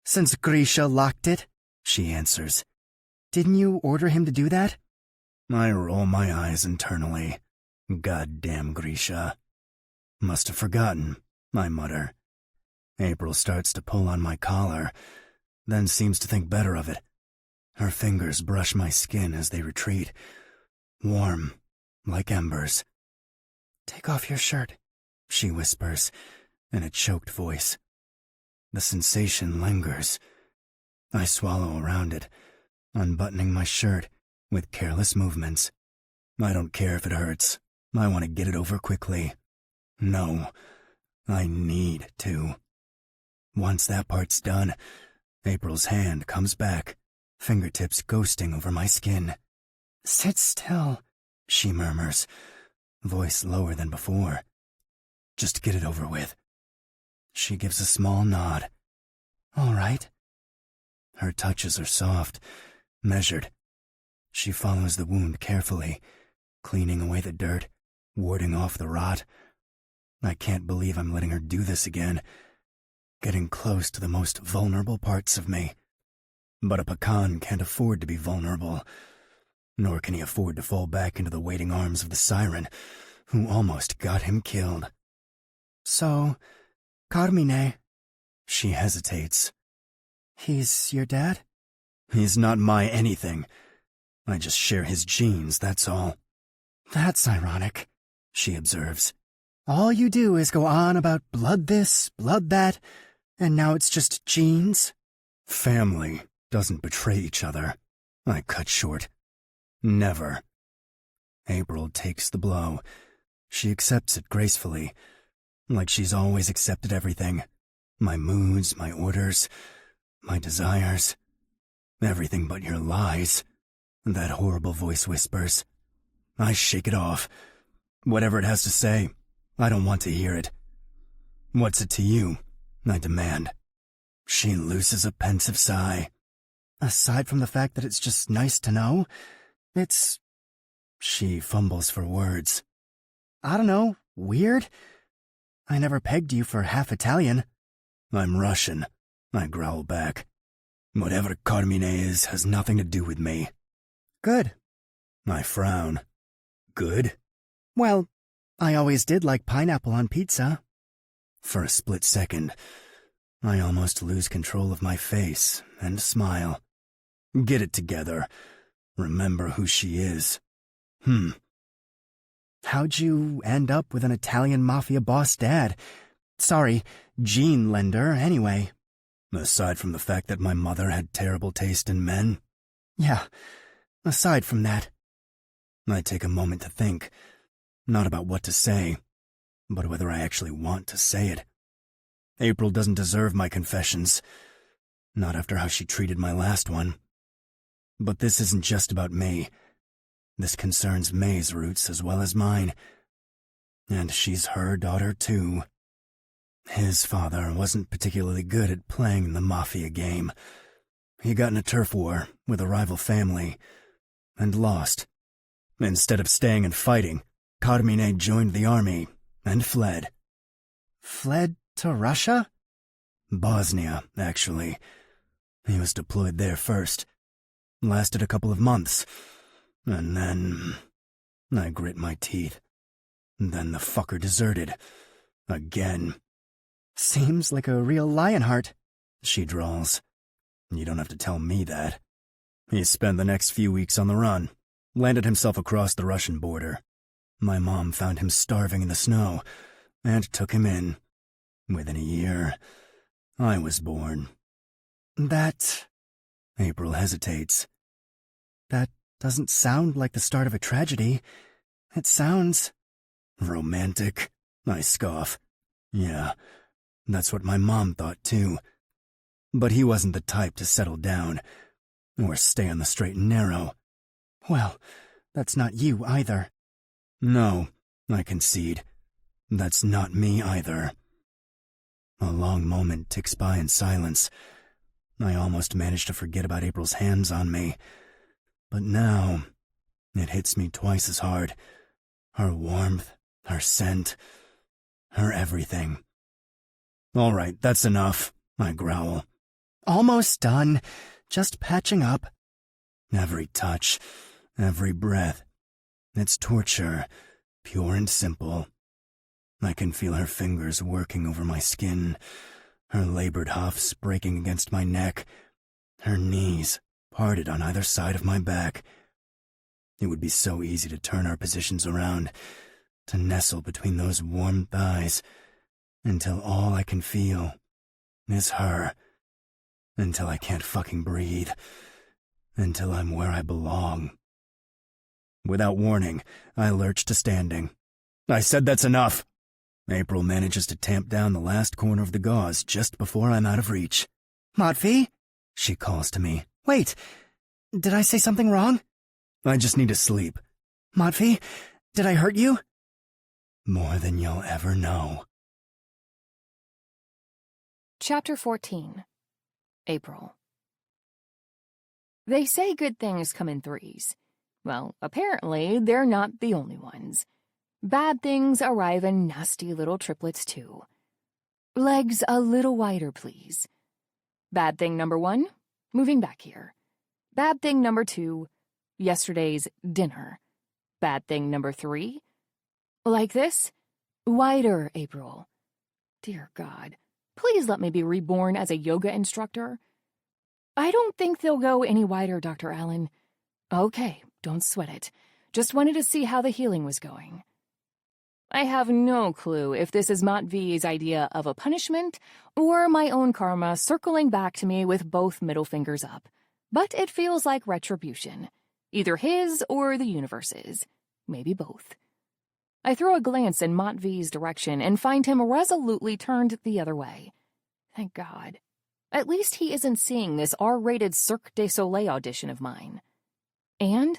Since Grisha locked it, she answers. Didn't you order him to do that? I roll my eyes internally. Goddamn Grisha. Must have forgotten, I mutter. April starts to pull on my collar, then seems to think better of it. Her fingers brush my skin as they retreat, warm, like embers. Take off your shirt, she whispers, in a choked voice. The sensation lingers. I swallow around it, unbuttoning my shirt with careless movements. I don't care if it hurts. I want to get it over quickly. No, I need to. Once that part's done, April's hand comes back, fingertips ghosting over my skin. Sit still, she murmurs, voice lower than before. Just get it over with. She gives a small nod. All right. Her touches are soft, measured. She follows the wound carefully, cleaning away the dirt, warding off the rot. I can't believe I'm letting her do this again, getting close to the most vulnerable parts of me. But a pecan can't afford to be vulnerable, nor can he afford to fall back into the waiting arms of the siren, who almost got him killed. So, Carmine. She hesitates. He's your dad? He's not my anything. I just share his genes, that's all. That's ironic, she observes. All you do is go on about blood this, blood that, and now it's just genes? Family doesn't betray each other, I cut short. Never. April takes the blow. She accepts it gracefully, like she's always accepted everything. My moods, my orders, my desires. Everything but your lies, that horrible voice whispers. I shake it off. Whatever it has to say, I don't want to hear it. What's it to you? I demand. She looses a pensive sigh. Aside from the fact that it's just nice to know, it's... She fumbles for words. I don't know, weird? I never pegged you for half Italian. I'm Russian, I growl back. Whatever Carmine is has nothing to do with me. Good. I frown. Good? Well, I always did like pineapple on pizza. For a split second, I almost lose control of my face and smile. Get it together. Remember who she is. How'd you end up with an Italian Mafia boss dad? Sorry, gene lender, anyway. Aside from the fact that my mother had terrible taste in men? Yeah, aside from that. I take a moment to think, not about what to say, but whether I actually want to say it. April doesn't deserve my confessions, not after how she treated my last one. But this isn't just about me. This concerns May's roots as well as mine. And she's her daughter, too. His father wasn't particularly good at playing the Mafia game. He got in a turf war with a rival family and lost. Instead of staying and fighting, Carmine joined the army and fled. Fled to Russia? Bosnia, actually. He was deployed there first. Lasted a couple of months. And then... I grit my teeth. Then the fucker deserted. Again. Seems like a real Lionheart, she drawls. You don't have to tell me that. He spent the next few weeks on the run, landed himself across the Russian border. My mom found him starving in the snow and took him in. Within a year, I was born. That... April hesitates. That doesn't sound like the start of a tragedy. It sounds... Romantic? I scoff. Yeah, that's what my mom thought too. But he wasn't the type to settle down or stay on the straight and narrow. Well, that's not you either. No, I concede. That's not me either. A long moment ticks by in silence. I almost managed to forget about April's hands on me. But now, it hits me twice as hard. Her warmth, her scent, her everything. All right, that's enough, I growl. Almost done. Just patching up. Every touch, every breath. It's torture, pure and simple. I can feel her fingers working over my skin, her labored huffs breaking against my neck, her knees parted on either side of my back. It would be so easy to turn our positions around, to nestle between those warm thighs, until all I can feel is her, until I can't fucking breathe, until I'm where I belong. Without warning, I lurch to standing. I said that's enough. April manages to tamp down the last corner of the gauze just before I'm out of reach. Matvey? She calls to me. Wait, did I say something wrong? I just need to sleep. Matvey, did I hurt you? More than you'll ever know. Chapter 14. April. They say good things come in threes. Well, apparently they're not the only ones. Bad things arrive in nasty little triplets, too. Legs a little wider, please. Bad thing number 1, moving back here. Bad thing number 2, yesterday's dinner. Bad thing number 3, like this, wider, April. Dear God, please let me be reborn as a yoga instructor. I don't think they'll go any wider, Dr. Allen. Okay, don't sweat it. Just wanted to see how the healing was going. I have no clue if this is Matvey's idea of a punishment or my own karma circling back to me with both middle fingers up, but it feels like retribution. Either his or the universe's. Maybe both. I throw a glance in Matvey's direction and find him resolutely turned the other way. Thank God. At least he isn't seeing this R-rated Cirque du Soleil audition of mine. And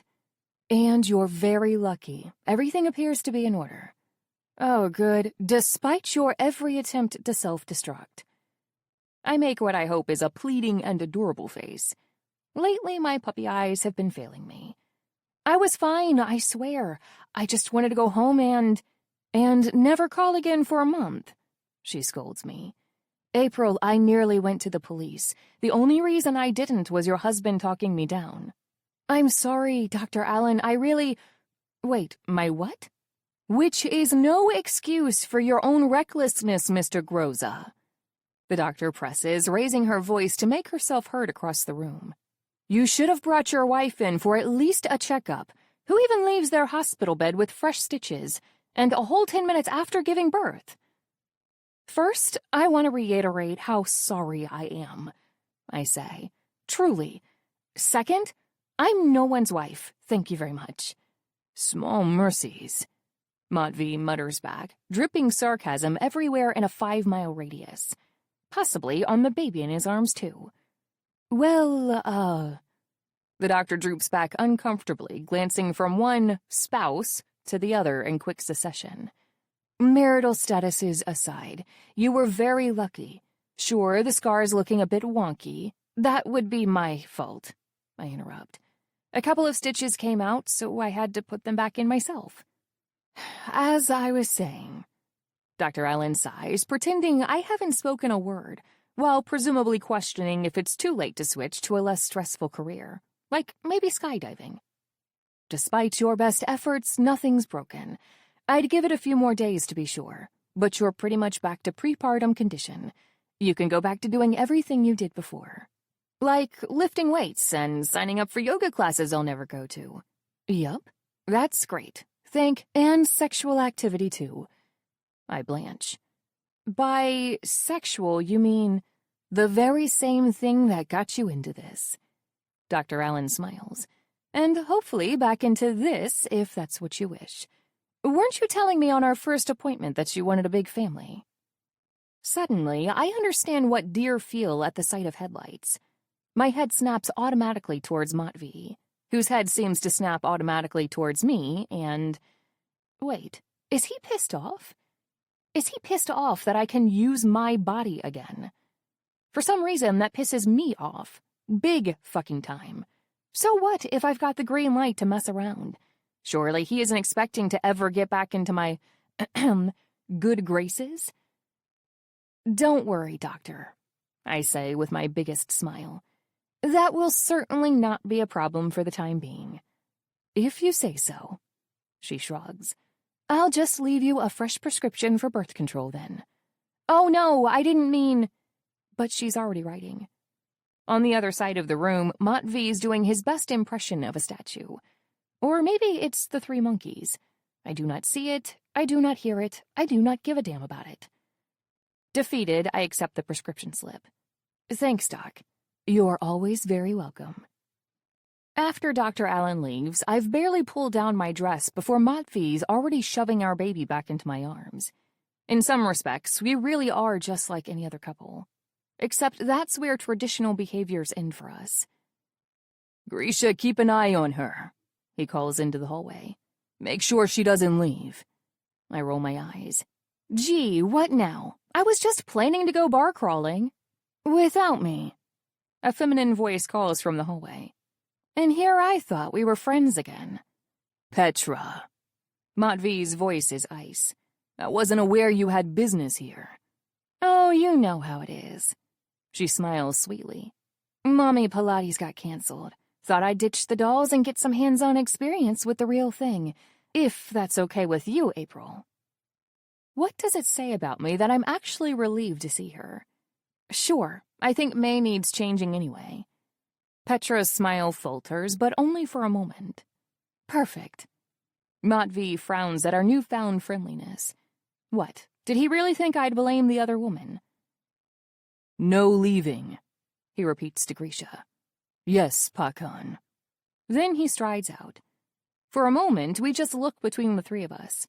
you're very lucky. Everything appears to be in order. Oh, good, despite your every attempt to self-destruct. I make what I hope is a pleading and adorable face. Lately, my puppy eyes have been failing me. I was fine, I swear. I just wanted to go home and never call again for a month. She scolds me. April, I nearly went to the police. The only reason I didn't was your husband talking me down. I'm sorry, Dr. Allen, I really... Wait, my what? Which is no excuse for your own recklessness, Mr. Groza. The doctor presses, raising her voice to make herself heard across the room. You should have brought your wife in for at least a checkup. Who even leaves their hospital bed with fresh stitches, and a whole 10 minutes after giving birth? First, I want to reiterate how sorry I am, I say. Truly. Second, I'm no one's wife, thank you very much. Small mercies. Matvey mutters back, dripping sarcasm everywhere in a 5-mile radius. Possibly on the baby in his arms, too. Well, The doctor droops back uncomfortably, glancing from one spouse to the other in quick succession. Marital statuses aside, you were very lucky. Sure, the scar's looking a bit wonky. That would be my fault, I interrupt. A couple of stitches came out, so I had to put them back in myself. As I was saying, Dr. Allen sighs, pretending I haven't spoken a word, while presumably questioning if it's too late to switch to a less stressful career, like maybe skydiving. Despite your best efforts, nothing's broken. I'd give it a few more days to be sure, but you're pretty much back to prepartum condition. You can go back to doing everything you did before. Like lifting weights and signing up for yoga classes I'll never go to. Yup, that's great. And sexual activity too. I blanch. By sexual, you mean the very same thing that got you into this. Dr. Allen smiles. And hopefully back into this, if that's what you wish. Weren't you telling me on our first appointment that you wanted a big family? Suddenly, I understand what deer feel at the sight of headlights. My head snaps automatically towards Matvey, whose head seems to snap automatically towards me, and... Wait, is he pissed off? Is he pissed off that I can use my body again? For some reason, that pisses me off. Big fucking time. So what if I've got the green light to mess around? Surely he isn't expecting to ever get back into my good graces? Don't worry, Doctor, I say with my biggest smile. That will certainly not be a problem for the time being. If you say so. She shrugs. I'll just leave you a fresh prescription for birth control then. Oh no, I didn't mean... But she's already writing. On the other side of the room, Matvey's doing his best impression of a statue. Or maybe it's the three monkeys. I do not see it, I do not hear it, I do not give a damn about it. Defeated, I accept the prescription slip. Thanks, Doc. You're always very welcome. After Dr. Allen leaves, I've barely pulled down my dress before Matvey's already shoving our baby back into my arms. In some respects, we really are just like any other couple. Except that's where traditional behaviors end for us. Grisha, keep an eye on her, he calls into the hallway. Make sure she doesn't leave. I roll my eyes. Gee, what now? I was just planning to go bar crawling. Without me. A feminine voice calls from the hallway. And here I thought we were friends again. Petra. Matvey's voice is ice. I wasn't aware you had business here. Oh, you know how it is. She smiles sweetly. Mommy Pilates got canceled. Thought I'd ditch the dolls and get some hands-on experience with the real thing. If that's okay with you, April. What does it say about me that I'm actually relieved to see her? Sure, I think May needs changing anyway. Petra's smile falters, but only for a moment. Perfect. Matvey frowns at our newfound friendliness. What, did he really think I'd blame the other woman? No leaving, he repeats to Grisha. Yes, Pakan. Then he strides out. For a moment, we just look between the three of us.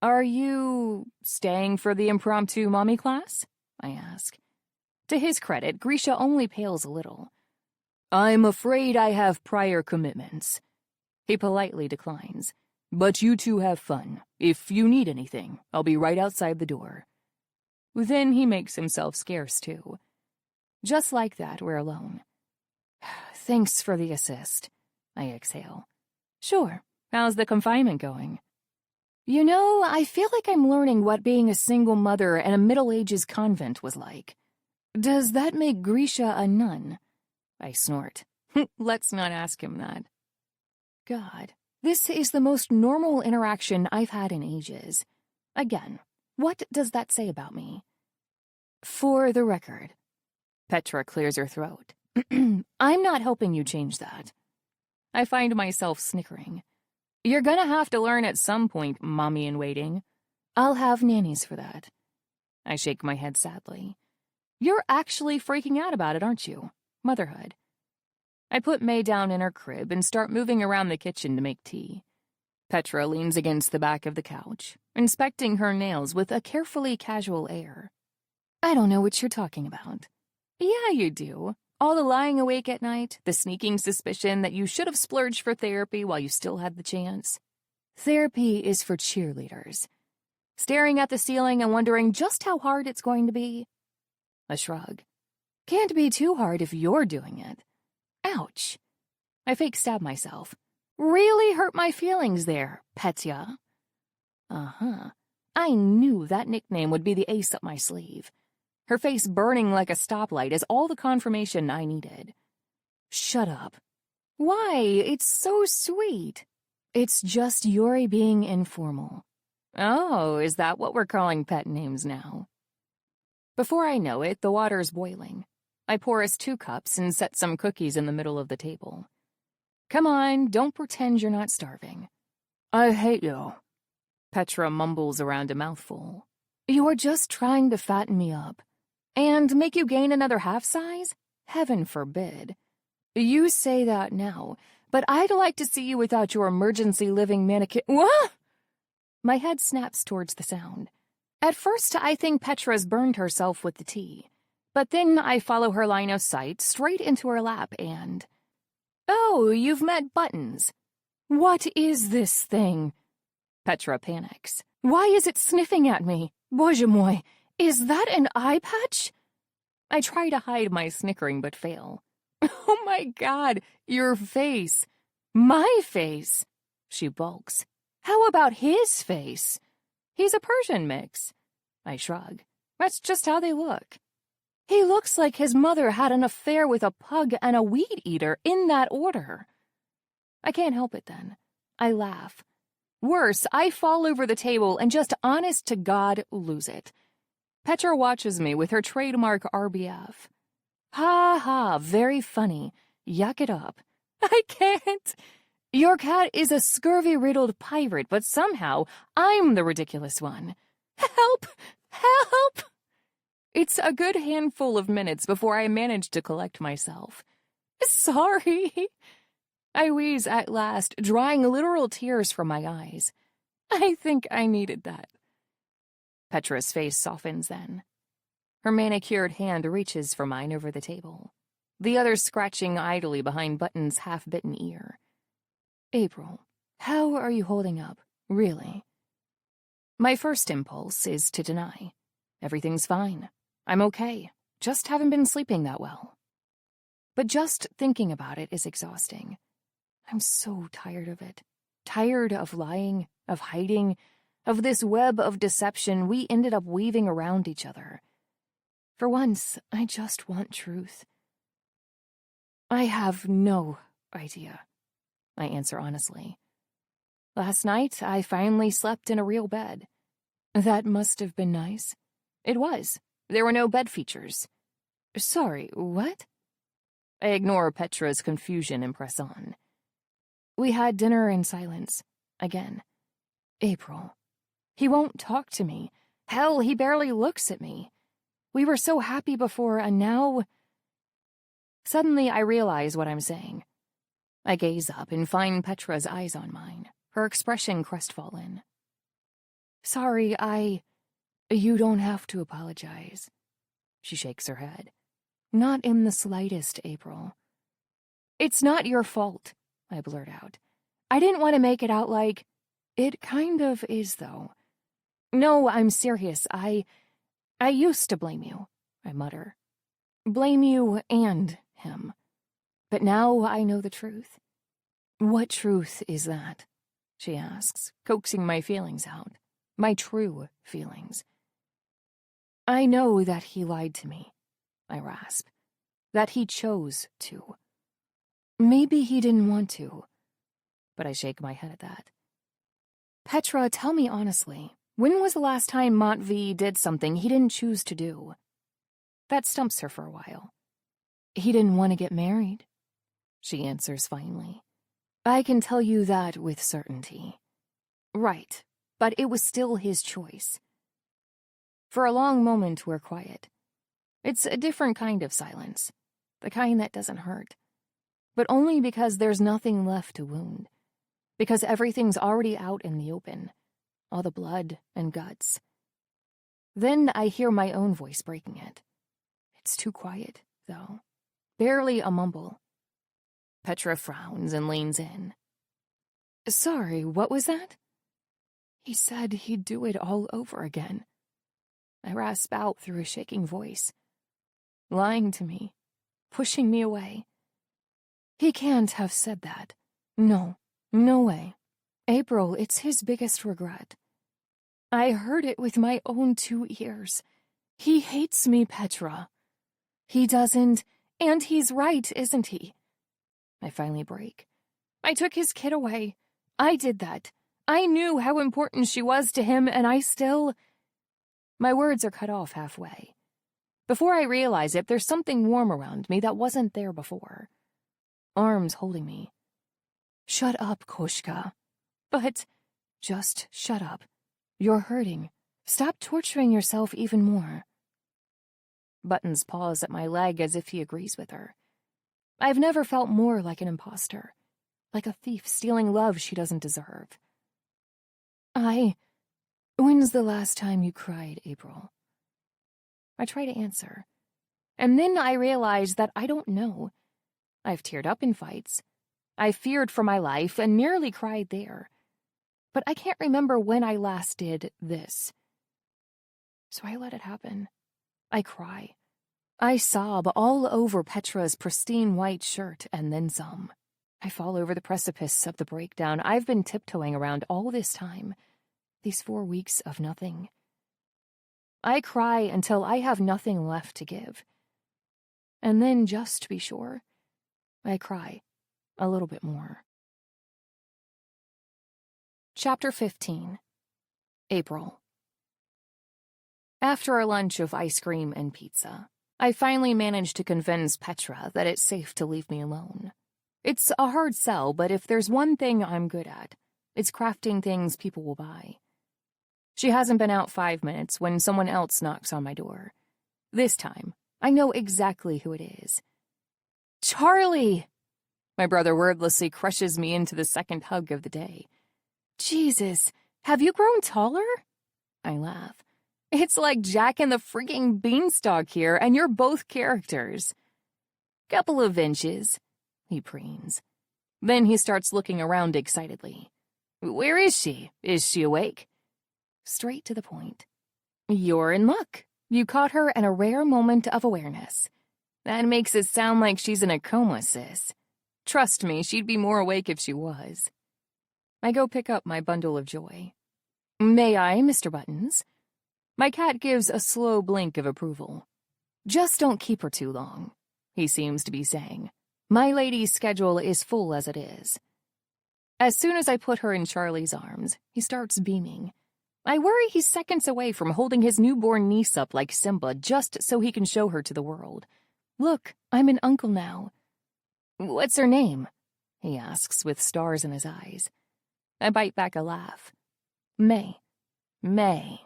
Are you staying for the impromptu mommy class? I ask. To his credit, Grisha only pales a little. I'm afraid I have prior commitments. He politely declines. But you two have fun. If you need anything, I'll be right outside the door. Then he makes himself scarce, too. Just like that, we're alone. Thanks for the assist, I exhale. Sure. How's the confinement going? You know, I feel like I'm learning what being a single mother in a Middle Ages convent was like. Does that make Grisha a nun? I snort. Let's not ask him that. God, this is the most normal interaction I've had in ages. Again, what does that say about me? For the record. Petra clears her throat. I'm not helping you change that. I find myself snickering. You're gonna have to learn at some point, mommy-in-waiting. I'll have nannies for that. I shake my head sadly. You're actually freaking out about it, aren't you? Motherhood. I put May down in her crib and start moving around the kitchen to make tea. Petra leans against the back of the couch, inspecting her nails with a carefully casual air. I don't know what you're talking about. Yeah, you do. All the lying awake at night, the sneaking suspicion that you should have splurged for therapy while you still had the chance. Therapy is for cheerleaders. Staring at the ceiling and wondering just how hard it's going to be. A shrug. Can't be too hard if you're doing it. Ouch. I fake stab myself. Really hurt my feelings there, Petya. Uh-huh. I knew that nickname would be the ace up my sleeve. Her face burning like a stoplight is all the confirmation I needed. Shut up. Why? It's so sweet. It's just Yuri being informal. Oh, is that what we're calling pet names now? Before I know it, the water's boiling. I pour us 2 cups and set some cookies in the middle of the table. Come on, don't pretend you're not starving. I hate you. Petra mumbles around a mouthful. You are just trying to fatten me up. And make you gain another half size? Heaven forbid. You say that now, but I'd like to see you without your emergency living mannequin. What? My head snaps towards the sound. At first, I think Petra's burned herself with the tea. But then I follow her line of sight straight into her lap and... Oh, you've met Buttons. What is this thing? Petra panics. Why is it sniffing at me? Bоже mой, is that an eye patch? I try to hide my snickering but fail. Oh my God, your face. My face. She bulks. How about his face? He's a Persian mix. I shrug. That's just how they look. He looks like his mother had an affair with a pug and a weed eater in that order. I can't help it then. I laugh. Worse, I fall over the table and just honest to God lose it. Petra watches me with her trademark RBF. Ha ha, very funny. Yuck it up. I can't. Your cat is a scurvy-riddled pirate, but somehow I'm the ridiculous one. Help! Help! It's a good handful of minutes before I manage to collect myself. Sorry. I wheeze at last, drying literal tears from my eyes. I think I needed that. Petra's face softens then. Her manicured hand reaches for mine over the table, the other scratching idly behind Button's half-bitten ear. April, how are you holding up, really? My first impulse is to deny. Everything's fine. I'm okay. Just haven't been sleeping that well. But just thinking about it is exhausting. I'm so tired of it. Tired of lying, of hiding, of this web of deception we ended up weaving around each other. For once, I just want truth. I have no idea, I answer honestly. Last night, I finally slept in a real bed. That must have been nice. It was. There were no bed features. Sorry, what? I ignore Petra's confusion and press on. We had dinner in silence. Again. April. He won't talk to me. Hell, he barely looks at me. We were so happy before, and now... Suddenly, I realize what I'm saying. I gaze up and find Petra's eyes on mine, her expression crestfallen. Sorry, You don't have to apologize. She shakes her head. Not in the slightest, April. It's not your fault, I blurt out. I didn't want to make it out like... It kind of is, though. No, I'm serious. I used to blame you, I mutter. Blame you and him. But now I know the truth. What truth is that? She asks, coaxing my feelings out. My true feelings. I know that he lied to me, I rasp. That he chose to. Maybe he didn't want to. But I shake my head at that. Petra, tell me honestly, when was the last time Matvey did something he didn't choose to do? That stumps her for a while. He didn't want to get married, she answers finally. I can tell you that with certainty. Right, but it was still his choice. For a long moment, we're quiet. It's a different kind of silence, the kind that doesn't hurt. But only because there's nothing left to wound. Because everything's already out in the open. All the blood and guts. Then I hear my own voice breaking it. It's too quiet, though. Barely a mumble. Petra frowns and leans in. Sorry, what was that? He said he'd do it all over again. I rasp out through a shaking voice. Lying to me. Pushing me away. He can't have said that. No, no way. April, it's his biggest regret. I heard it with my own 2 ears. He hates me, Petra. He doesn't, and he's right, isn't he? I finally break. I took his kid away. I did that. I knew how important she was to him, and I still... My words are cut off halfway. Before I realize it, there's something warm around me that wasn't there before. Arms holding me. Shut up, Koshka. But just shut up. You're hurting. Stop torturing yourself even more. Buttons paws at my leg as if he agrees with her. I've never felt more like an imposter, like a thief stealing love she doesn't deserve. When's the last time you cried, April? I try to answer, and then I realize that I don't know. I've teared up in fights. I feared for my life and nearly cried there. But I can't remember when I last did this. So I let it happen. I cry. I sob all over Petra's pristine white shirt and then some. I fall over the precipice of the breakdown I've been tiptoeing around all this time. These 4 weeks of nothing. I cry until I have nothing left to give. And then, just to be sure, I cry a little bit more. Chapter 15. April. After a lunch of ice cream and pizza, I finally managed to convince Petra that it's safe to leave me alone. It's a hard sell, but if there's one thing I'm good at, it's crafting things people will buy. She hasn't been out 5 minutes when someone else knocks on my door. This time, I know exactly who it is. Charlie! My brother wordlessly crushes me into the second hug of the day. Jesus, have you grown taller? I laugh. It's like Jack and the freaking Beanstalk here, and you're both characters. Couple of inches, he preens. Then he starts looking around excitedly. Where is she? Is she awake? Straight to the point. You're in luck. You caught her in a rare moment of awareness. That makes it sound like she's in a coma, sis. Trust me, she'd be more awake if she was. I go pick up my bundle of joy. May I, Mr. Buttons? My cat gives a slow blink of approval. Just don't keep her too long, he seems to be saying. My lady's schedule is full as it is. As soon as I put her in Charlie's arms, he starts beaming. I worry he's seconds away from holding his newborn niece up like Simba just so he can show her to the world. Look, I'm an uncle now. What's her name? He asks with stars in his eyes. I bite back a laugh. May. May.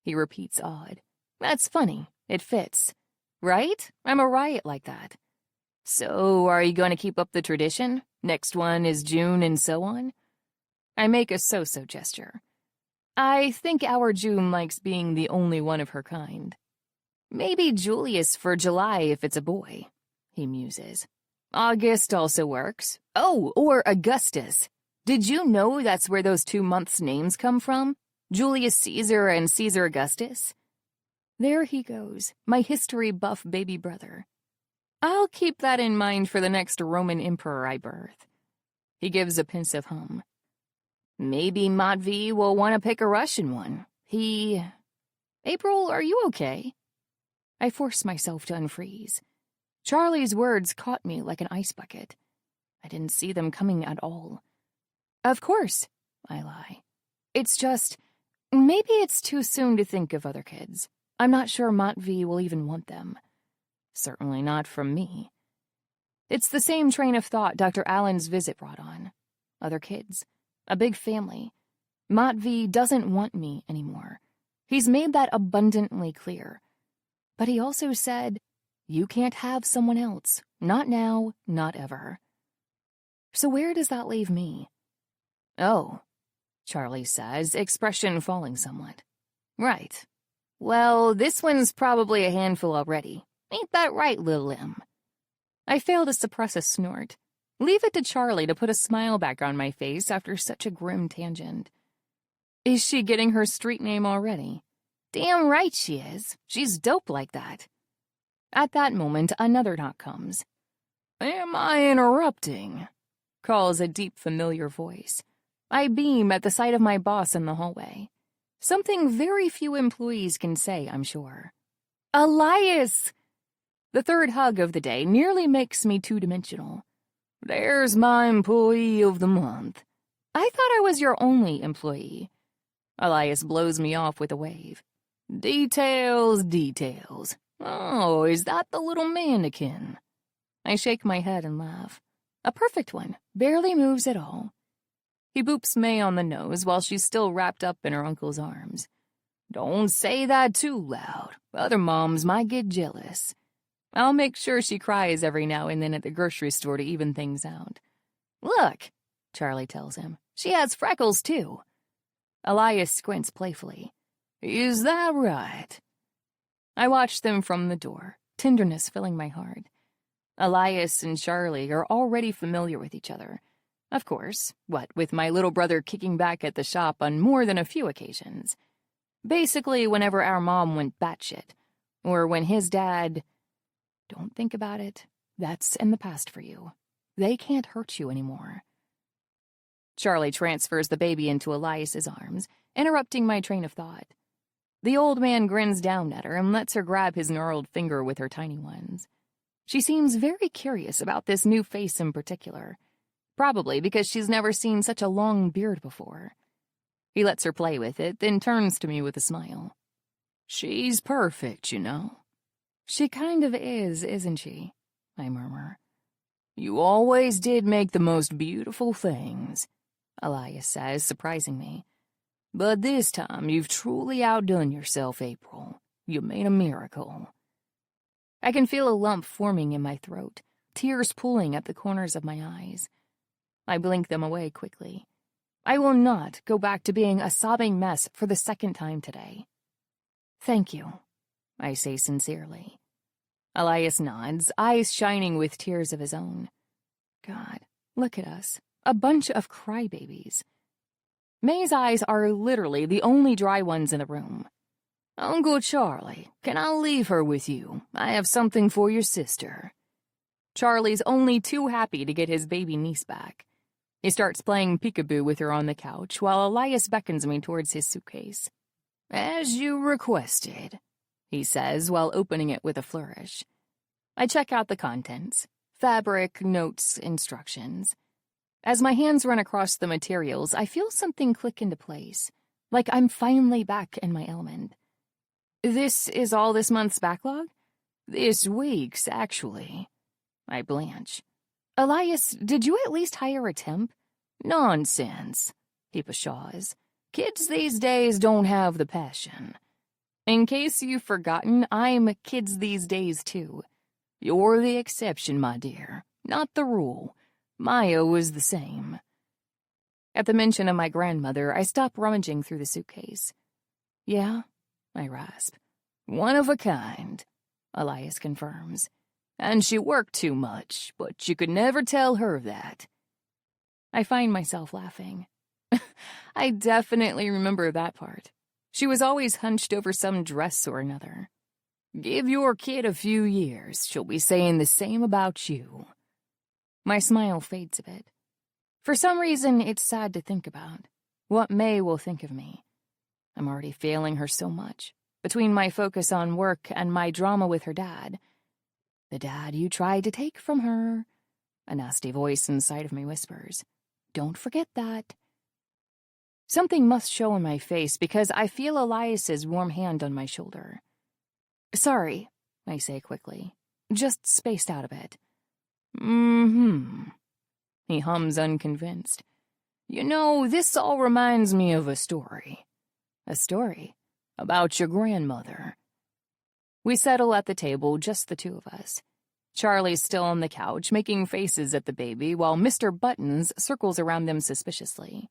He repeats awed. That's funny. It fits. Right? I'm a riot like that. So, are you going to keep up the tradition? Next one is June and so on? I make a so-so gesture. I think our June likes being the only one of her kind. Maybe Julius for July if it's a boy, he muses. August also works. Oh, or Augustus. Did you know that's where those 2 months' names come from? Julius Caesar and Caesar Augustus? There he goes, my history buff baby brother. I'll keep that in mind for the next Roman emperor I birth. He gives a pensive hum. Maybe Matvey will want to pick a Russian one. April, are you okay? I force myself to unfreeze. Charlie's words caught me like an ice bucket. I didn't see them coming at all. Of course, I lie. It's just, maybe it's too soon to think of other kids. I'm not sure Matvey will even want them. Certainly not from me. It's the same train of thought Dr. Allen's visit brought on. Other kids. A big family. Matvey doesn't want me anymore. He's made that abundantly clear. But he also said, you can't have someone else. Not now, not ever. So where does that leave me? Oh, Charlie says, expression falling somewhat. Right. Well, this one's probably a handful already. Ain't that right, Lil Em? I fail to suppress a snort. Leave it to Charlie to put a smile back on my face after such a grim tangent. Is she getting her street name already? Damn right she is. She's dope like that. At that moment, another knock comes. Am I interrupting? Calls a deep, familiar voice. I beam at the sight of my boss in the hallway. Something very few employees can say, I'm sure. Elias! The third hug of the day nearly makes me two-dimensional. There's my employee of the month. I thought I was your only employee. Elias blows me off with a wave. Details, details. Oh, is that the little mannequin? I shake my head and laugh. A perfect one, barely moves at all. He boops May on the nose while she's still wrapped up in her uncle's arms. Don't say that too loud. Other moms might get jealous. I'll make sure she cries every now and then at the grocery store to even things out. Look, Charlie tells him. She has freckles, too. Elias squints playfully. Is that right? I watch them from the door, tenderness filling my heart. Elias and Charlie are already familiar with each other. Of course, what with my little brother kicking back at the shop on more than a few occasions. Basically, whenever our mom went batshit, or when his dad... Don't think about it. That's in the past for you. They can't hurt you anymore. Charlie transfers the baby into Elias's arms, interrupting my train of thought. The old man grins down at her and lets her grab his gnarled finger with her tiny ones. She seems very curious about this new face in particular, probably because she's never seen such a long beard before. He lets her play with it, then turns to me with a smile. She's perfect, you know. She kind of is, isn't she? I murmur. You always did make the most beautiful things, Elias says, surprising me. But this time you've truly outdone yourself, April. You made a miracle. I can feel a lump forming in my throat, tears pooling at the corners of my eyes. I blink them away quickly. I will not go back to being a sobbing mess for the second time today. Thank you, I say sincerely. Elias nods, eyes shining with tears of his own. God, look at us. A bunch of crybabies. May's eyes are literally the only dry ones in the room. Uncle Charlie, can I leave her with you? I have something for your sister. Charlie's only too happy to get his baby niece back. He starts playing peekaboo with her on the couch while Elias beckons me towards his suitcase. As you requested, he says while opening it with a flourish. I check out the contents. Fabric, notes, instructions. As my hands run across the materials, I feel something click into place, like I'm finally back in my element. This is all this month's backlog? This week's, actually. I blanch. Elias, did you at least hire a temp? Nonsense, he pshaws. Kids these days don't have the passion. In case you've forgotten, I'm kids these days, too. You're the exception, my dear, not the rule. Maya was the same. At the mention of my grandmother, I stop rummaging through the suitcase. Yeah, I rasp. One of a kind, Elias confirms. And she worked too much, but you could never tell her that. I find myself laughing. I definitely remember that part. She was always hunched over some dress or another. Give your kid a few years, she'll be saying the same about you. My smile fades a bit. For some reason, it's sad to think about. What May will think of me. I'm already failing her so much, between my focus on work and my drama with her dad. The dad you tried to take from her. A nasty voice inside of me whispers, don't forget that. Something must show in my face because I feel Elias's warm hand on my shoulder. Sorry, I say quickly, just spaced out a bit. He hums unconvinced. You know, this all reminds me of a story. A story? About your grandmother. We settle at the table, just the two of us. Charlie's still on the couch, making faces at the baby, while Mr. Buttons circles around them suspiciously.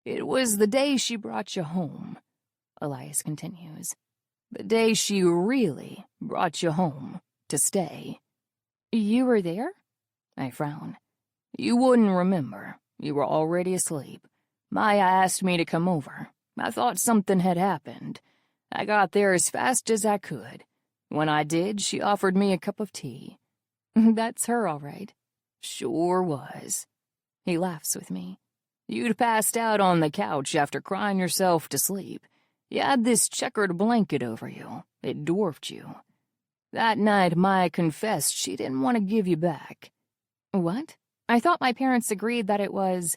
It was the day she brought you home, Elias continues. The day she really brought you home to stay. You were there? I frown. You wouldn't remember. You were already asleep. Maya asked me to come over. I thought something had happened. I got there as fast as I could. When I did, she offered me a cup of tea. That's her, all right. Sure was. He laughs with me. You'd passed out on the couch after crying yourself to sleep. You had this checkered blanket over you. It dwarfed you. That night, Maya confessed she didn't want to give you back. What? I thought my parents agreed that it was...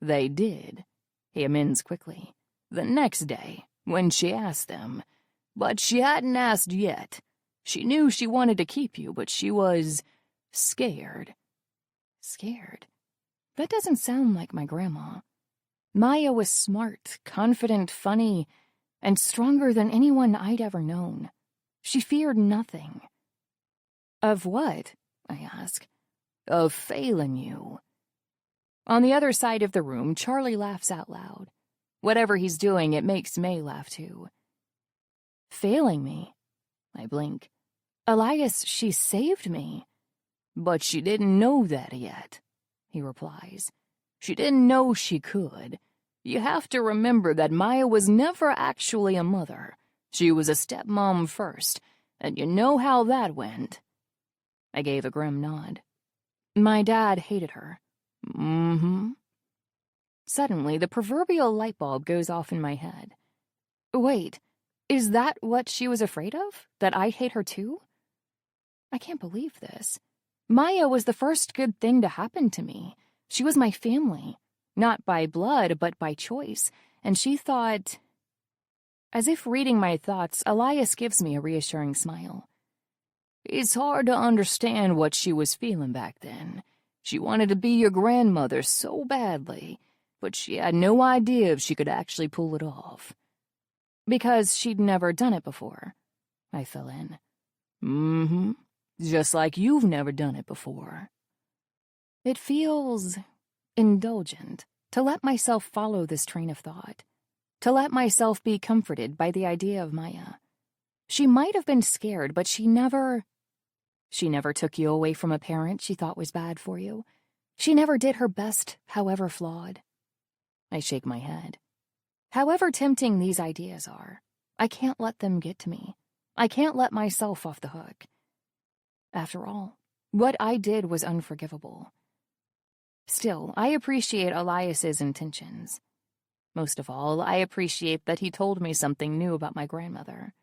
They did. He amends quickly. The next day, when she asked them. But she hadn't asked yet. She knew she wanted to keep you, but she was scared. Scared? That doesn't sound like my grandma. Maya was smart, confident, funny, and stronger than anyone I'd ever known. She feared nothing. Of what? I ask. Of failing you. On the other side of the room, Charlie laughs out loud. Whatever he's doing, it makes May laugh too. Failing me? I blink. Elias, she saved me. But she didn't know that yet, he replies. She didn't know she could. You have to remember that Maya was never actually a mother. She was a stepmom first, and you know how that went. I gave a grim nod. My dad hated her. Mm-hmm. Suddenly, the proverbial light bulb goes off in my head. Wait, is that what she was afraid of? That I hate her too? I can't believe this. Maya was the first good thing to happen to me. She was my family. Not by blood, but by choice. And she thought... As if reading my thoughts, Elias gives me a reassuring smile. It's hard to understand what she was feeling back then. She wanted to be your grandmother so badly, but she had no idea if she could actually pull it off. Because she'd never done it before, I fill in. Mm-hmm. Just like you've never done it before. It feels indulgent to let myself follow this train of thought, to let myself be comforted by the idea of Maya. She might have been scared, but she never took you away from a parent she thought was bad for you. She never did her best, however flawed. I shake my head. However tempting these ideas are, I can't let them get to me. I can't let myself off the hook. After all, what I did was unforgivable. Still, I appreciate Elias's intentions. Most of all, I appreciate that he told me something new about my grandmother.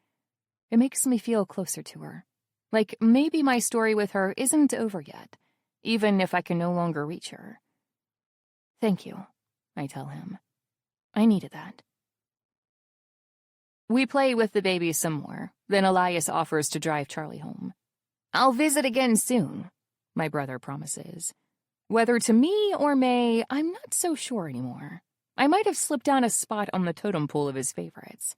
It makes me feel closer to her. Like maybe my story with her isn't over yet, even if I can no longer reach her. Thank you, I tell him. I needed that. We play with the baby some more, then Elias offers to drive Charlie home. I'll visit again soon, my brother promises. Whether to me or May, I'm not so sure anymore. I might have slipped down a spot on the totem pole of his favorites.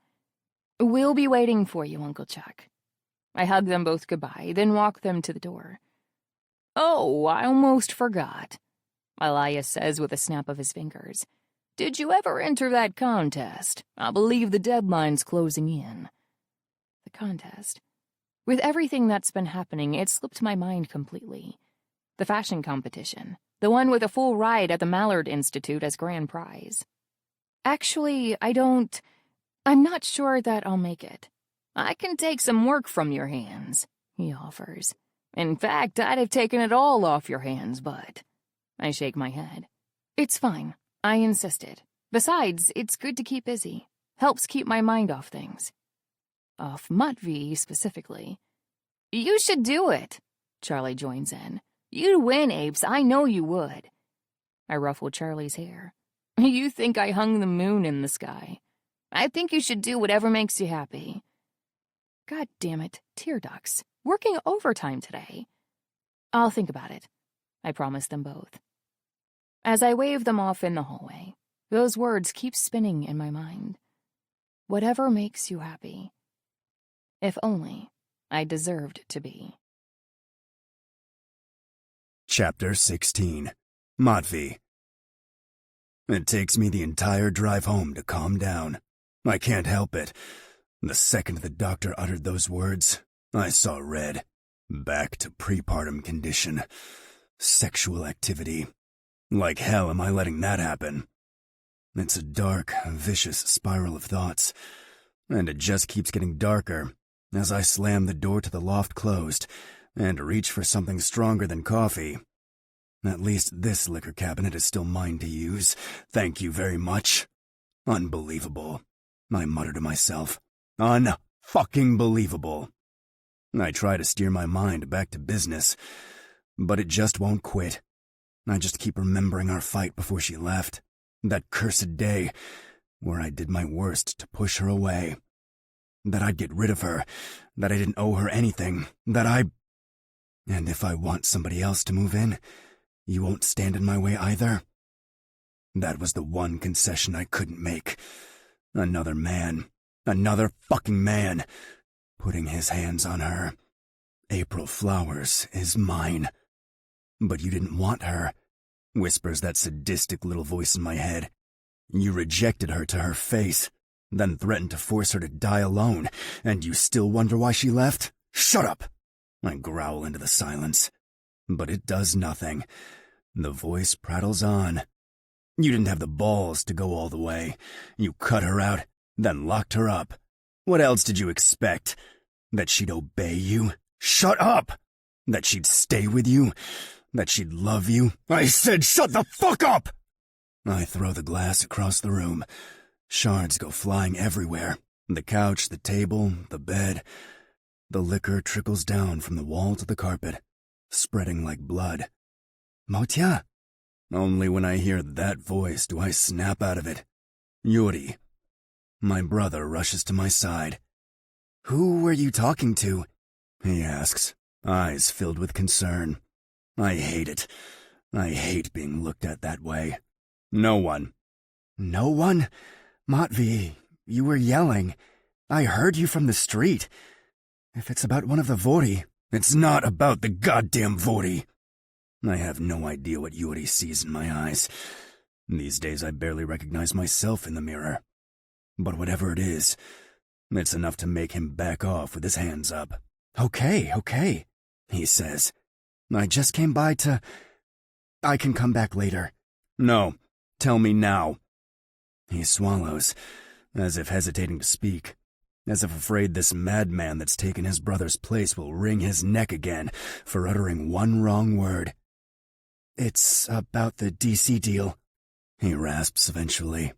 We'll be waiting for you, Uncle Chuck. I hug them both goodbye, then walk them to the door. Oh, I almost forgot, Elias says with a snap of his fingers. Did you ever enter that contest? I believe the deadline's closing in. The contest? With everything that's been happening, it slipped my mind completely. The fashion competition. The one with a full ride at the Mallard Institute as grand prize. Actually, I'm not sure that I'll make it. I can take some work from your hands, he offers. In fact, I'd have taken it all off your hands, but... I shake my head. It's fine. I insisted. Besides, it's good to keep busy. Helps keep my mind off things. Off Matvey, specifically. You should do it, Charlie joins in. You'd win, Apes. I know you would. I ruffle Charlie's hair. You think I hung the moon in the sky. I think you should do whatever makes you happy. God damn it, tear ducts. Working overtime today. I'll think about it, I promise them both. As I wave them off in the hallway, those words keep spinning in my mind. Whatever makes you happy. If only I deserved to be. Chapter 16. Matvey. It takes me the entire drive home to calm down. I can't help it. The second the doctor uttered those words, I saw red. Back to prepartum condition. Sexual activity. Like hell am I letting that happen? It's a dark, vicious spiral of thoughts, and it just keeps getting darker as I slam the door to the loft closed and reach for something stronger than coffee. At least this liquor cabinet is still mine to use. Thank you very much. Unbelievable, I mutter to myself. Un-fucking believable. I try to steer my mind back to business, but it just won't quit. I just keep remembering our fight before she left. That cursed day where I did my worst to push her away. that I'd get rid of her, that I didn't owe her anything, And if I want somebody else to move in, you won't stand in my way either? That was the one concession I couldn't make. Another fucking man, putting his hands on her. April Flowers is mine. But you didn't want her, whispers that sadistic little voice in my head. You rejected her to her face, then threatened to force her to die alone, and you still wonder why she left? Shut up! I growl into the silence. But it does nothing. The voice prattles on. You didn't have the balls to go all the way. You cut her out, then locked her up. What else did you expect? That she'd obey you? Shut up! That she'd stay with you? That she'd love you? I said shut the fuck up! I throw the glass across the room. Shards go flying everywhere. The couch, the table, the bed. The liquor trickles down from the wall to the carpet, spreading like blood. Motya? Only when I hear that voice do I snap out of it. Yuri. My brother rushes to my side. Who were you talking to? He asks, eyes filled with concern. I hate it. I hate being looked at that way. No one. No one? Matvey, you were yelling. I heard you from the street. If it's about one of the Vori... It's not about the goddamn Vori. I have no idea what Yuri sees in my eyes. These days I barely recognize myself in the mirror. But whatever it is, it's enough to make him back off with his hands up. Okay, he says. I just came by to... I can come back later. No, tell me now. He swallows, as if hesitating to speak, as if afraid this madman that's taken his brother's place will wring his neck again for uttering one wrong word. It's about the DC deal, he rasps eventually.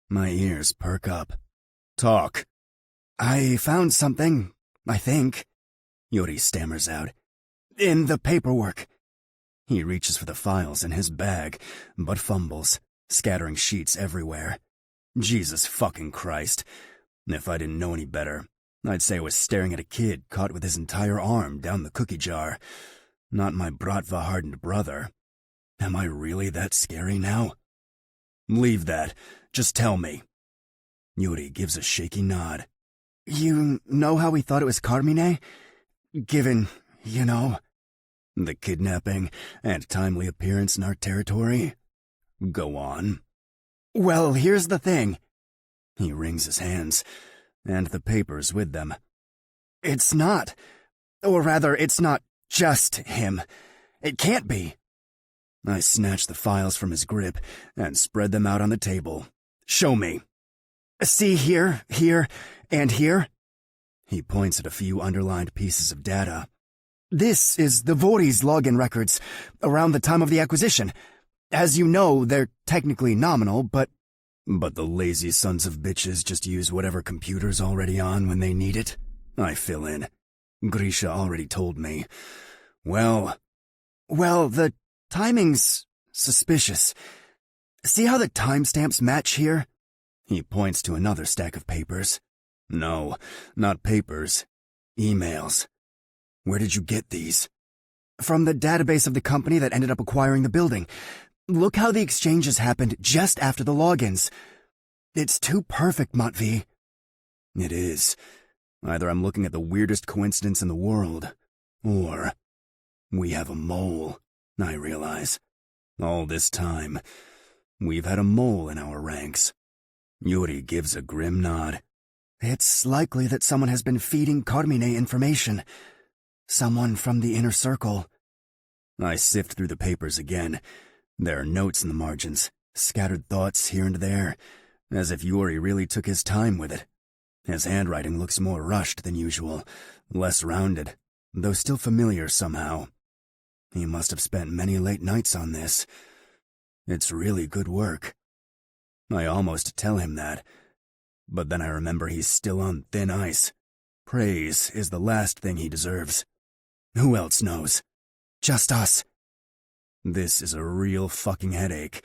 My ears perk up. Talk. I found something, I think, Yuri stammers out. In the paperwork. He reaches for the files in his bag, but fumbles, scattering sheets everywhere. Jesus fucking Christ. If I didn't know any better, I'd say I was staring at a kid caught with his entire arm down the cookie jar. Not my Bratva-hardened brother. Am I really that scary now? Leave that. Just tell me. Yuri gives a shaky nod. You know how we thought it was Carmine? Given, the kidnapping and timely appearance in our territory? Go on. Well, here's the thing. He wrings his hands, and the papers with them. It's not. Or rather, it's not just him. It can't be. I snatch the files from his grip and spread them out on the table. Show me. See here, and here? He points at a few underlined pieces of data. This is the Vori's login records around the time of the acquisition. As you know, they're technically nominal, but the lazy sons of bitches just use whatever computer's already on when they need it. I fill in. Grisha already told me. Well, the timing's suspicious. See how the timestamps match here? He points to another stack of papers. No, not papers. Emails. Where did you get these? From the database of the company that ended up acquiring the building. Look how the exchanges happened just after the logins. It's too perfect, Matvey. It is. Either I'm looking at the weirdest coincidence in the world, or we have a mole, I realize. All this time, we've had a mole in our ranks. Yuri gives a grim nod. It's likely that someone has been feeding Carmine information. Someone from the inner circle. I sift through the papers again. There are notes in the margins, scattered thoughts here and there, as if Yuri really took his time with it. His handwriting looks more rushed than usual, less rounded, though still familiar somehow. He must have spent many late nights on this. It's really good work. I almost tell him that, but then I remember he's still on thin ice. Praise is the last thing he deserves. Who else knows? Just us. This is a real fucking headache.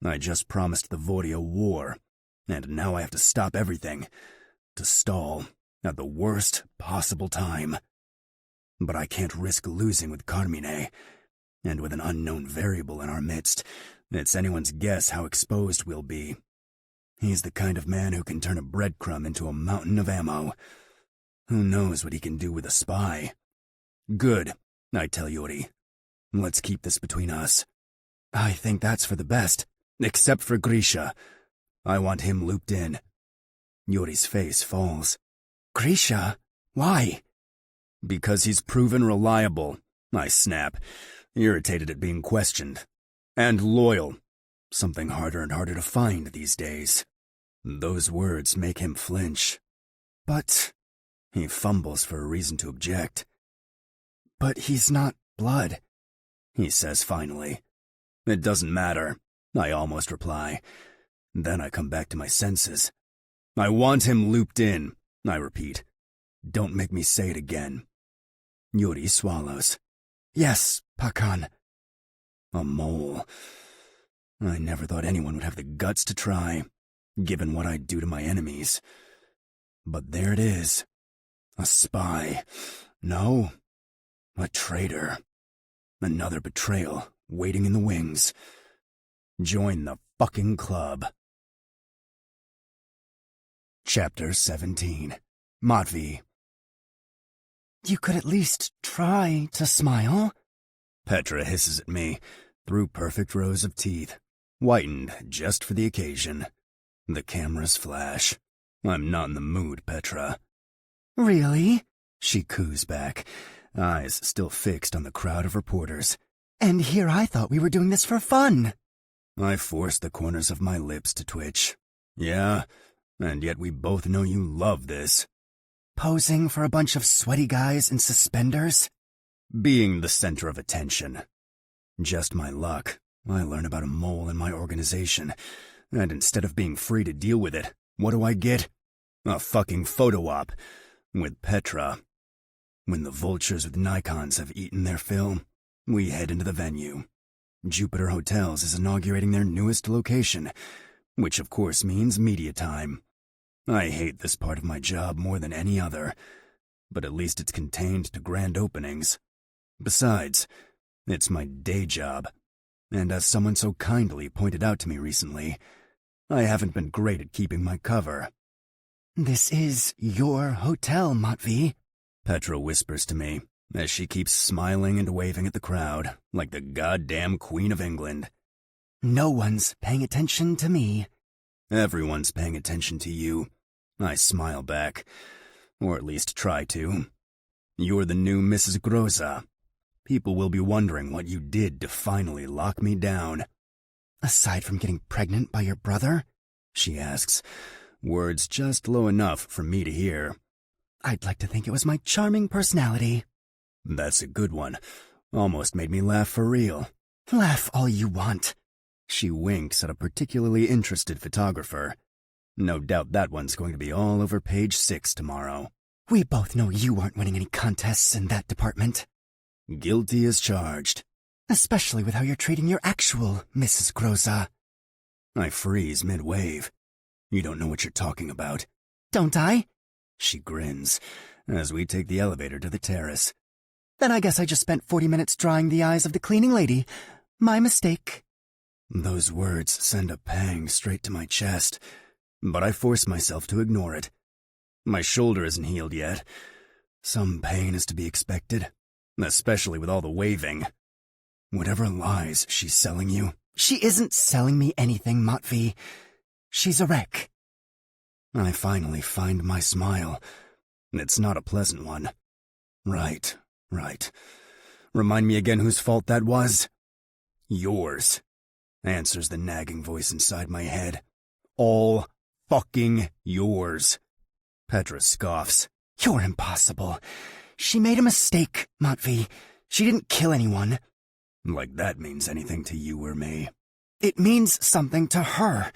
I just promised the Vori a war, and now I have to stop everything. To stall, at the worst possible time. But I can't risk losing with Carmine, and with an unknown variable in our midst, it's anyone's guess how exposed we'll be. He's the kind of man who can turn a breadcrumb into a mountain of ammo. Who knows what he can do with a spy? Good, I tell Yuri. Let's keep this between us. I think that's for the best, except for Grisha. I want him looped in. Yuri's face falls. Grisha? Why? Because he's proven reliable, I snap, irritated at being questioned. And loyal. Something harder and harder to find these days. Those words make him flinch. But he fumbles for a reason to object. But he's not blood, he says finally. It doesn't matter, I almost reply. Then I come back to my senses. I want him looped in, I repeat. Don't make me say it again. Yuri swallows. Yes, Pakan. A mole. I never thought anyone would have the guts to try, given what I'd do to my enemies. But there it is. A spy. No, a traitor. Another betrayal waiting in the wings. Join the fucking club. Chapter 17. Matvey. You could at least try to smile. Petra hisses at me, through perfect rows of teeth, whitened just for the occasion. The cameras flash. I'm not in the mood, Petra. Really? She coos back, eyes still fixed on the crowd of reporters. And here I thought we were doing this for fun. I force the corners of my lips to twitch. Yeah, and yet we both know you love this. Posing for a bunch of sweaty guys in suspenders? Being the center of attention. Just my luck. I learn about a mole in my organization, and instead of being free to deal with it, what do I get? A fucking photo op. With Petra. When the vultures with Nikons have eaten their fill, we head into the venue. Jupiter Hotels is inaugurating their newest location, which of course means media time. I hate this part of my job more than any other, but at least it's contained to grand openings. Besides, it's my day job, and as someone so kindly pointed out to me recently, I haven't been great at keeping my cover. This is your hotel, Matvey, Petra whispers to me, as she keeps smiling and waving at the crowd, like the goddamn Queen of England. No one's paying attention to me. Everyone's paying attention to you. I smile back, or at least try to. You're the new Mrs. Groza. People will be wondering what you did to finally lock me down. Aside from getting pregnant by your brother? She asks, words just low enough for me to hear. I'd like to think it was my charming personality. That's a good one. Almost made me laugh for real. Laugh all you want. She winks at a particularly interested photographer. No doubt that one's going to be all over page 6 tomorrow. We both know you aren't winning any contests in that department. Guilty as charged. Especially with how you're treating your actual Mrs. Groza. I freeze mid-wave. You don't know what you're talking about. Don't I? She grins as we take the elevator to the terrace. Then I guess I just spent 40 minutes drying the eyes of the cleaning lady. My mistake. Those words send a pang straight to my chest, but I force myself to ignore it. My shoulder isn't healed yet. Some pain is to be expected, especially with all the waving. Whatever lies she's selling you. She isn't selling me anything, Matvey. She's a wreck. I finally find my smile. It's not a pleasant one. Right. Remind me again whose fault that was? Yours, answers the nagging voice inside my head. All fucking yours. Petra scoffs. You're impossible. She made a mistake, Matvey. She didn't kill anyone. Like that means anything to you or me. It means something to her.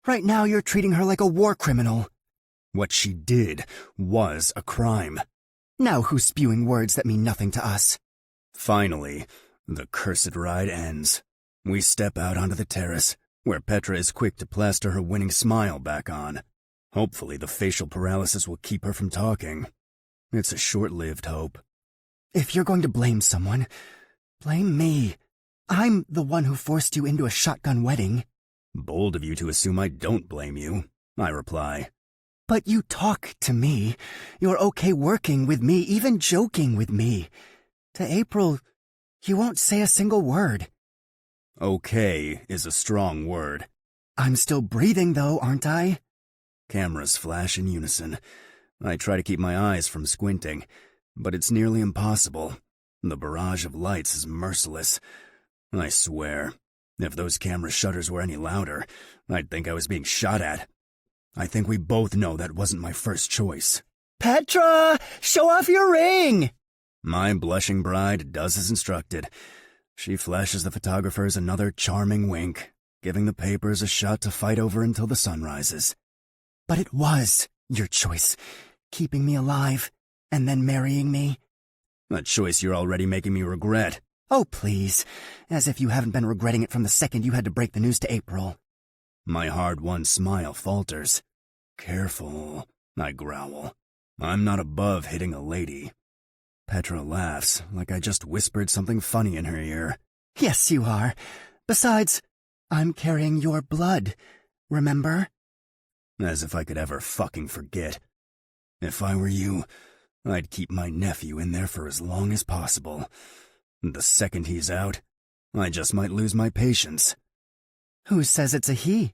Right now you're treating her like a war criminal. What she did was a crime. Now who's spewing words that mean nothing to us? Finally, the cursed ride ends. We step out onto the terrace, where Petra is quick to plaster her winning smile back on. Hopefully the facial paralysis will keep her from talking. It's a short-lived hope. If you're going to blame someone, blame me. I'm the one who forced you into a shotgun wedding. Bold of you to assume I don't blame you, I reply. But you talk to me. You're okay working with me, even joking with me. To April, you won't say a single word. Okay is a strong word. I'm still breathing, though, aren't I? Cameras flash in unison. I try to keep my eyes from squinting, but it's nearly impossible. The barrage of lights is merciless. I swear, if those camera shutters were any louder, I'd think I was being shot at. I think we both know that wasn't my first choice. Petra! Show off your ring! My blushing bride does as instructed. She flashes the photographers another charming wink, giving the papers a shot to fight over until the sun rises. But it was your choice, keeping me alive and then marrying me. A choice you're already making me regret. Oh, please, as if you haven't been regretting it from the second you had to break the news to April. My hard-won smile falters. Careful, I growl. I'm not above hitting a lady. Petra laughs, like I just whispered something funny in her ear. Yes, you are. Besides, I'm carrying your blood, remember? As if I could ever fucking forget. If I were you, I'd keep my nephew in there for as long as possible. The second he's out, I just might lose my patience. Who says it's a he?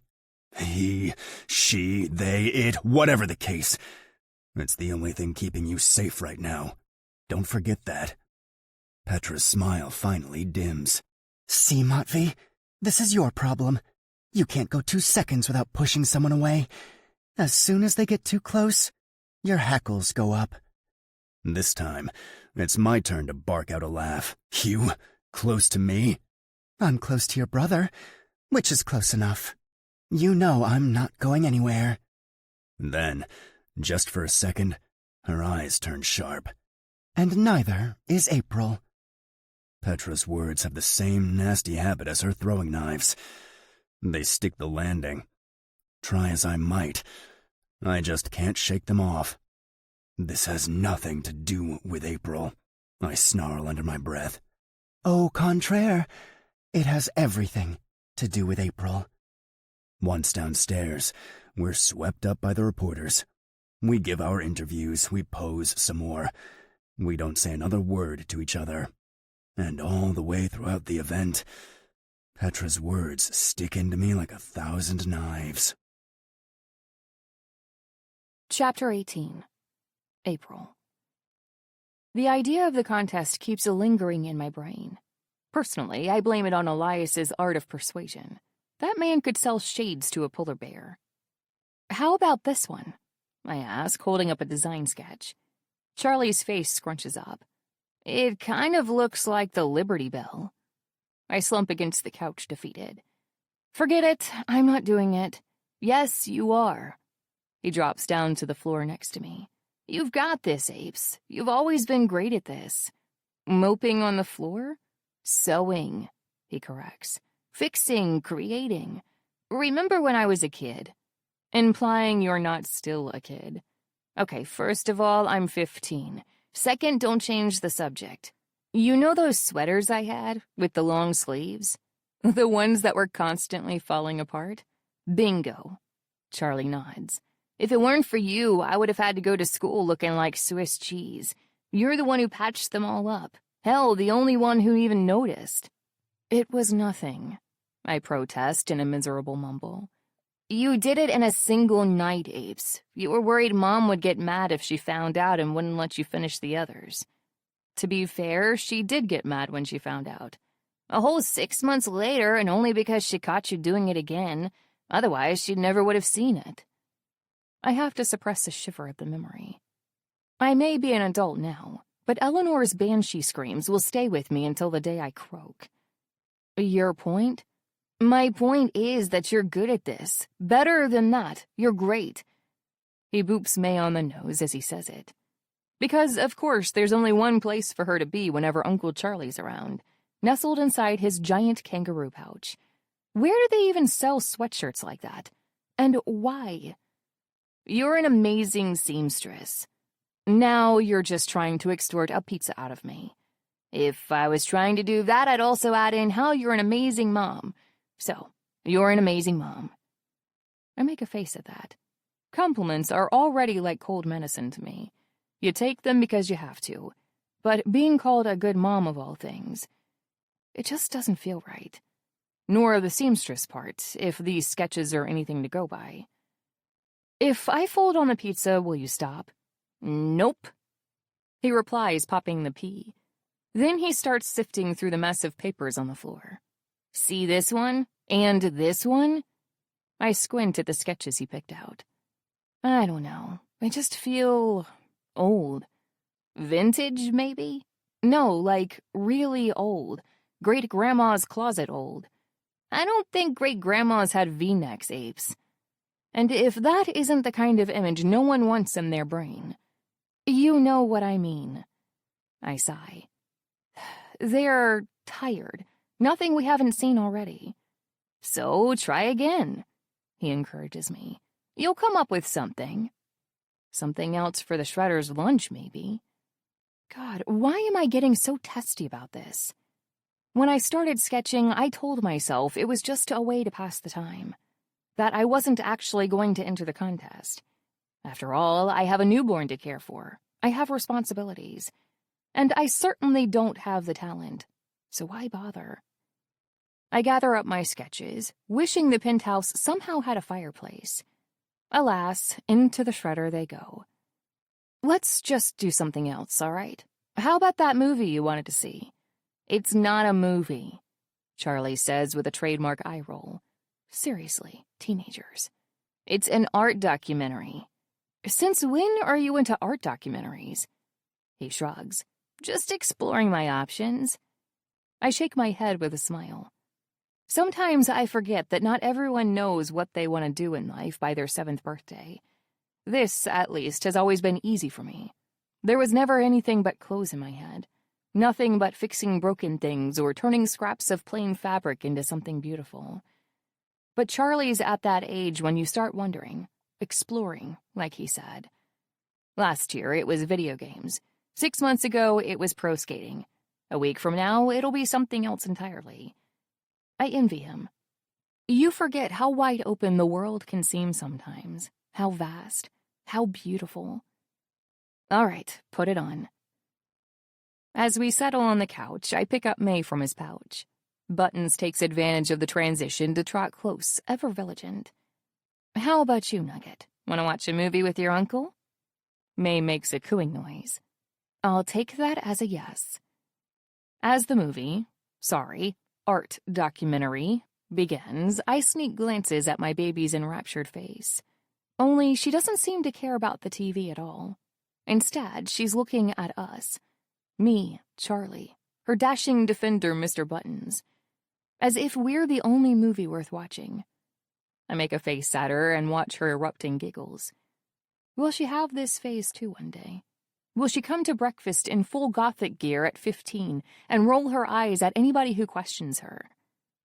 He, she, they, it, whatever the case. It's the only thing keeping you safe right now. Don't forget that. Petra's smile finally dims. See, Matvey, this is your problem. You can't go 2 seconds without pushing someone away. As soon as they get too close, your hackles go up. This time, it's my turn to bark out a laugh. You, close to me? I'm close to your brother, which is close enough. You know I'm not going anywhere. Then, just for a second, her eyes turn sharp. And neither is April. Petra's words have the same nasty habit as her throwing knives. They stick the landing. Try as I might, I just can't shake them off. This has nothing to do with April, I snarl under my breath. Au contraire, it has everything to do with April. Once downstairs, we're swept up by the reporters. We give our interviews, we pose some more. We don't say another word to each other. And all the way throughout the event, Petra's words stick into me like 1,000 knives. Chapter 18. April. The idea of the contest keeps lingering in my brain. Personally, I blame it on Elias's art of persuasion. That man could sell shades to a polar bear. How about this one? I ask, holding up a design sketch. Charlie's face scrunches up. It kind of looks like the Liberty Bell. I slump against the couch, defeated. Forget it. I'm not doing it. Yes, you are. He drops down to the floor next to me. You've got this, Apes. You've always been great at this. Moping on the floor? Sewing, he corrects. Fixing, creating. Remember when I was a kid? Implying you're not still a kid. Okay, first of all, I'm 15. Second, don't change the subject. You know those sweaters I had, with the long sleeves? The ones that were constantly falling apart? Bingo. Charlie nods. If it weren't for you, I would have had to go to school looking like Swiss cheese. You're the one who patched them all up. Hell, the only one who even noticed. It was nothing, I protest in a miserable mumble. You did it in a single night, Apes. You were worried Mom would get mad if she found out and wouldn't let you finish the others. To be fair, she did get mad when she found out. A whole 6 months later, and only because she caught you doing it again. Otherwise, she never would have seen it. I have to suppress a shiver at the memory. I may be an adult now, but Eleanor's banshee screams will stay with me until the day I croak. Your point? My point is that you're good at this. Better than that, you're great. He boops May on the nose as he says it. Because, of course, there's only one place for her to be whenever Uncle Charlie's around, nestled inside his giant kangaroo pouch. Where do they even sell sweatshirts like that? And why? You're an amazing seamstress. Now you're just trying to extort a pizza out of me. If I was trying to do that, I'd also add in how you're an amazing mom. So, you're an amazing mom. I make a face at that. Compliments are already like cold medicine to me. You take them because you have to. But being called a good mom of all things, it just doesn't feel right. Nor the seamstress part, if these sketches are anything to go by. If I fold on the pizza, will you stop? Nope. He replies, popping the pea. Then he starts sifting through the mess of papers on the floor. See this one? And this one? I squint at the sketches he picked out. I don't know. I just feel old. Vintage, maybe? No, like really old. Great-grandma's closet old. I don't think great-grandmas had V-necks, apes. And if that isn't the kind of image no one wants in their brain, you know what I mean. I sigh. They're tired. Nothing we haven't seen already. So try again, he encourages me. You'll come up with something. Something else for the shredder's lunch, maybe. God, why am I getting so testy about this? When I started sketching, I told myself it was just a way to pass the time. That I wasn't actually going to enter the contest. After all, I have a newborn to care for. I have responsibilities. And I certainly don't have the talent. So why bother? I gather up my sketches, wishing the penthouse somehow had a fireplace. Alas, into the shredder they go. Let's just do something else, all right? How about that movie you wanted to see? It's not a movie, Charlie says with a trademark eye roll. Seriously, teenagers. It's an art documentary. Since when are you into art documentaries? He shrugs. Just exploring my options. I shake my head with a smile. Sometimes I forget that not everyone knows what they want to do in life by their 7th birthday. This, at least, has always been easy for me. There was never anything but clothes in my head. Nothing but fixing broken things or turning scraps of plain fabric into something beautiful. But Charlie's at that age when you start wondering, exploring, like he said. Last year, it was video games. 6 months ago, it was pro skating. A week from now, it'll be something else entirely. I envy him. You forget how wide open the world can seem sometimes, how vast, how beautiful. All right, put it on. As we settle on the couch, I pick up May from his pouch. Buttons takes advantage of the transition to trot close, ever vigilant. How about you, Nugget? Want to watch a movie with your uncle? May makes a cooing noise. I'll take that as a yes. As the movie, art documentary, begins, I sneak glances at my baby's enraptured face. Only she doesn't seem to care about the TV at all. Instead, she's looking at us. Me, Charlie, her dashing defender, Mr. Buttons. As if we're the only movie worth watching. I make a face at her and watch her erupting giggles. Will she have this phase too one day? Will she come to breakfast in full gothic gear at 15 and roll her eyes at anybody who questions her?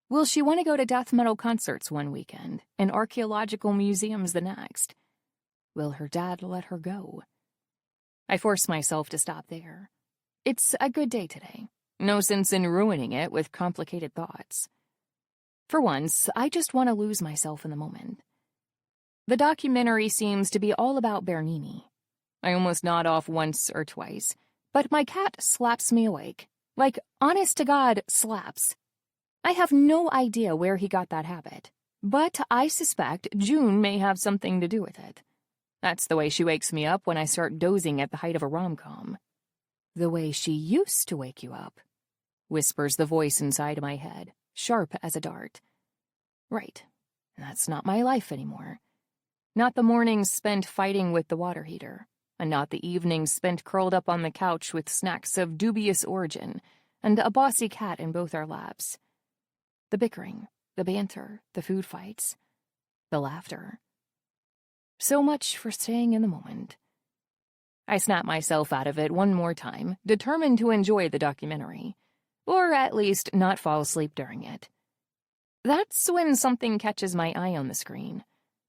Will she want to go to death metal concerts one weekend and archaeological museums the next? Will her dad let her go? I force myself to stop there. It's a good day today. No sense in ruining it with complicated thoughts. For once, I just want to lose myself in the moment. The documentary seems to be all about Bernini. I almost nod off once or twice, but my cat slaps me awake. Like, honest to God, slaps. I have no idea where he got that habit, but I suspect June may have something to do with it. That's the way she wakes me up when I start dozing at the height of a rom-com. The way she used to wake you up, whispers the voice inside my head, sharp as a dart. Right, that's not my life anymore. Not the mornings spent fighting with the water heater, and not the evenings spent curled up on the couch with snacks of dubious origin and a bossy cat in both our laps. The bickering, the banter, the food fights, the laughter. So much for staying in the moment. I snap myself out of it one more time, determined to enjoy the documentary, or at least not fall asleep during it. That's when something catches my eye on the screen.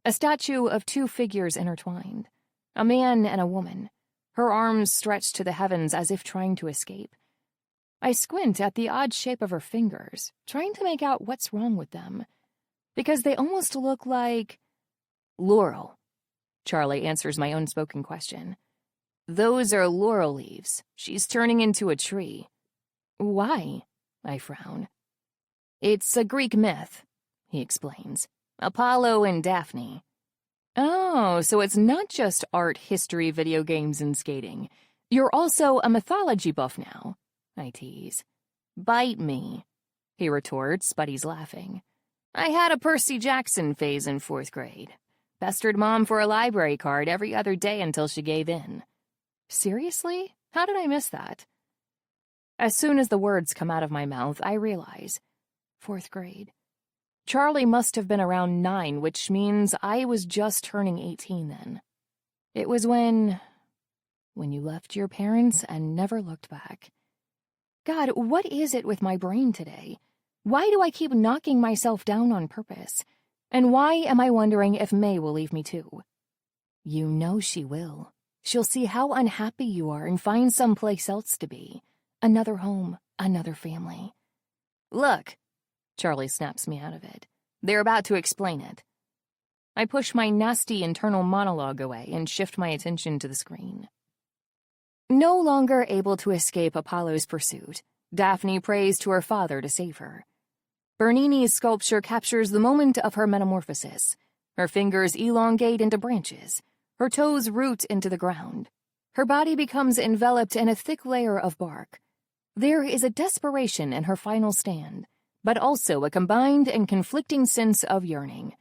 A statue of two figures intertwined, a man and a woman, her arms stretched to the heavens as if trying to escape. I squint at the odd shape of her fingers, trying to make out what's wrong with them, because they almost look like... Laurel. Charlie answers my unspoken question. Those are laurel leaves. She's turning into a tree. Why? I frown. It's a Greek myth, he explains. Apollo and Daphne. Oh, so it's not just art, history, video games, and skating. You're also a mythology buff now, I tease. Bite me, he retorts, but he's laughing. I had a Percy Jackson phase in 4th grade. Pestered Mom for a library card every other day until she gave in. Seriously? How did I miss that? As soon as the words come out of my mouth, I realize. 4th grade. Charlie must have been around 9, which means I was just turning 18 then. It was when you left your parents and never looked back. God, what is it with my brain today? Why do I keep knocking myself down on purpose? And why am I wondering if May will leave me too? You know she will. She'll see how unhappy you are and find someplace else to be. Another home, another family. Look, Charlie snaps me out of it. They're about to explain it. I push my nasty internal monologue away and shift my attention to the screen. No longer able to escape Apollo's pursuit, Daphne prays to her father to save her. Bernini's sculpture captures the moment of her metamorphosis. Her fingers elongate into branches. Her toes root into the ground. Her body becomes enveloped in a thick layer of bark. There is a desperation in her final stand, but also a combined and conflicting sense of yearning.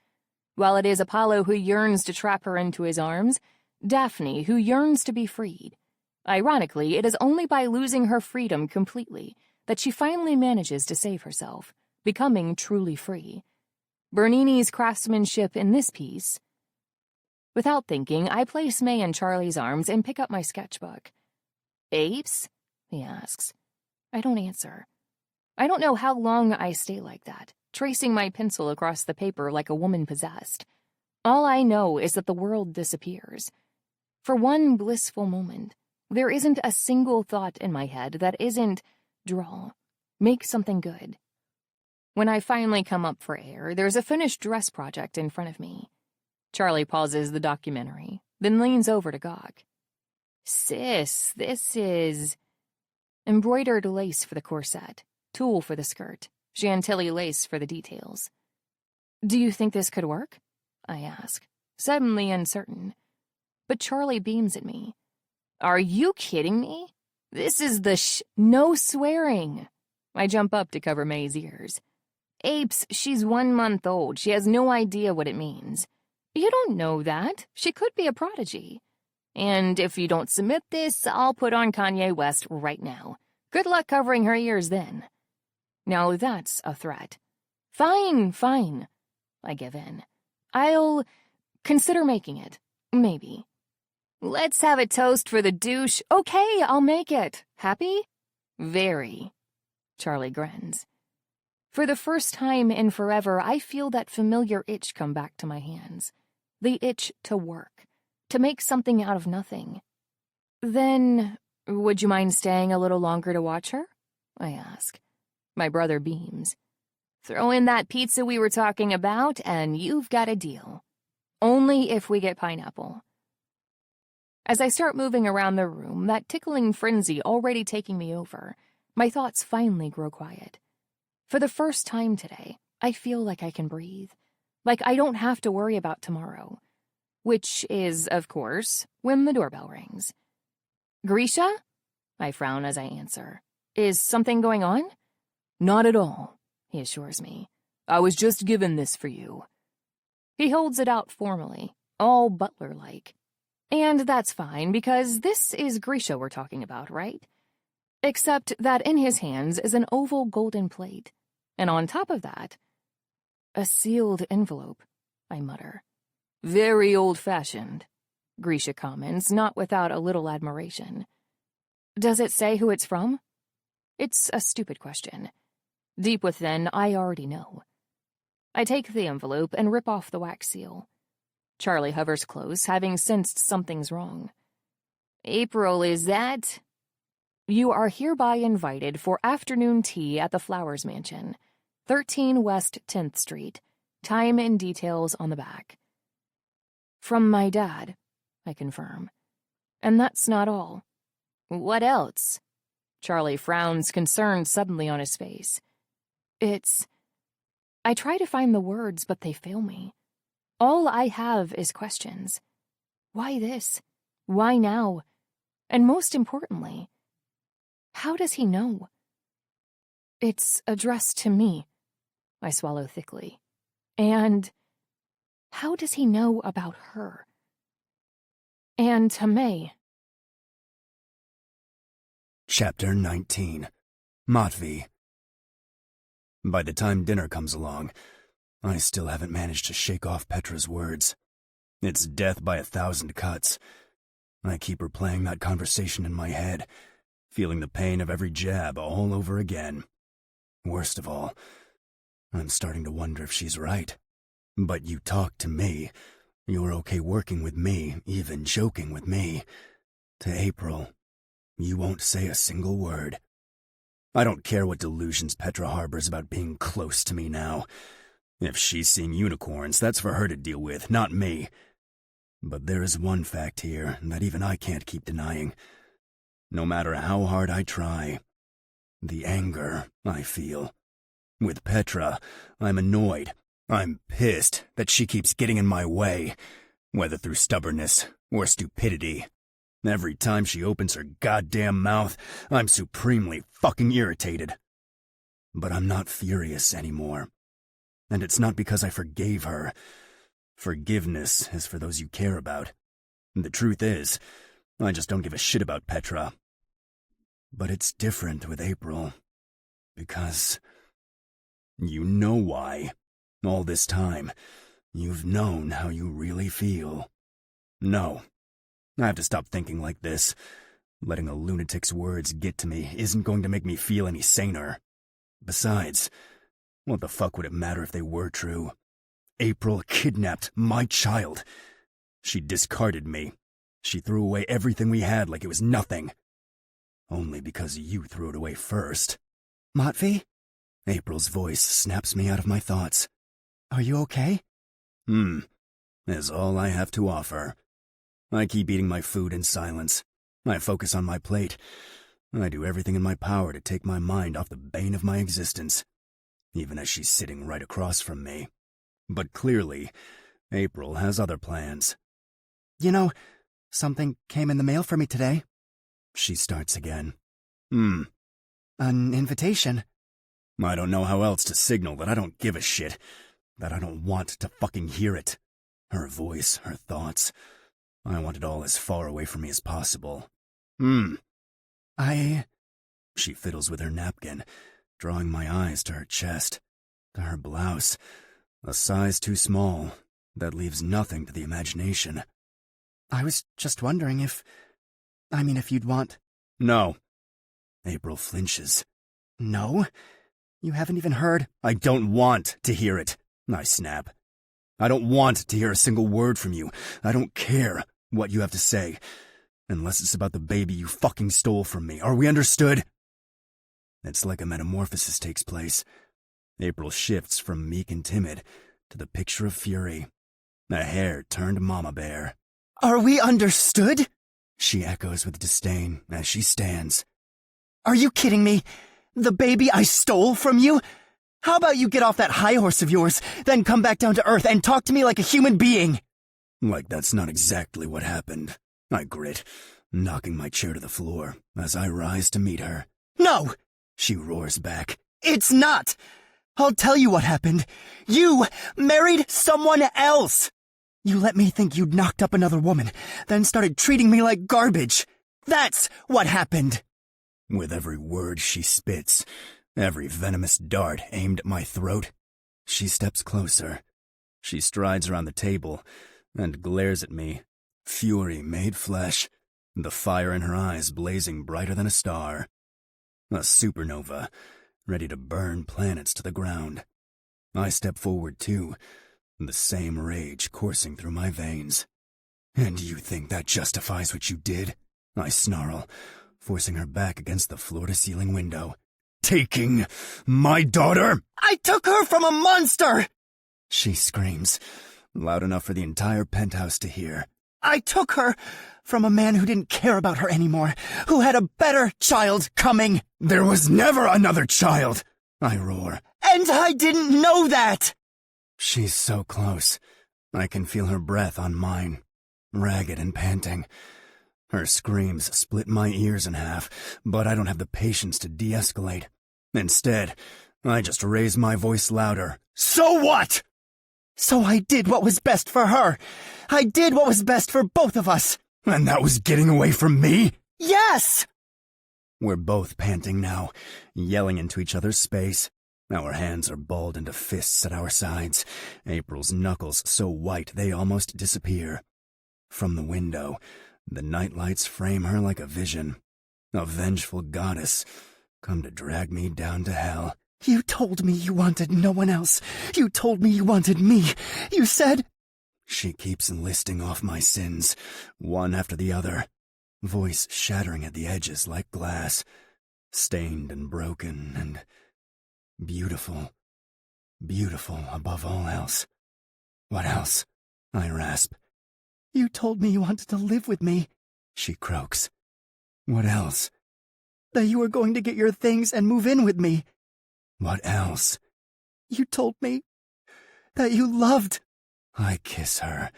While it is Apollo who yearns to trap her into his arms, Daphne who yearns to be freed. Ironically, it is only by losing her freedom completely that she finally manages to save herself, becoming truly free. Bernini's craftsmanship in this piece. Without thinking, I place May in Charlie's arms and pick up my sketchbook. Apes? He asks. I don't answer. I don't know how long I stay like that, tracing my pencil across the paper like a woman possessed. All I know is that the world disappears. For one blissful moment, there isn't a single thought in my head that isn't draw, make something good. When I finally come up for air, there's a finished dress project in front of me. Charlie pauses the documentary, then leans over to Gawk. Sis, this is... Embroidered lace for the corset, tulle for the skirt, Chantilly lace for the details. Do you think this could work? I ask, suddenly uncertain. But Charlie beams at me. Are you kidding me? This is the No swearing. I jump up to cover May's ears. Apes, she's 1 month old. She has no idea what it means. You don't know that. She could be a prodigy. And if you don't submit this, I'll put on Kanye West right now. Good luck covering her ears then. Now that's a threat. Fine, fine. I give in. I'll consider making it. Maybe. Let's have a toast for the douche. Okay, I'll make it. Happy? Very. Charlie grins. For the first time in forever, I feel that familiar itch come back to my hands. The itch to work, to make something out of nothing. Then, would you mind staying a little longer to watch her? I ask. My brother beams. Throw in that pizza we were talking about, and you've got a deal. Only if we get pineapple. As I start moving around the room, that tickling frenzy already taking me over, my thoughts finally grow quiet. For the first time today, I feel like I can breathe, like I don't have to worry about tomorrow. Which is, of course, when the doorbell rings. Grisha? I frown as I answer. Is something going on? Not at all, he assures me. I was just given this for you. He holds it out formally, all butler-like. And that's fine, because this is Grisha we're talking about, right? Except that in his hands is an oval golden plate, and on top of that, a sealed envelope, I mutter. Very old-fashioned, Grisha comments, not without a little admiration. Does it say who it's from? It's a stupid question. Deep within, I already know. I take the envelope and rip off the wax seal. Charlie hovers close, having sensed something's wrong. April, is that? You are hereby invited for afternoon tea at the Flowers Mansion, 13 West 10th Street. Time and details on the back. From my dad, I confirm. And that's not all. What else? Charlie frowns, concern suddenly on his face. I try to find the words, but they fail me. All I have is questions. Why this? Why now? And most importantly, how does he know? It's addressed to me. I swallow thickly. And how does he know about her? And to May. Chapter 19. Matvey. By the time dinner comes along, I still haven't managed to shake off Petra's words. It's death by 1,000 cuts. I keep replaying that conversation in my head, feeling the pain of every jab all over again. Worst of all, I'm starting to wonder if she's right. But you talk to me. You're okay working with me, even joking with me. To April, you won't say a single word. I don't care what delusions Petra harbors about being close to me now. If she's seeing unicorns, that's for her to deal with, not me. But there is one fact here that even I can't keep denying. No matter how hard I try, the anger I feel. With Petra, I'm annoyed. I'm pissed that she keeps getting in my way, whether through stubbornness or stupidity. Every time she opens her goddamn mouth, I'm supremely fucking irritated. But I'm not furious anymore. And it's not because I forgave her. Forgiveness is for those you care about. The truth is, I just don't give a shit about Petra. But it's different with April. Because you know why. All this time, you've known how you really feel. No. I have to stop thinking like this. Letting a lunatic's words get to me isn't going to make me feel any saner. Besides, what the fuck would it matter if they were true? April kidnapped my child. She discarded me. She threw away everything we had like it was nothing. Only because you threw it away first. Matvey? April's voice snaps me out of my thoughts. Are you okay? Is all I have to offer. I keep eating my food in silence. I focus on my plate. I do everything in my power to take my mind off the bane of my existence, even as she's sitting right across from me. But clearly, April has other plans. You know, something came in the mail for me today. She starts again. An invitation. I don't know how else to signal that I don't give a shit, that I don't want to fucking hear it. Her voice, her thoughts. I want it all as far away from me as possible. She fiddles with her napkin, drawing my eyes to her chest, to her blouse, a size too small, that leaves nothing to the imagination. I was just wondering if you'd want... No. April flinches. No? You haven't even heard... I don't want to hear it, I snap. I don't want to hear a single word from you. I don't care what you have to say, unless it's about the baby you fucking stole from me. Are we understood? It's like a metamorphosis takes place. April shifts from meek and timid to the picture of fury. A hair-turned mama bear. Are we understood? She echoes with disdain as she stands. Are you kidding me? The baby I stole from you? How about you get off that high horse of yours, then come back down to earth and talk to me like a human being? Like that's not exactly what happened. I grit, knocking my chair to the floor as I rise to meet her. No! She roars back. It's not! I'll tell you what happened. You married someone else! You let me think you'd knocked up another woman, then started treating me like garbage. That's what happened! With every word she spits, every venomous dart aimed at my throat, she steps closer. She strides around the table and glares at me, fury made flesh, the fire in her eyes blazing brighter than a star. A supernova, ready to burn planets to the ground. I step forward too, the same rage coursing through my veins. "And you think that justifies what you did?" I snarl, forcing her back against the floor-to-ceiling window. "Taking my daughter?" I took her from a monster! She screams, loud enough for the entire penthouse to hear. I took her from a man who didn't care about her anymore, who had a better child coming. "There was never another child!" I roar. And I didn't know that! She's so close. I can feel her breath on mine, ragged and panting. Her screams split my ears in half, but I don't have the patience to de-escalate. Instead, I just raise my voice louder. "So what?" So I did what was best for her. I did what was best for both of us. "And that was getting away from me?" Yes! We're both panting now, yelling into each other's space. Our hands are balled into fists at our sides, April's knuckles so white they almost disappear. From the window, the nightlights frame her like a vision, a vengeful goddess, come to drag me down to hell. You told me you wanted no one else. You told me you wanted me. You said... She keeps listing off my sins, one after the other, voice shattering at the edges like glass, stained and broken and beautiful. Beautiful above all else. "What else?" I rasp. You told me you wanted to live with me. She croaks. "What else?" That you were going to get your things and move in with me. "What else?" You told me that you loved... I kiss her.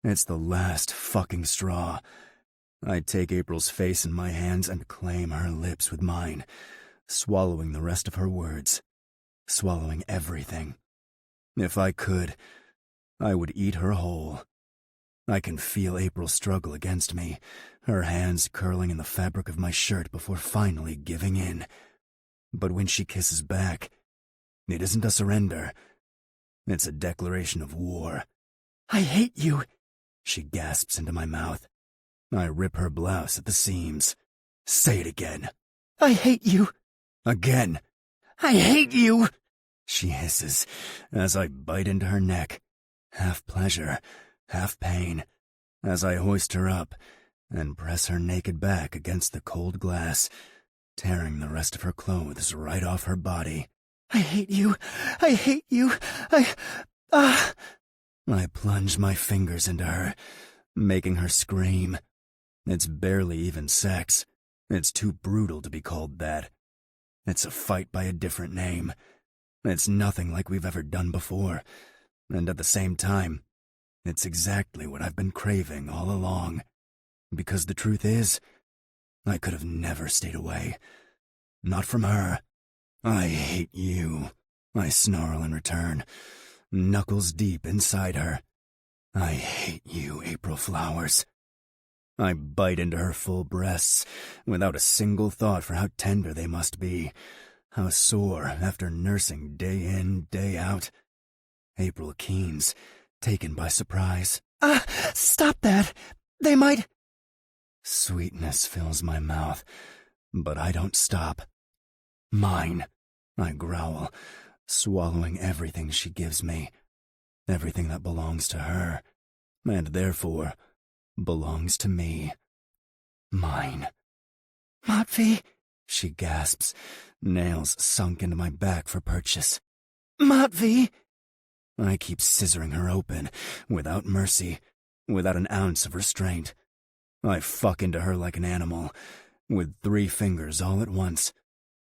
It's the last fucking straw. I take April's face in my hands and claim her lips with mine, swallowing the rest of her words, swallowing everything. If I could, I would eat her whole. I can feel April struggle against me, her hands curling in the fabric of my shirt before finally giving in. But when she kisses back, it isn't a surrender. It's a declaration of war. I hate you. She gasps into my mouth. I rip her blouse at the seams. "Say it again." I hate you. "Again." I hate you. She hisses as I bite into her neck, half pleasure, half pain, as I hoist her up and press her naked back against the cold glass, tearing the rest of her clothes right off her body. I hate you. I hate you. I plunge my fingers into her, making her scream. It's barely even sex. It's too brutal to be called that. It's a fight by a different name. It's nothing like we've ever done before. And at the same time, it's exactly what I've been craving all along. Because the truth is, I could have never stayed away. Not from her. "I hate you," I snarl in return, knuckles deep inside her. "I hate you, April Flowers." I bite into her full breasts, without a single thought for how tender they must be, how sore after nursing day in, day out. April keens, taken by surprise. Stop that. They might... Sweetness fills my mouth, but I don't stop. "Mine," I growl, swallowing everything she gives me, everything that belongs to her, and therefore belongs to me. Mine. Matvey, She gasps, nails sunk into my back for purchase. Matvey. I keep scissoring her open, without mercy, without an ounce of restraint. I fuck into her like an animal, with 3 fingers all at once.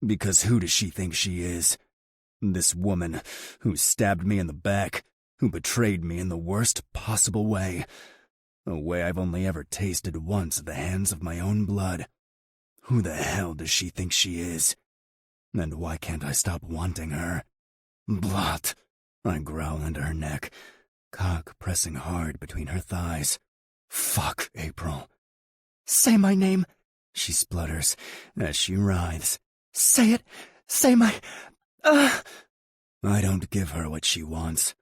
Because who does she think she is? This woman who stabbed me in the back, who betrayed me in the worst possible way. A way I've only ever tasted once at the hands of my own blood. Who the hell does she think she is? And why can't I stop wanting her? Blot! I growl into her neck, cock pressing hard between her thighs. Fuck, April. Say my name. She splutters as she writhes. Say it. Say my... I don't give her what she wants.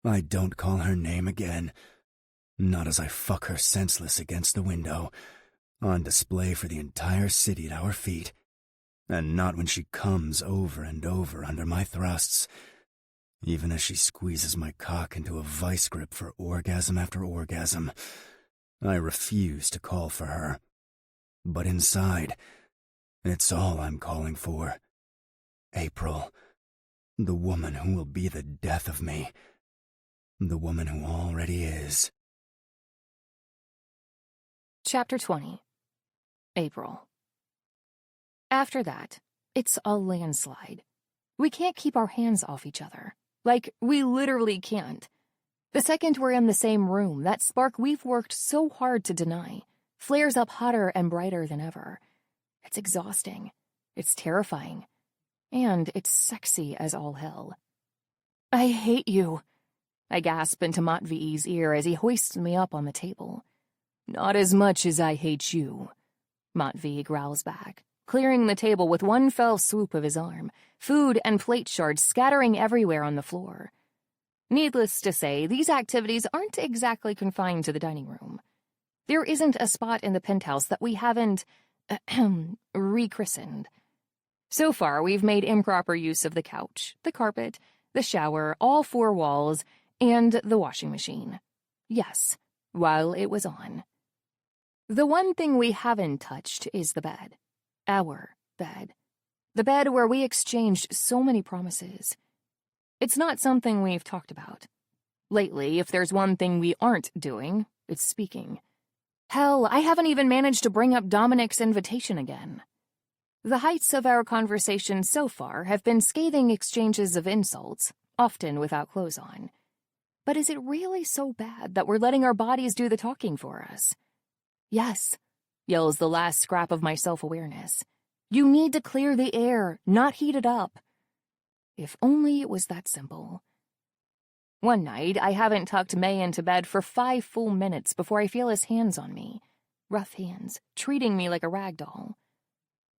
I don't call her name again. Not as I fuck her senseless against the window, on display for the entire city at our feet. And not when she comes over and over under my thrusts. Even as she squeezes my cock into a vice grip for orgasm after orgasm, I refuse to call for her. But inside, it's all I'm calling for. April, the woman who will be the death of me. The woman who already is. Chapter 20. April. After that, it's a landslide. We can't keep our hands off each other. Like, we literally can't. The second we're in the same room, that spark we've worked so hard to deny flares up hotter and brighter than ever. It's exhausting. It's terrifying. And it's sexy as all hell. I hate you, I gasp into Matvey's ear as he hoists me up on the table. Not as much as I hate you, Matvey growls back, clearing the table with one fell swoop of his arm, food and plate shards scattering everywhere on the floor. Needless to say, these activities aren't exactly confined to the dining room. There isn't a spot in the penthouse that we haven't, rechristened. So far, we've made improper use of the couch, the carpet, the shower, all four walls, and the washing machine. Yes, while it was on. The one thing we haven't touched is the bed. Our bed. The bed where we exchanged so many promises. It's not something we've talked about. Lately, if there's one thing we aren't doing, it's speaking. Hell, I haven't even managed to bring up Dominic's invitation again. The heights of our conversation so far have been scathing exchanges of insults, often without clothes on. But is it really so bad that we're letting our bodies do the talking for us? Yes, yells the last scrap of my self-awareness. You need to clear the air, not heat it up. If only it was that simple. One night, I haven't tucked May into bed for 5 full minutes before I feel his hands on me. Rough hands, treating me like a rag doll.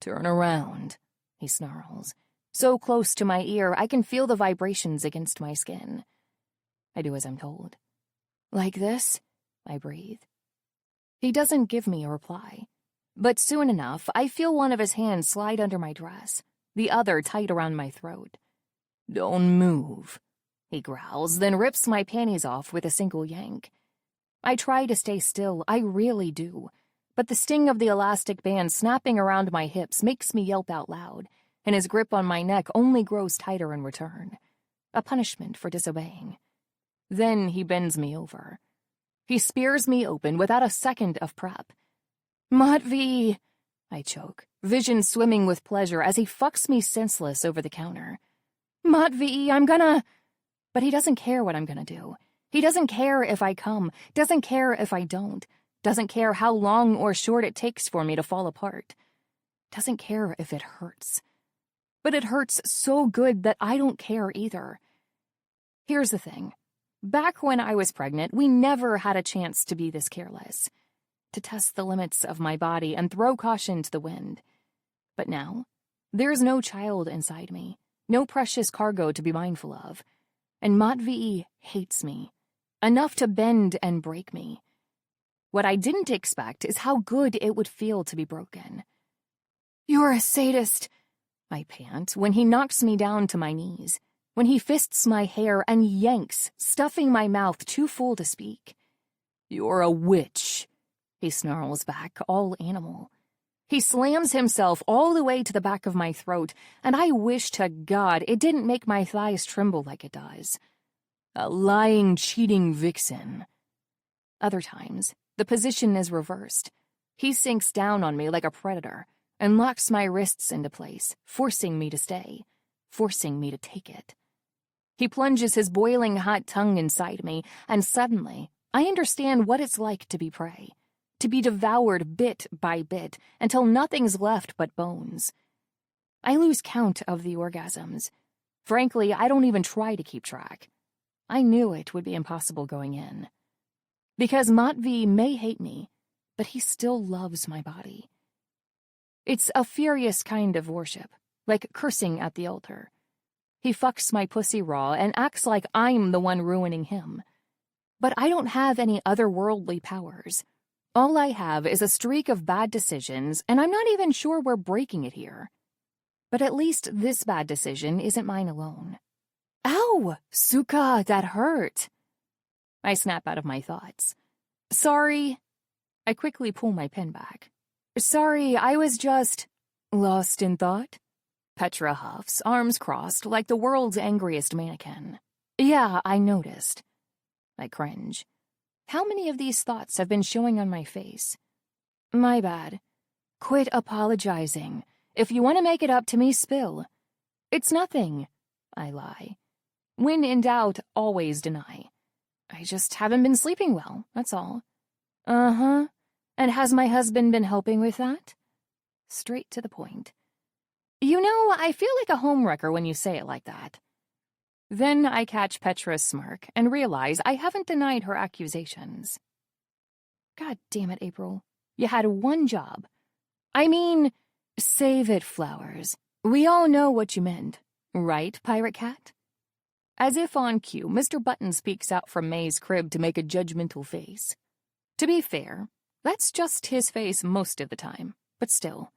Turn around, he snarls. So close to my ear, I can feel the vibrations against my skin. I do as I'm told. Like this? I breathe. He doesn't give me a reply. But soon enough, I feel one of his hands slide under my dress, the other tight around my throat. Don't move, he growls, then rips my panties off with a single yank. I try to stay still, I really do. But the sting of the elastic band snapping around my hips makes me yelp out loud, and his grip on my neck only grows tighter in return. A punishment for disobeying. Then he bends me over. He spears me open without a second of prep. Matvey, I choke, vision swimming with pleasure as he fucks me senseless over the counter. Matvey, I'm gonna... But he doesn't care what I'm gonna do. He doesn't care if I come, doesn't care if I don't, doesn't care how long or short it takes for me to fall apart. Doesn't care if it hurts. But it hurts so good that I don't care either. Here's the thing. Back when I was pregnant, we never had a chance to be this careless. To test the limits of my body and throw caution to the wind. But now, there's no child inside me, no precious cargo to be mindful of. And Matvey hates me, enough to bend and break me. What I didn't expect is how good it would feel to be broken. You're a sadist, I pant when he knocks me down to my knees, when he fists my hair and yanks, stuffing my mouth too full to speak. You're a witch, he snarls back, all animal. He slams himself all the way to the back of my throat, and I wish to God it didn't make my thighs tremble like it does. A lying, cheating vixen. Other times, the position is reversed. He sinks down on me like a predator and locks my wrists into place, forcing me to stay, forcing me to take it. He plunges his boiling hot tongue inside me, and suddenly, I understand what it's like to be prey, to be devoured bit by bit until nothing's left but bones. I lose count of the orgasms. Frankly, I don't even try to keep track. I knew it would be impossible going in. Because Matvey may hate me, but he still loves my body. It's a furious kind of worship, like cursing at the altar. He fucks my pussy raw and acts like I'm the one ruining him. But I don't have any otherworldly powers. All I have is a streak of bad decisions, and I'm not even sure we're breaking it here. But at least this bad decision isn't mine alone. Ow! Suka, that hurt. I snap out of my thoughts. Sorry. I quickly pull my pen back. Sorry, I was just lost in thought. Petra huffs, arms crossed, like the world's angriest mannequin. Yeah, I noticed. I cringe. How many of these thoughts have been showing on my face? My bad. Quit apologizing. If you want to make it up to me, spill. It's nothing. I lie. When in doubt, always deny. I just haven't been sleeping well, that's all. Uh-huh. And has my husband been helping with that? Straight to the point. You know, I feel like a homewrecker when you say it like that. Then I catch Petra's smirk and realize I haven't denied her accusations. God damn it, April. You had one job. I mean, save it, Flowers. We all know what you meant. Right, Pirate Cat? As if on cue, Mr. Button speaks out from May's crib to make a judgmental face. To be fair, that's just his face most of the time, but still.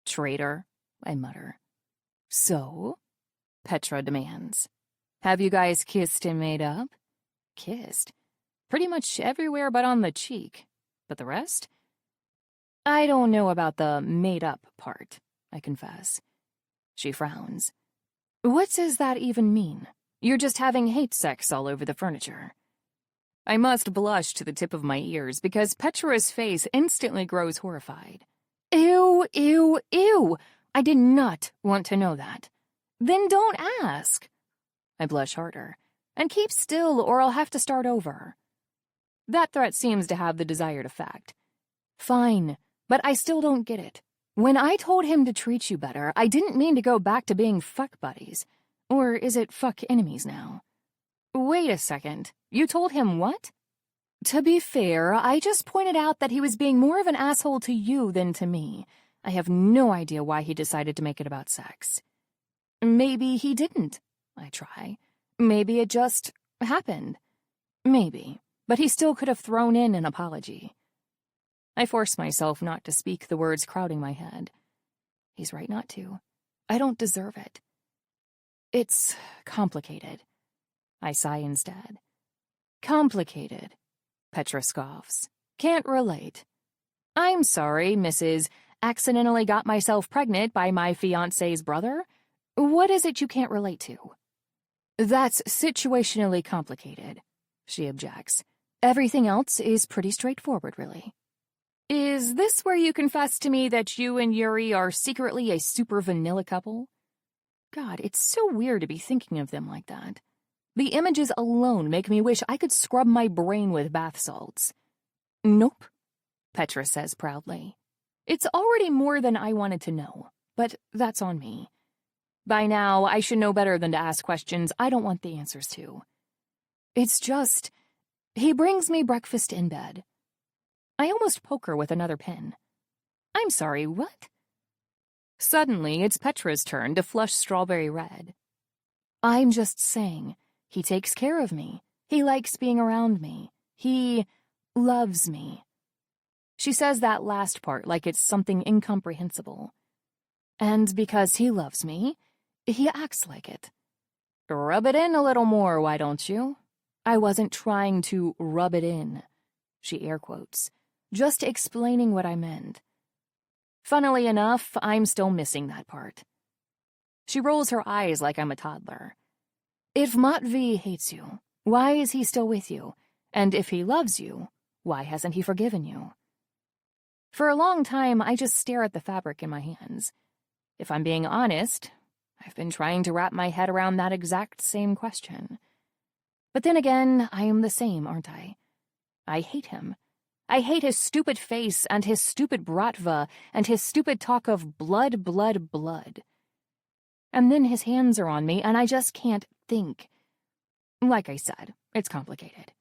Traitor, I mutter. So? Petra demands. Have you guys kissed and made up? Kissed? Pretty much everywhere but on the cheek. But the rest? I don't know about the made up part, I confess. She frowns. What does that even mean? You're just having hate sex all over the furniture. I must blush to the tip of my ears because Petra's face instantly grows horrified. Ew, ew, ew! I did not want to know that. Then don't ask. I blush harder. And keep still or I'll have to start over. That threat seems to have the desired effect. Fine, but I still don't get it. When I told him to treat you better, I didn't mean to go back to being fuck buddies. Or is it fuck enemies now? Wait a second. You told him what? To be fair, I just pointed out that he was being more of an asshole to you than to me. I have no idea why he decided to make it about sex. Maybe he didn't. I try. Maybe it just happened. Maybe. But he still could have thrown in an apology. I force myself not to speak the words crowding my head. He's right not to. I don't deserve it. It's complicated. I sigh instead. Complicated. Petra scoffs. Can't relate. I'm sorry, Mrs. Accidentally got myself pregnant by my fiancé's brother. What is it you can't relate to? That's situationally complicated, she objects. Everything else is pretty straightforward, really. Is this where you confess to me that you and Yuri are secretly a super vanilla couple? God, it's so weird to be thinking of them like that. The images alone make me wish I could scrub my brain with bath salts. Nope, Petra says proudly. It's already more than I wanted to know, but that's on me. By now, I should know better than to ask questions I don't want the answers to. It's just, he brings me breakfast in bed. I almost poke her with another pin. I'm sorry, what? Suddenly, it's Petra's turn to flush strawberry red. I'm just saying, he takes care of me. He likes being around me. He loves me. She says that last part like it's something incomprehensible. And because he loves me, he acts like it. Rub it in a little more, why don't you? I wasn't trying to rub it in, she air quotes, just explaining what I meant. Funnily enough, I'm still missing that part. She rolls her eyes like I'm a toddler. If Matvey hates you, why is he still with you? And if he loves you, why hasn't he forgiven you? For a long time, I just stare at the fabric in my hands. If I'm being honest, I've been trying to wrap my head around that exact same question. But then again, I am the same, aren't I? I hate him. I hate his stupid face and his stupid Bratva and his stupid talk of blood, blood, blood. And then his hands are on me and I just can't think. Like I said, it's complicated.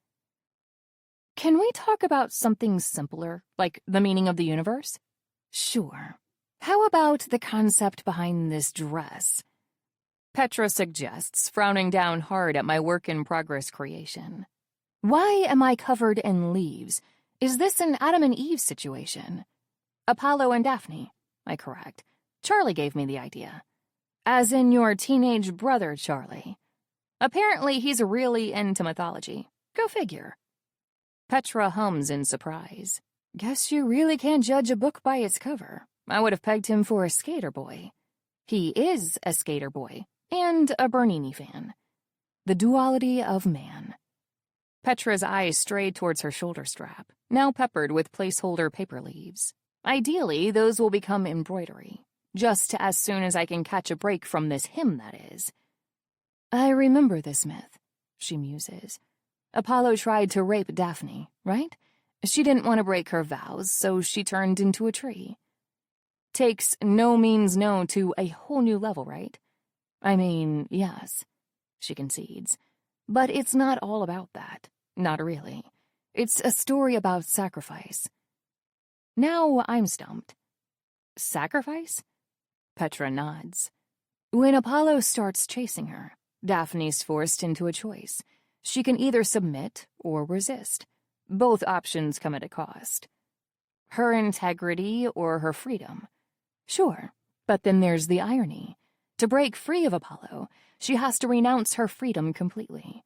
Can we talk about something simpler, like the meaning of the universe? Sure. How about the concept behind this dress? Petra suggests, frowning down hard at my work-in-progress creation. Why am I covered in leaves? Is this an Adam and Eve situation? Apollo and Daphne, I correct. Charlie gave me the idea. As in your teenage brother, Charlie. Apparently he's really into mythology. Go figure. Petra hums in surprise. Guess you really can't judge a book by its cover. I would have pegged him for a skater boy. He is a skater boy, and a Bernini fan. The duality of man. Petra's eyes strayed towards her shoulder strap, now peppered with placeholder paper leaves. Ideally, those will become embroidery, just as soon as I can catch a break from this hymn, that is. I remember this myth, she muses. Apollo tried to rape Daphne, right? She didn't want to break her vows, so she turned into a tree. Takes no means no to a whole new level, right? I mean, yes, she concedes. But it's not all about that. Not really. It's a story about sacrifice. Now I'm stumped. Sacrifice? Petra nods. When Apollo starts chasing her, Daphne's forced into a choice. She can either submit or resist. Both options come at a cost. Her integrity or her freedom. Sure, but then there's the irony. To break free of Apollo, she has to renounce her freedom completely.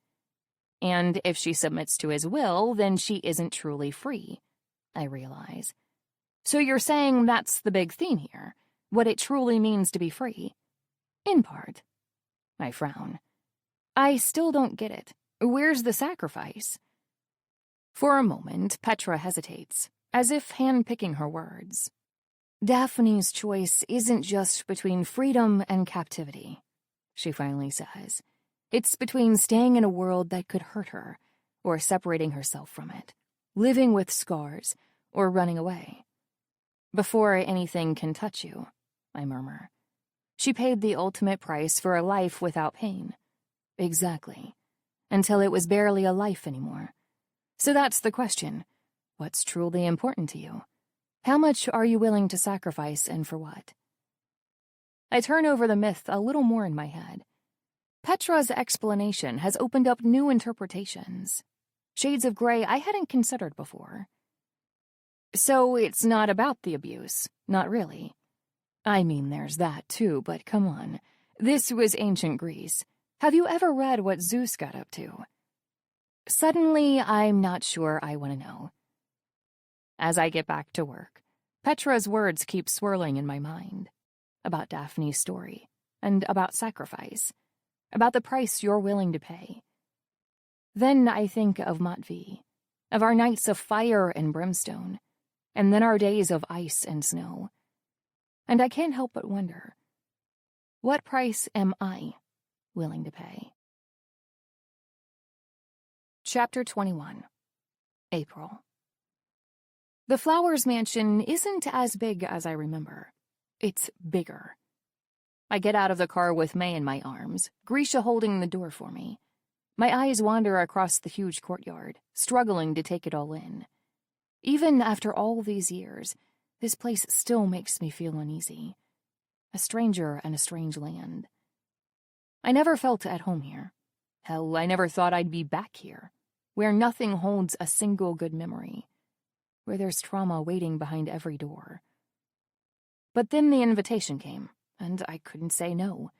And if she submits to his will, then she isn't truly free, I realize. So you're saying that's the big theme here, what it truly means to be free? In part. I frown. I still don't get it. Where's the sacrifice? For a moment, Petra hesitates, as if hand-picking her words. Daphne's choice isn't just between freedom and captivity, she finally says. It's between staying in a world that could hurt her, or separating herself from it, living with scars, or running away. Before anything can touch you, I murmur. She paid the ultimate price for a life without pain. Exactly. Until it was barely a life anymore. So that's the question. What's truly important to you? How much are you willing to sacrifice, and for what? I turn over the myth a little more in my head. Petra's explanation has opened up new interpretations. Shades of gray I hadn't considered before. So it's not about the abuse, not really. I mean, there's that too, but come on. This was ancient Greece. Have you ever read what Zeus got up to? Suddenly, I'm not sure I want to know. As I get back to work, Petra's words keep swirling in my mind. About Daphne's story, and about sacrifice. About the price you're willing to pay. Then I think of Matvey, of our nights of fire and brimstone, and then our days of ice and snow. And I can't help but wonder, what price am I willing to pay? Chapter 21. April. The Flowers mansion isn't as big as I remember. It's bigger. I get out of the car with May in my arms, Grisha holding the door for me. My eyes wander across the huge courtyard, struggling to take it all in. Even after all these years, this place still makes me feel uneasy. A stranger in a strange land. I never felt at home here. Hell, I never thought I'd be back here, where nothing holds a single good memory, where there's trauma waiting behind every door. But then the invitation came, and I couldn't say no.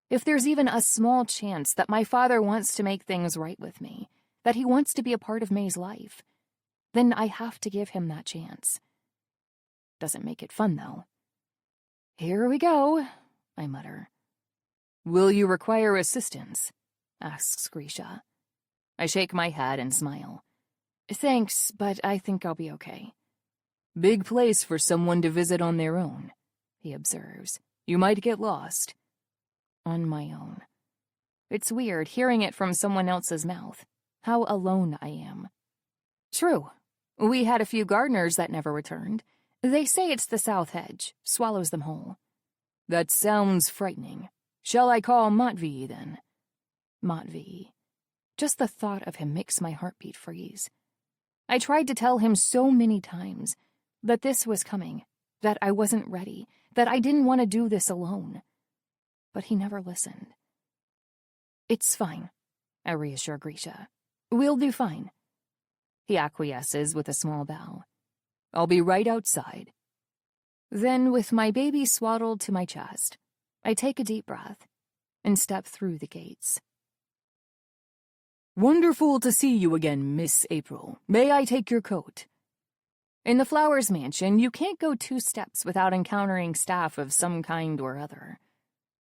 If there's even a small chance that my father wants to make things right with me, that he wants to be a part of May's life, then I have to give him that chance. Doesn't make it fun, though. Here we go, I mutter. Will you require assistance? Asks Grisha. I shake my head and smile. Thanks, but I think I'll be okay. Big place for someone to visit on their own, he observes. You might get lost. On my own. It's weird hearing it from someone else's mouth. How alone I am. True. We had a few gardeners that never returned. They say it's the south hedge, swallows them whole. That sounds frightening. Shall I call Matvey, then? Matvey. Just the thought of him makes my heartbeat freeze. I tried to tell him so many times that this was coming, that I wasn't ready, that I didn't want to do this alone. But he never listened. It's fine, I reassure Grisha. We'll do fine. He acquiesces with a small bow. I'll be right outside. Then, with my baby swaddled to my chest, I take a deep breath and step through the gates. "Wonderful to see you again, Miss April. May I take your coat?" In the Flowers mansion, you can't go 2 steps without encountering staff of some kind or other.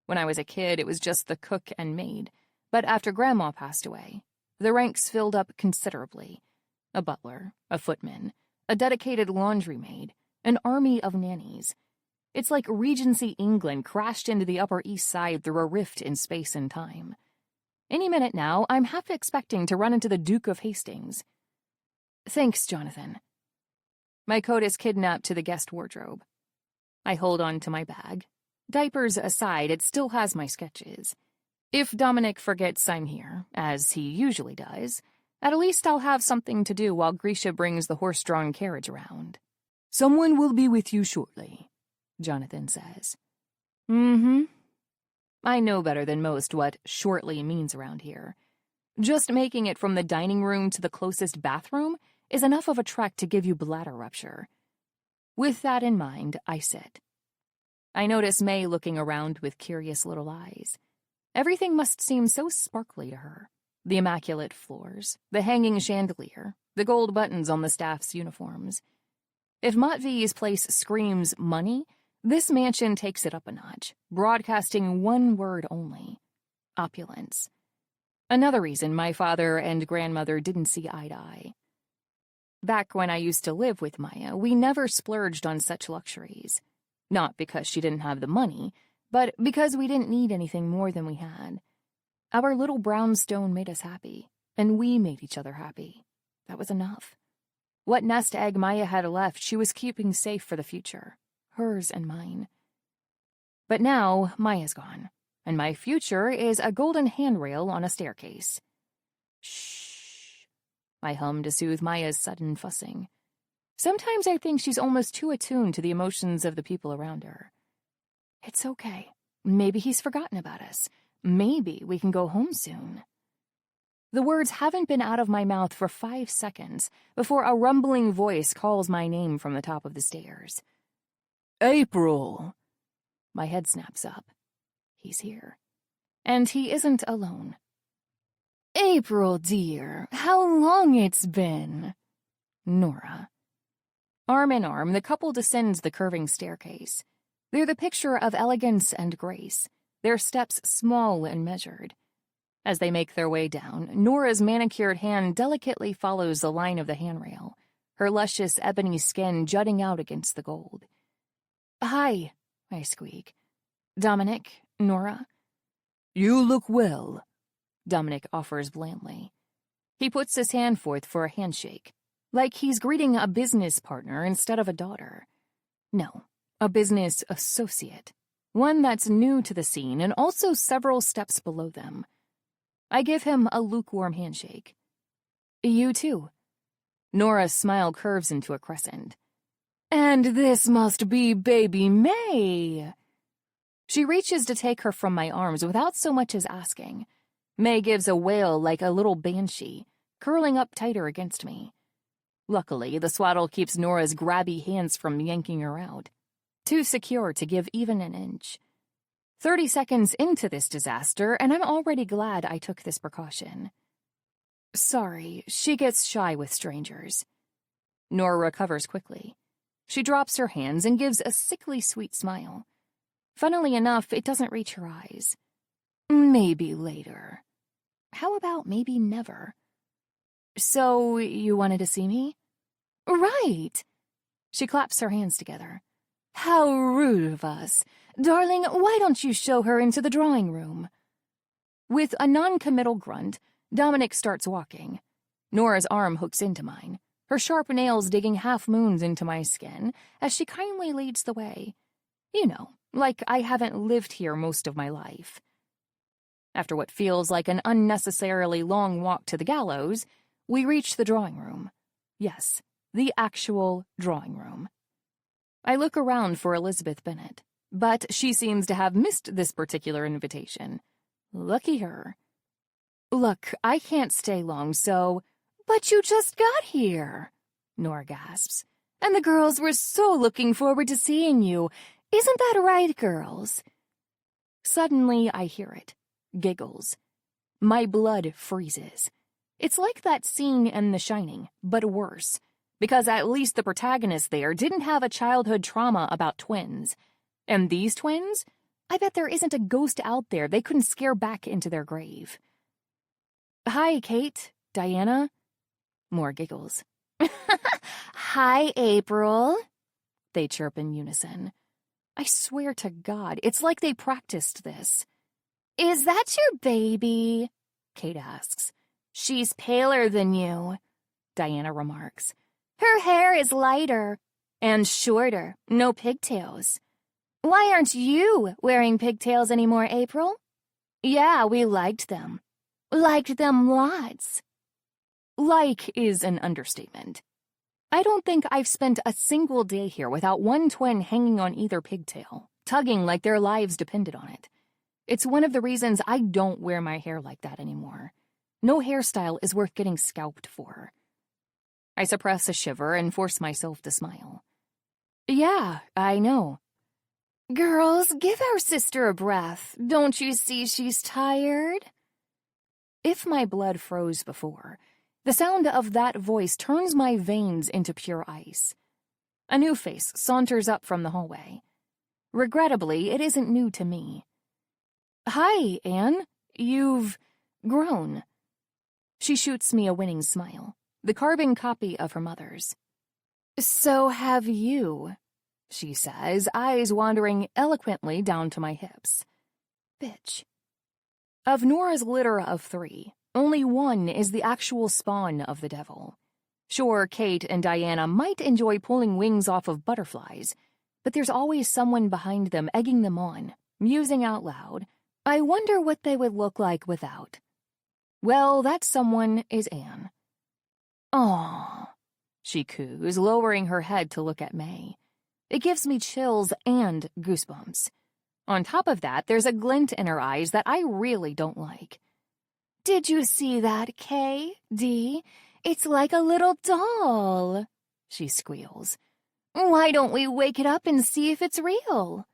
When I was a kid, it was just the cook and maid, but after Grandma passed away, the ranks filled up considerably. A butler, a footman, a dedicated laundry maid, an army of nannies. It's like Regency England crashed into the Upper East Side through a rift in space and time. Any minute now, I'm half expecting to run into the Duke of Hastings. Thanks, Jonathan. My coat is kidnapped to the guest wardrobe. I hold on to my bag. Diapers aside, it still has my sketches. If Dominic forgets I'm here, as he usually does, at least I'll have something to do while Grisha brings the horse-drawn carriage around. "Someone will be with you shortly," Jonathan says. Mm-hmm. I know better than most what shortly means around here. Just making it from the dining room to the closest bathroom is enough of a trek to give you bladder rupture. With that in mind, I sit. I notice May looking around with curious little eyes. Everything must seem so sparkly to her. The immaculate floors, the hanging chandelier, the gold buttons on the staff's uniforms. If Matvey's place screams money, this mansion takes it up a notch, broadcasting one word only: opulence. Another reason my father and grandmother didn't see eye to eye. Back when I used to live with Maya, we never splurged on such luxuries. Not because she didn't have the money, but because we didn't need anything more than we had. Our little brownstone made us happy, and we made each other happy. That was enough. What nest egg Maya had left, she was keeping safe for the future, hers and mine. But now, Maya's gone, and my future is a golden handrail on a staircase. Shh. I hum to soothe Maya's sudden fussing. Sometimes I think she's almost too attuned to the emotions of the people around her. It's okay. Maybe he's forgotten about us. Maybe we can go home soon. The words haven't been out of my mouth for 5 seconds before a rumbling voice calls my name from the top of the stairs. April! My head snaps up. He's here. And he isn't alone. April, dear, how long it's been. Nora. Arm in arm, the couple descends the curving staircase. They're the picture of elegance and grace, their steps small and measured. As they make their way down, Nora's manicured hand delicately follows the line of the handrail, her luscious ebony skin jutting out against the gold. Hi, I squeak. Dominic, Nora. You look well, Dominic offers blandly. He puts his hand forth for a handshake, like he's greeting a business partner instead of a daughter. No, a business associate, one that's new to the scene and also several steps below them. I give him a lukewarm handshake. You too. Nora's smile curves into a crescent. And this must be baby May. She reaches to take her from my arms without so much as asking. May gives a wail like a little banshee, curling up tighter against me. Luckily, the swaddle keeps Nora's grabby hands from yanking her out. Too secure to give even an inch. 30 seconds into this disaster, and I'm already glad I took this precaution. Sorry, she gets shy with strangers. Nora recovers quickly. She drops her hands and gives a sickly sweet smile. Funnily enough, it doesn't reach her eyes. Maybe later. How about maybe never? So, you wanted to see me? Right! She claps her hands together. How rude of us. Darling, why don't you show her into the drawing room? With a non-committal grunt, Dominic starts walking. Nora's arm hooks into mine, her sharp nails digging half-moons into my skin as she kindly leads the way. You know, like I haven't lived here most of my life. After what feels like an unnecessarily long walk to the gallows, we reach the drawing room. Yes, the actual drawing room. I look around for Elizabeth Bennet, but she seems to have missed this particular invitation. Lucky her. Look, I can't stay long, so... But you just got here, Nora gasps. And the girls were so looking forward to seeing you. Isn't that right, girls? Suddenly, I hear it. Giggles. My blood freezes. It's like that scene in The Shining, but worse, because at least the protagonist there didn't have a childhood trauma about twins. And these twins? I bet there isn't a ghost out there they couldn't scare back into their grave. Hi, Kate, Diana. More giggles. Hi, April. They chirp in unison. I swear to God, it's like they practiced this. Is that your baby? Kate asks. She's paler than you, Diana remarks. Her hair is lighter and shorter, no pigtails. Why aren't you wearing pigtails anymore, April? Yeah, we liked them. Liked them lots. Like is an understatement. I don't think I've spent a single day here without one twin hanging on either pigtail, tugging like their lives depended on it. It's one of the reasons I don't wear my hair like that anymore. No hairstyle is worth getting scalped for. I suppress a shiver and force myself to smile. Yeah, I know. Girls, give our sister a breath. Don't you see she's tired? If my blood froze before, the sound of that voice turns my veins into pure ice. A new face saunters up from the hallway. Regrettably, it isn't new to me. Hi, Anne. You've grown. She shoots me a winning smile, the carbon copy of her mother's. So have you, she says, eyes wandering eloquently down to my hips. Bitch. Of Nora's litter of 3, only one is the actual spawn of the devil. Sure, Kate and Diana might enjoy pulling wings off of butterflies, but there's always someone behind them egging them on, musing out loud, I wonder what they would look like without. Well, that someone is Anne. Aww, she coos, lowering her head to look at May. It gives me chills and goosebumps. On top of that, there's a glint in her eyes that I really don't like. Did you see that, Kay? D? It's like a little doll, she squeals. Why don't we wake it up and see if it's real?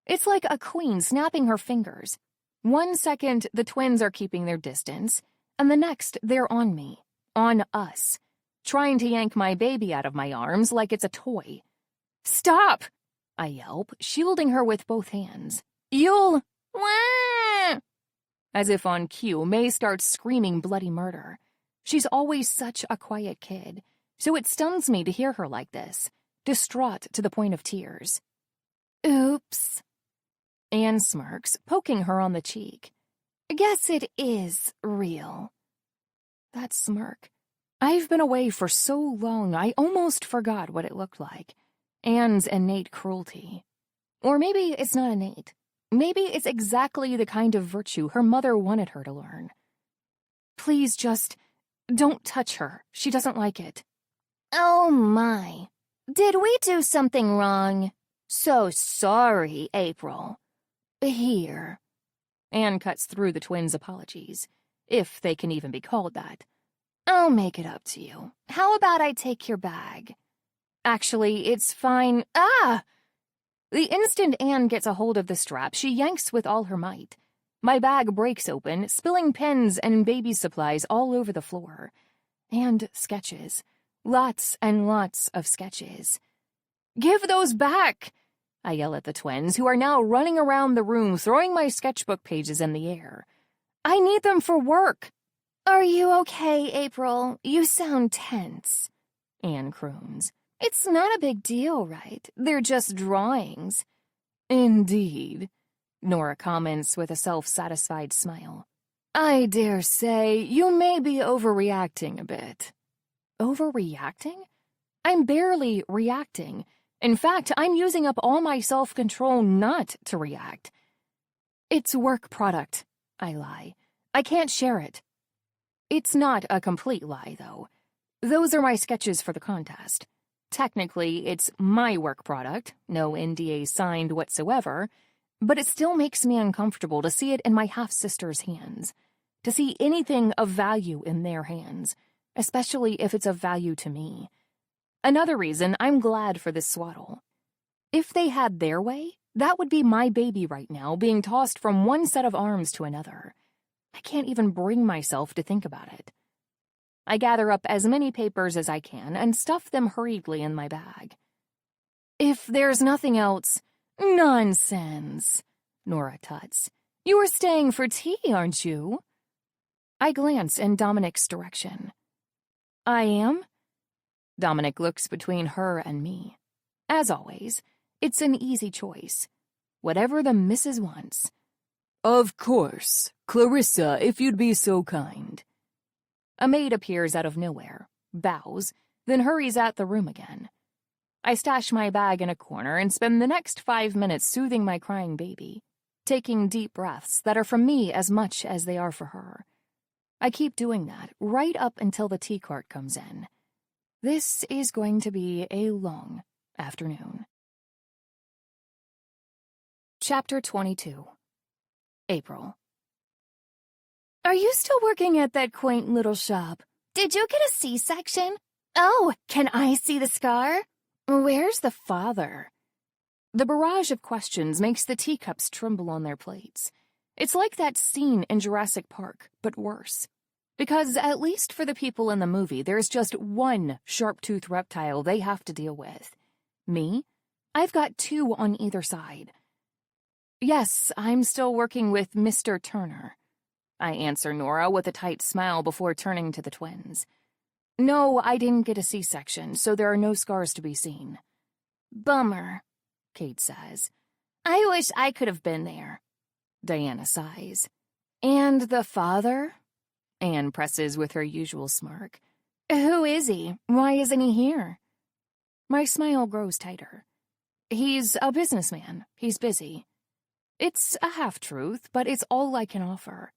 It's like a queen snapping her fingers. 1 second, the twins are keeping their distance, and the next, they're on me, on us, trying to yank my baby out of my arms like it's a toy. Stop! I yelp, shielding her with both hands. You'll... Wah! As if on cue, May starts screaming bloody murder. She's always such a quiet kid, so it stuns me to hear her like this, distraught to the point of tears. Oops. Anne smirks, poking her on the cheek. Guess it is real. That smirk. I've been away for so long I almost forgot what it looked like. Anne's innate cruelty. Or maybe it's not innate. Maybe it's exactly the kind of virtue her mother wanted her to learn. Please just don't touch her. She doesn't like it. Oh my. Did we do something wrong? So sorry, April. Here. Anne cuts through the twins' apologies, if they can even be called that. I'll make it up to you. How about I take your bag? Actually, it's fine. Ah! The instant Anne gets a hold of the strap, she yanks with all her might. My bag breaks open, spilling pens and baby supplies all over the floor. And sketches. Lots and lots of sketches. Give those back! I yell at the twins, who are now running around the room, throwing my sketchbook pages in the air. I need them for work. Are you okay, April? You sound tense. Anne croons. It's not a big deal, right? They're just drawings. Indeed, Nora comments with a self-satisfied smile. I dare say you may be overreacting a bit. Overreacting? I'm barely reacting. In fact, I'm using up all my self-control not to react. It's work product, I lie. I can't share it. It's not a complete lie, though. Those are my sketches for the contest. Technically, it's my work product, no NDA signed whatsoever, but it still makes me uncomfortable to see it in my half-sister's hands, to see anything of value in their hands, especially if it's of value to me. Another reason I'm glad for this swaddle. If they had their way, that would be my baby right now being tossed from one set of arms to another. I can't even bring myself to think about it. I gather up as many papers as I can and stuff them hurriedly in my bag. If there's nothing else— Nonsense, Nora tuts. You are staying for tea, aren't you? I glance in Dominic's direction. I am? Dominic looks between her and me. As always, it's an easy choice. Whatever the missus wants. Of course. Clarissa, if you'd be so kind. A maid appears out of nowhere, bows, then hurries out the room again. I stash my bag in a corner and spend the next 5 minutes soothing my crying baby, taking deep breaths that are for me as much as they are for her. I keep doing that right up until the tea cart comes in. This is going to be a long afternoon. Chapter 22. April. Are you still working at that quaint little shop? Did you get a C-section? Oh, can I see the scar? Where's the father? The barrage of questions makes the teacups tremble on their plates. It's like that scene in Jurassic Park, but worse. Because, at least for the people in the movie, there's just one sharp-toothed reptile they have to deal with. Me? I've got two on either side. Yes, I'm still working with Mr. Turner. I answer Nora with a tight smile before turning to the twins. No, I didn't get a C-section, so there are no scars to be seen. Bummer, Kate says. I wish I could have been there. Diana sighs. And the father? Anne presses with her usual smirk. Who is he? Why isn't he here? My smile grows tighter. He's a businessman. He's busy. It's a half-truth, but it's all I can offer.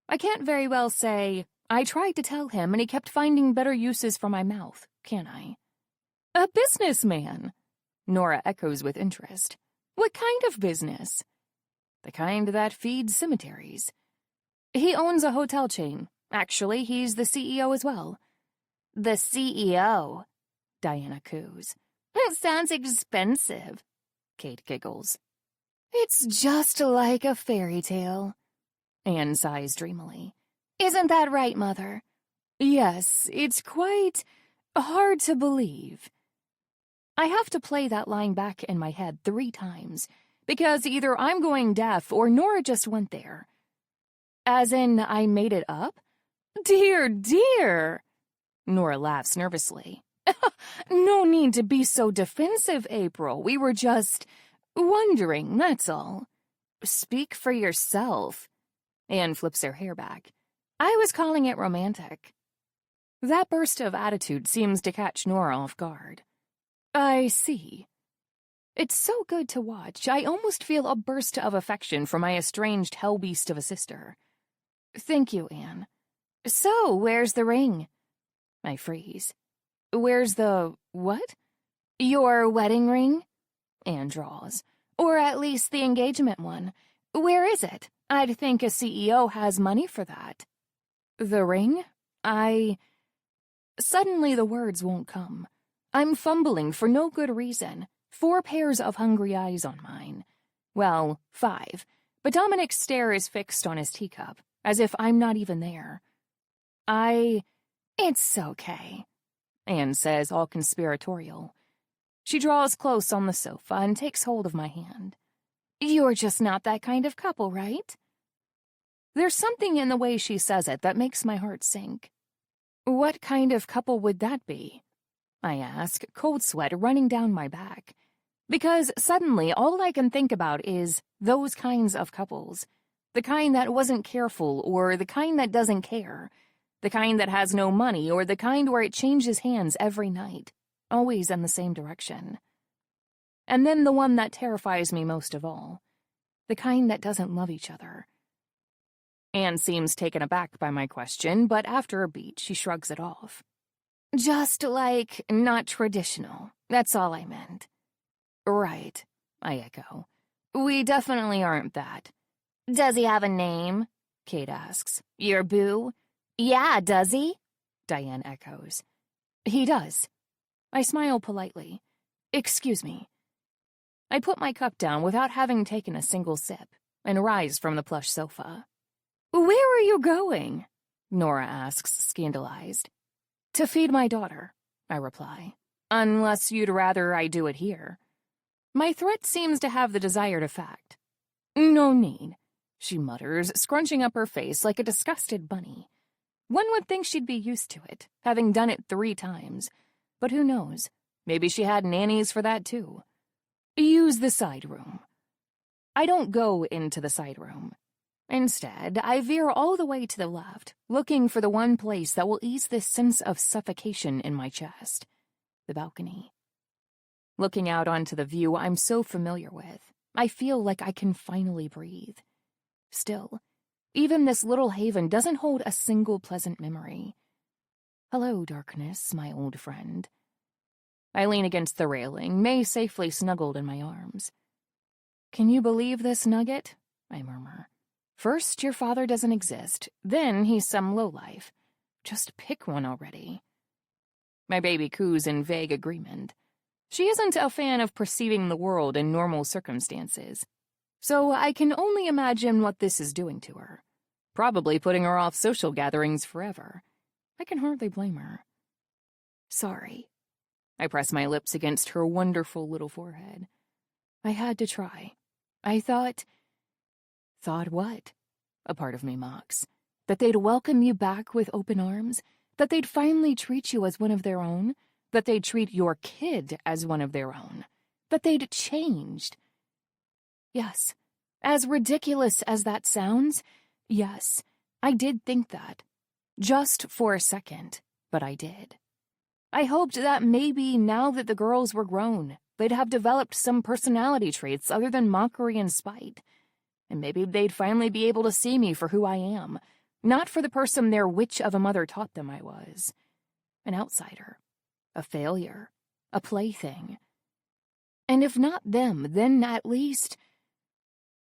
I can't very well say, I tried to tell him and he kept finding better uses for my mouth, can I? A businessman, Nora echoes with interest. What kind of business? The kind that feeds cemeteries. He owns a hotel chain. Actually, he's the CEO as well. The CEO, Diana coos. It sounds expensive, Kate giggles. It's just like a fairy tale. Anne sighs dreamily. Isn't that right, Mother? Yes, it's quite hard to believe. I have to play that line back in my head 3 times, because either I'm going deaf or Nora just went there. As in, I made it up? Dear, dear! Nora laughs nervously. No need to be so defensive, April. We were just wondering, that's all. Speak for yourself. Anne flips her hair back. I was calling it romantic. That burst of attitude seems to catch Nora off guard. I see. It's so good to watch. I almost feel a burst of affection for my estranged hell-beast of a sister. Thank you, Anne. So, where's the ring? I freeze. Where's the what? Your wedding ring? Anne draws. Or at least the engagement one. Where is it? I'd think a CEO has money for that. The ring? Suddenly the words won't come. I'm fumbling for no good reason. 4 pairs of hungry eyes on mine. Well, 5. But Dominic's stare is fixed on his teacup, as if I'm not even there. It's okay, Anne says, all conspiratorial. She draws close on the sofa and takes hold of my hand. You're just not that kind of couple, right? There's something in the way she says it that makes my heart sink. What kind of couple would that be? I ask, cold sweat running down my back. Because suddenly all I can think about is those kinds of couples. The kind that wasn't careful, or the kind that doesn't care. The kind that has no money, or the kind where it changes hands every night, always in the same direction. And then the one that terrifies me most of all. The kind that doesn't love each other. Anne seems taken aback by my question, but after a beat, she shrugs it off. Just like not traditional. That's all I meant. Right, I echo. We definitely aren't that. Does he have a name? Kate asks. Your boo? Yeah, does he? Diane echoes. He does. I smile politely. Excuse me. I put my cup down without having taken a single sip and rise from the plush sofa. Where are you going? Nora asks, scandalized. To feed my daughter, I reply. Unless you'd rather I do it here. My threat seems to have the desired effect. No need, she mutters, scrunching up her face like a disgusted bunny. One would think she'd be used to it, having done it 3 times. But who knows? Maybe she had nannies for that too. Use the side room. I don't go into the side room. Instead, I veer all the way to the left, looking for the one place that will ease this sense of suffocation in my chest. The balcony. Looking out onto the view I'm so familiar with, I feel like I can finally breathe. Still, even this little haven doesn't hold a single pleasant memory. Hello, darkness, my old friend. I lean against the railing, May safely snuggled in my arms. Can you believe this, Nugget? I murmur. First, your father doesn't exist, then he's some lowlife. Just pick one already. My baby coos in vague agreement. She isn't a fan of perceiving the world in normal circumstances, so I can only imagine what this is doing to her. Probably putting her off social gatherings forever. I can hardly blame her. Sorry. I press my lips against her wonderful little forehead. I had to try. I thought... Thought what? A part of me mocks. That they'd welcome you back with open arms? That they'd finally treat you as one of their own? That they'd treat your kid as one of their own? That they'd changed? Yes. As ridiculous as that sounds, yes, I did think that. Just for a second, but I did. I hoped that maybe now that the girls were grown, they'd have developed some personality traits other than mockery and spite. And maybe they'd finally be able to see me for who I am, not for the person their witch of a mother taught them I was. An outsider. A failure. A plaything. And if not them, then at least...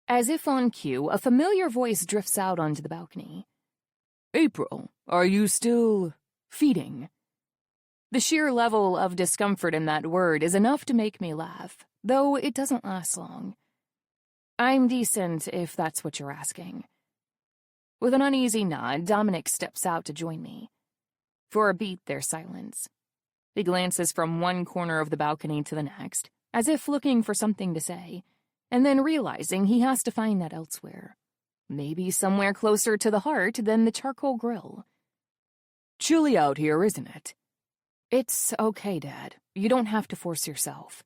As if on cue, a familiar voice drifts out onto the balcony. April, are you still... feeding? The sheer level of discomfort in that word is enough to make me laugh, though it doesn't last long. I'm decent, if that's what you're asking. With an uneasy nod, Dominic steps out to join me. For a beat, there's silence. He glances from one corner of the balcony to the next, as if looking for something to say, and then realizing he has to find that elsewhere. Maybe somewhere closer to the heart than the charcoal grill. Chilly out here, isn't it? It's okay, Dad. You don't have to force yourself.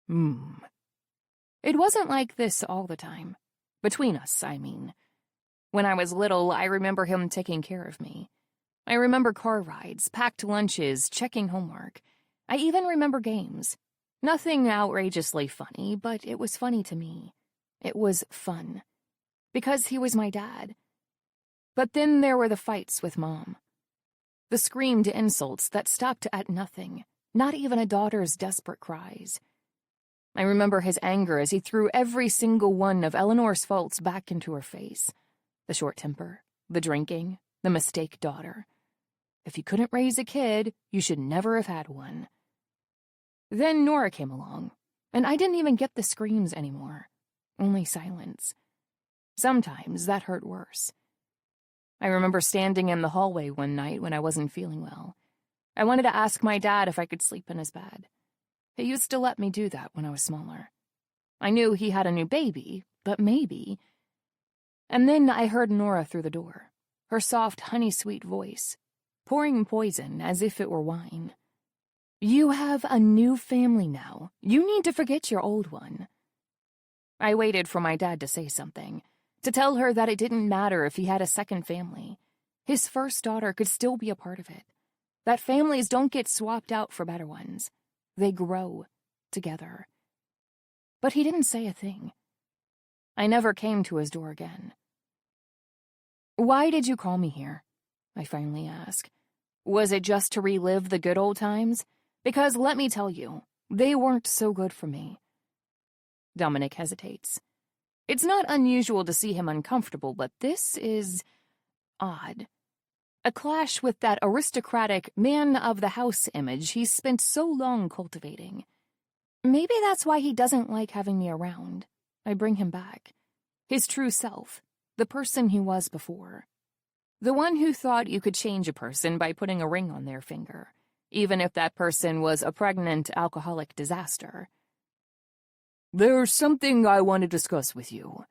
It wasn't like this all the time. Between us, I mean. When I was little, I remember him taking care of me. I remember car rides, packed lunches, checking homework. I even remember games. Nothing outrageously funny, but it was funny to me. It was fun. Because he was my dad. But then there were the fights with Mom. The screamed insults that stopped at nothing, not even a daughter's desperate cries. I remember his anger as he threw every single one of Eleanor's faults back into her face. The short temper, the drinking, the mistake daughter. If you couldn't raise a kid, you should never have had one. Then Nora came along, and I didn't even get the screams anymore. Only silence. Sometimes that hurt worse. I remember standing in the hallway one night when I wasn't feeling well. I wanted to ask my dad if I could sleep in his bed. He used to let me do that when I was smaller. I knew he had a new baby, but maybe... And then I heard Nora through the door, her soft, honey-sweet voice, pouring poison as if it were wine. You have a new family now. You need to forget your old one. I waited for my dad to say something, to tell her that it didn't matter if he had a second family. His first daughter could still be a part of it. That families don't get swapped out for better ones. They grow together. But he didn't say a thing. I never came to his door again. Why did you call me here? I finally asked. Was it just to relive the good old times? Because let me tell you, they weren't so good for me. Dominic hesitates. It's not unusual to see him uncomfortable, but this is odd. A clash with that aristocratic man-of-the-house image he's spent so long cultivating. Maybe that's why he doesn't like having me around. I bring him back. His true self, the person he was before. The one who thought you could change a person by putting a ring on their finger, even if that person was a pregnant alcoholic disaster. "There's something I want to discuss with you."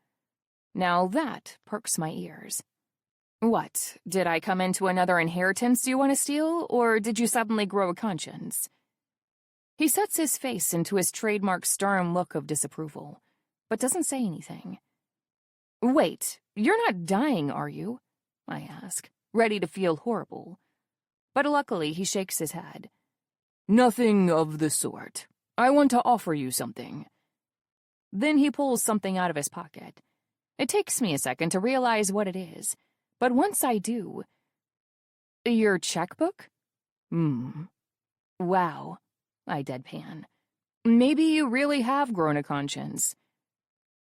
Now that perks my ears. "What, did I come into another inheritance you want to steal, or did you suddenly grow a conscience?" He sets his face into his trademark stern look of disapproval, but doesn't say anything. "Wait, you're not dying, are you?" I ask, ready to feel horrible. But luckily he shakes his head. "Nothing of the sort. I want to offer you something." Then he pulls something out of his pocket. It takes me a second to realize what it is, but once I do... "Your checkbook?" Wow, I deadpan. "Maybe you really have grown a conscience."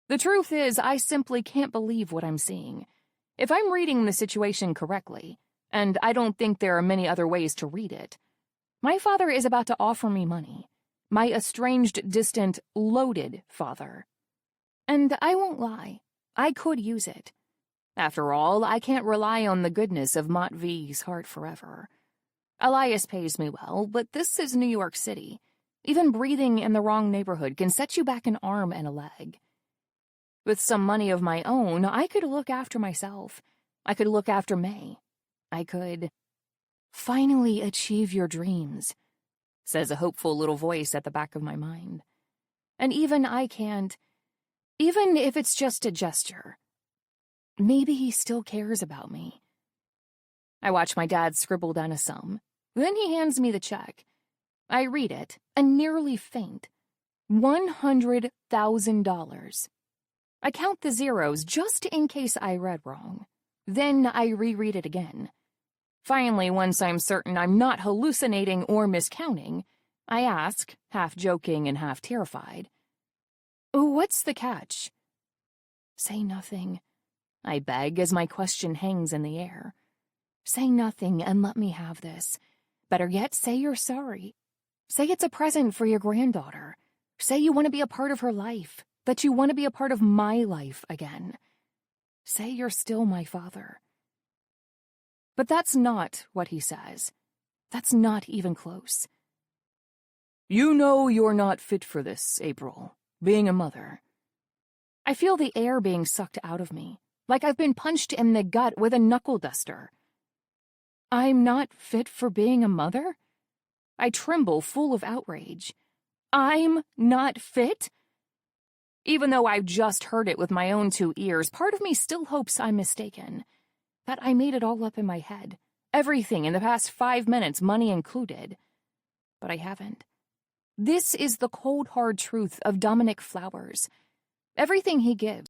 The truth is, I simply can't believe what I'm seeing. If I'm reading the situation correctly, and I don't think there are many other ways to read it, my father is about to offer me money. My estranged, distant, loaded father. And I won't lie, I could use it. After all, I can't rely on the goodness of Matvey's heart forever. Elias pays me well, but this is New York City. Even breathing in the wrong neighborhood can set you back an arm and a leg. With some money of my own, I could look after myself. I could look after May. I could finally achieve your dreams, says a hopeful little voice at the back of my mind. And even I can't, even if it's just a gesture. Maybe he still cares about me. I watch my dad scribble down a sum. Then he hands me the check. I read it and nearly faint. $100,000. I count the zeros just in case I read wrong. Then I reread it again. Finally, once I'm certain I'm not hallucinating or miscounting, I ask, half joking and half terrified, "What's the catch?" "Say nothing," I beg as my question hangs in the air. "Say nothing and let me have this. Better yet, say you're sorry. Say it's a present for your granddaughter. Say you want to be a part of her life, that you want to be a part of my life again. Say you're still my father." But that's not what he says. That's not even close. "You know you're not fit for this, April, being a mother." I feel the air being sucked out of me, like I've been punched in the gut with a knuckle duster. I'm not fit for being a mother? I tremble, full of outrage. I'm not fit? Even though I've just heard it with my own 2 ears, part of me still hopes I'm mistaken. That I made it all up in my head. Everything in the past 5 minutes, money included. But I haven't. This is the cold, hard truth of Dominic Flowers. Everything he gives